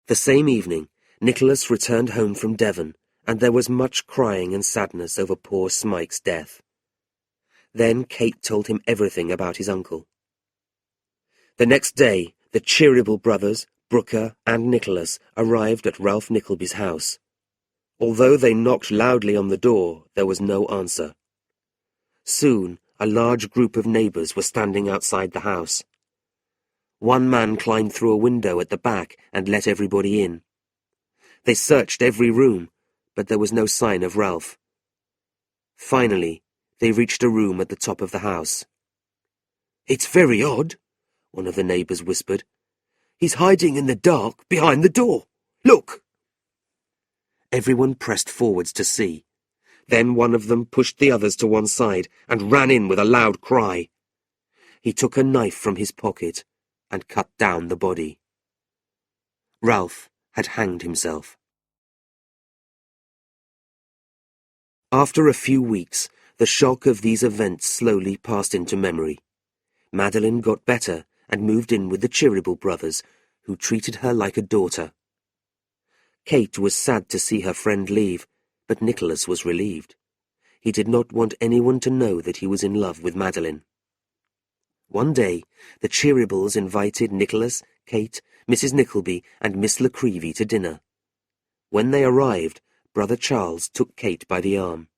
The same evening, Nicholas returned home from Devon, and there was much crying and sadness over poor Smike's death. Then Kate told him everything about his uncle. The next day, The Cheeryble brothers, Brooker and Nicholas, arrived at Ralph Nickleby's house. Although they knocked loudly on the door, there was no answer. Soon, a large group of neighbours were standing outside the house. One man climbed through a window at the back and let everybody in. They searched every room, but there was no sign of Ralph. Finally, they reached a room at the top of the house. "It's very odd," one of the neighbours whispered. "He's hiding in the dark behind the door. Look!" Everyone pressed forwards to see. Then one of them pushed the others to one side and ran in with a loud cry. He took a knife from his pocket and cut down the body. Ralph had hanged himself. After a few weeks, the shock of these events slowly passed into memory. Madeline got better and moved in with the Cheeryble brothers, who treated her like a daughter. Kate was sad to see her friend leave, but Nicholas was relieved. He did not want anyone to know that he was in love with Madeline. One day, the Cheerybles invited Nicholas, Kate, Mrs. Nickleby, and Miss Nickleby to dinner. When they arrived, Brother Charles took Kate by the arm.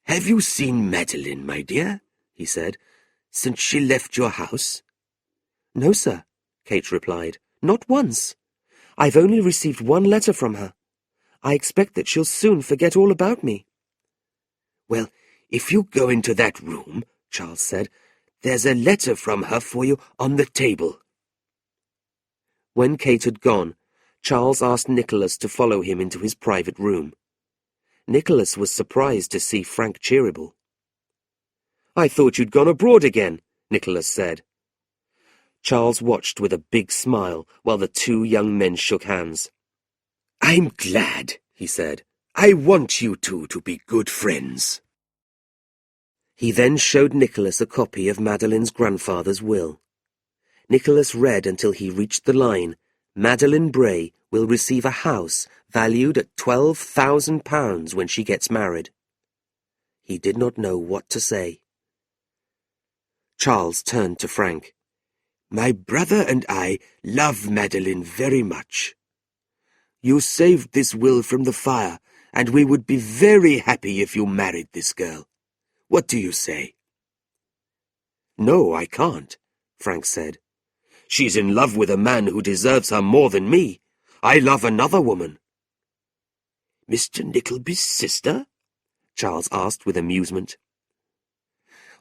"Have you seen Madeline, my dear?" he said, "since she left your house?" "No, sir," Kate replied. "Not once. I've only received one letter from her. I expect that she'll soon forget all about me." "Well, if you go into that room," Charles said, "there's a letter from her for you on the table." When Kate had gone, Charles asked Nicholas to follow him into his private room. Nicholas was surprised to see Frank Cheeryble. "I thought you'd gone abroad again," Nicholas said. Charles watched with a big smile while the two young men shook hands. "I'm glad," he said. "I want you two to be good friends." He then showed Nicholas a copy of Madeline's grandfather's will. Nicholas read until he reached the line, "Madeline Bray will receive a house valued at £12,000 when she gets married." He did not know what to say. Charles turned to Frank. "My brother and I love Madeline very much. You saved this will from the fire, and we would be very happy if you married this girl. What do you say?" "No, I can't," Frank said. "She's in love with a man who deserves her more than me. I love another woman." "Mr. Nickleby's sister?" Charles asked with amusement.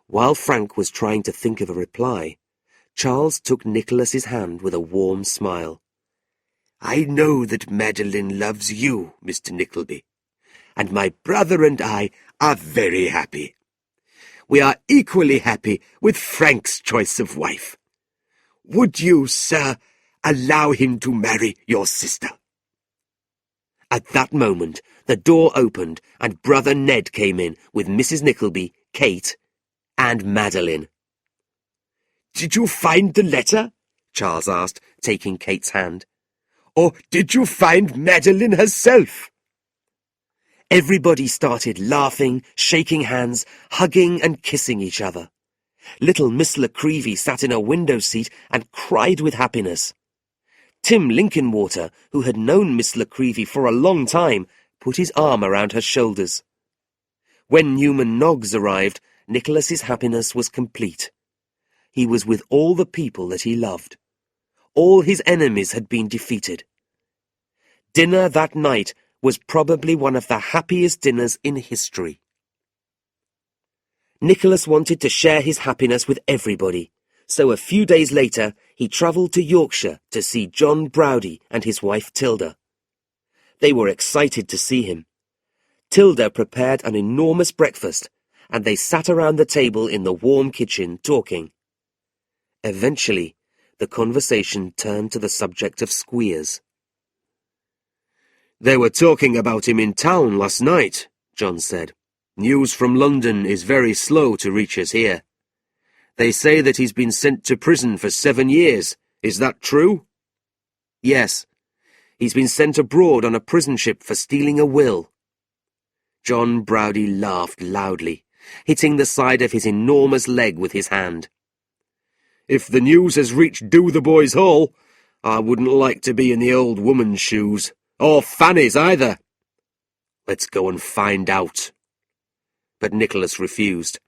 While Frank was trying to think of a reply, Charles took Nicholas's hand with a warm smile. "I know that Madeline loves you, Mr. Nickleby, and my brother and I are very happy. We are equally happy with Frank's choice of wife. Would you, sir, allow him to marry your sister?" At that moment, the door opened and Brother Ned came in with Mrs. Nickleby, Kate, and Madeline. "Did you find the letter?" Charles asked, taking Kate's hand. "Or did you find Madeline herself?" Everybody started laughing, shaking hands, hugging and kissing each other. Little Miss Nickleby sat in a window seat and cried with happiness. Tim Linkinwater, who had known Miss Nickleby for a long time, put his arm around her shoulders. When Newman Noggs arrived, Nicholas's happiness was complete. He was with all the people that he loved. All his enemies had been defeated. Dinner that night was probably one of the happiest dinners in history. Nicholas wanted to share his happiness with everybody, so a few days later he travelled to Yorkshire to see John Browdie and his wife Tilda. They were excited to see him. Tilda prepared an enormous breakfast, and they sat around the table in the warm kitchen talking. Eventually, the conversation turned to the subject of Squeers. "They were talking about him in town last night," John said. "News from London is very slow to reach us here. They say that he's been sent to prison for 7 years. Is that true?" "Yes. He's been sent abroad on a prison ship for stealing a will." John Browdie laughed loudly, hitting the side of his enormous leg with his hand. If the news has reached Dotheboys Hall, I wouldn't like to be in the old woman's shoes, or Fanny's either. Let's go and find out. But Nicholas refused.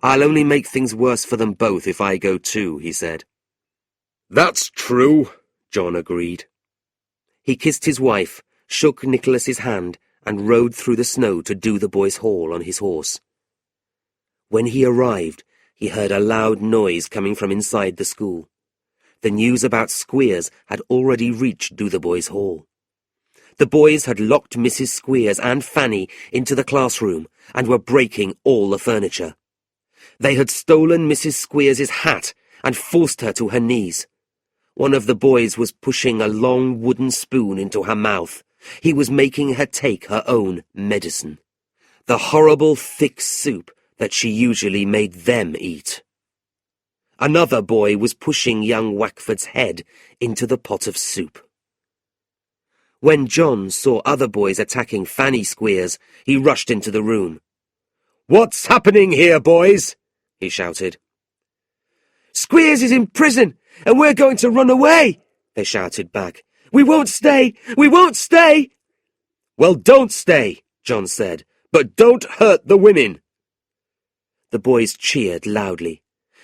I'll only make things worse for them both if I go too, he said. That's true, John agreed. He kissed his wife, shook Nicholas's hand, and rode through the snow to Dotheboys Hall on his horse. When he arrived, he heard a loud noise coming from inside the school. The news about Squeers had already reached Dotheboys Hall. The boys had locked Mrs. Squeers and Fanny into the classroom and were breaking all the furniture. They had stolen Mrs. Squeers's hat and forced her to her knees. One of the boys was pushing a long wooden spoon into her mouth. He was making her take her own medicine, the horrible thick soup that she usually made them eat. Another boy was pushing young Wackford's head into the pot of soup. When John saw other boys attacking Fanny Squeers, he rushed into the room. "What's happening here, boys?" he shouted. "Squeers is in prison, and we're going to run away," they shouted back. "We won't stay! We won't stay!" "Well, don't stay," John said, "but don't hurt the women." The boys cheered loudly.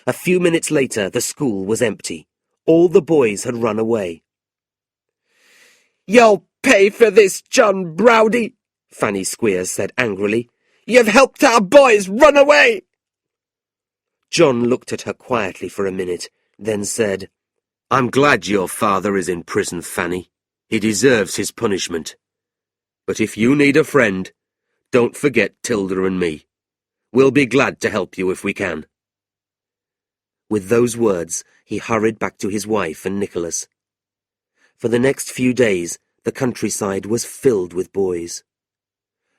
A few minutes later, the school was empty. All the boys had run away. "You'll pay for this, John Browdy," Fanny Squeers said angrily. "You've helped our boys run away." John looked at her quietly for a minute, then said, "I'm glad your father is in prison, Fanny. He deserves his punishment. But if you need a friend, don't forget Tilda and me. We'll be glad to help you if we can." With those words, he hurried back to his wife and Nicholas. For the next few days, the countryside was filled with boys.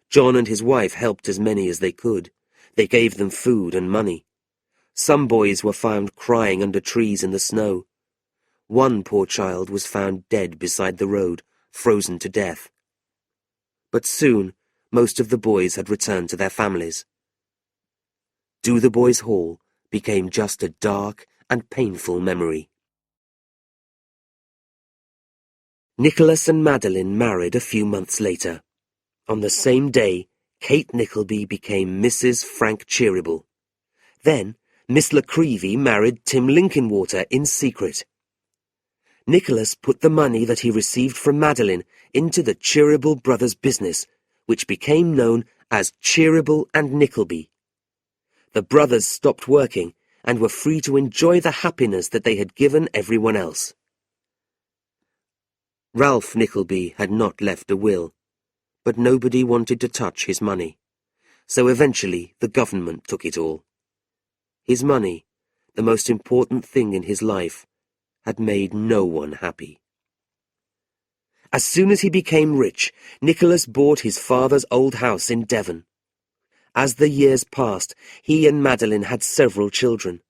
John and his wife helped as many as they could. They gave them food and money. Some boys were found crying under trees in the snow. One poor child was found dead beside the road, frozen to death. But soon, most of the boys had returned to their families. Dotheboys Hall became just a dark and painful memory. Nicholas and Madeline married a few months later. On the same day, Kate Nickleby became Mrs. Frank Cheeryble. Then, Miss Nickleby married Tim Linkinwater in secret. Nicholas put the money that he received from Madeline into the Cheeryble brothers' business, which became known as Cheeryble and Nickleby. The brothers stopped working and were free to enjoy the happiness that they had given everyone else. Ralph Nickleby had not left a will, but nobody wanted to touch his money, so eventually the government took it all. His money, the most important thing in his life, had made no one happy. As soon as he became rich, Nicholas bought his father's old house in Devon. As the years passed, he and Madeline had several children.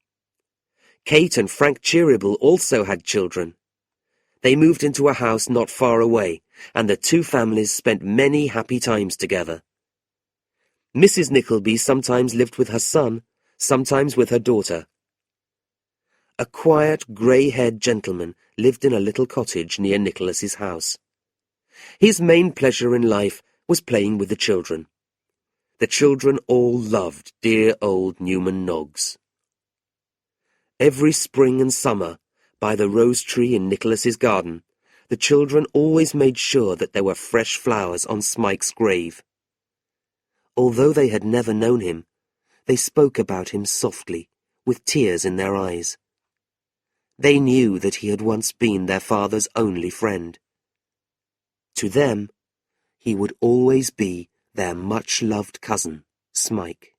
Kate and Frank Cheeryble also had children. They moved into a house not far away, and the two families spent many happy times together. Mrs. Nickleby sometimes lived with her son, sometimes with her daughter. A quiet, grey-haired gentleman lived in a little cottage near Nicholas's house. His main pleasure in life was playing with the children. The children all loved dear old Newman Noggs. Every spring and summer, by the rose tree in Nicholas's garden, the children always made sure that there were fresh flowers on Smike's grave. Although they had never known him, they spoke about him softly, with tears in their eyes. They knew that he had once been their father's only friend. To them, he would always be their much-loved cousin, Smike.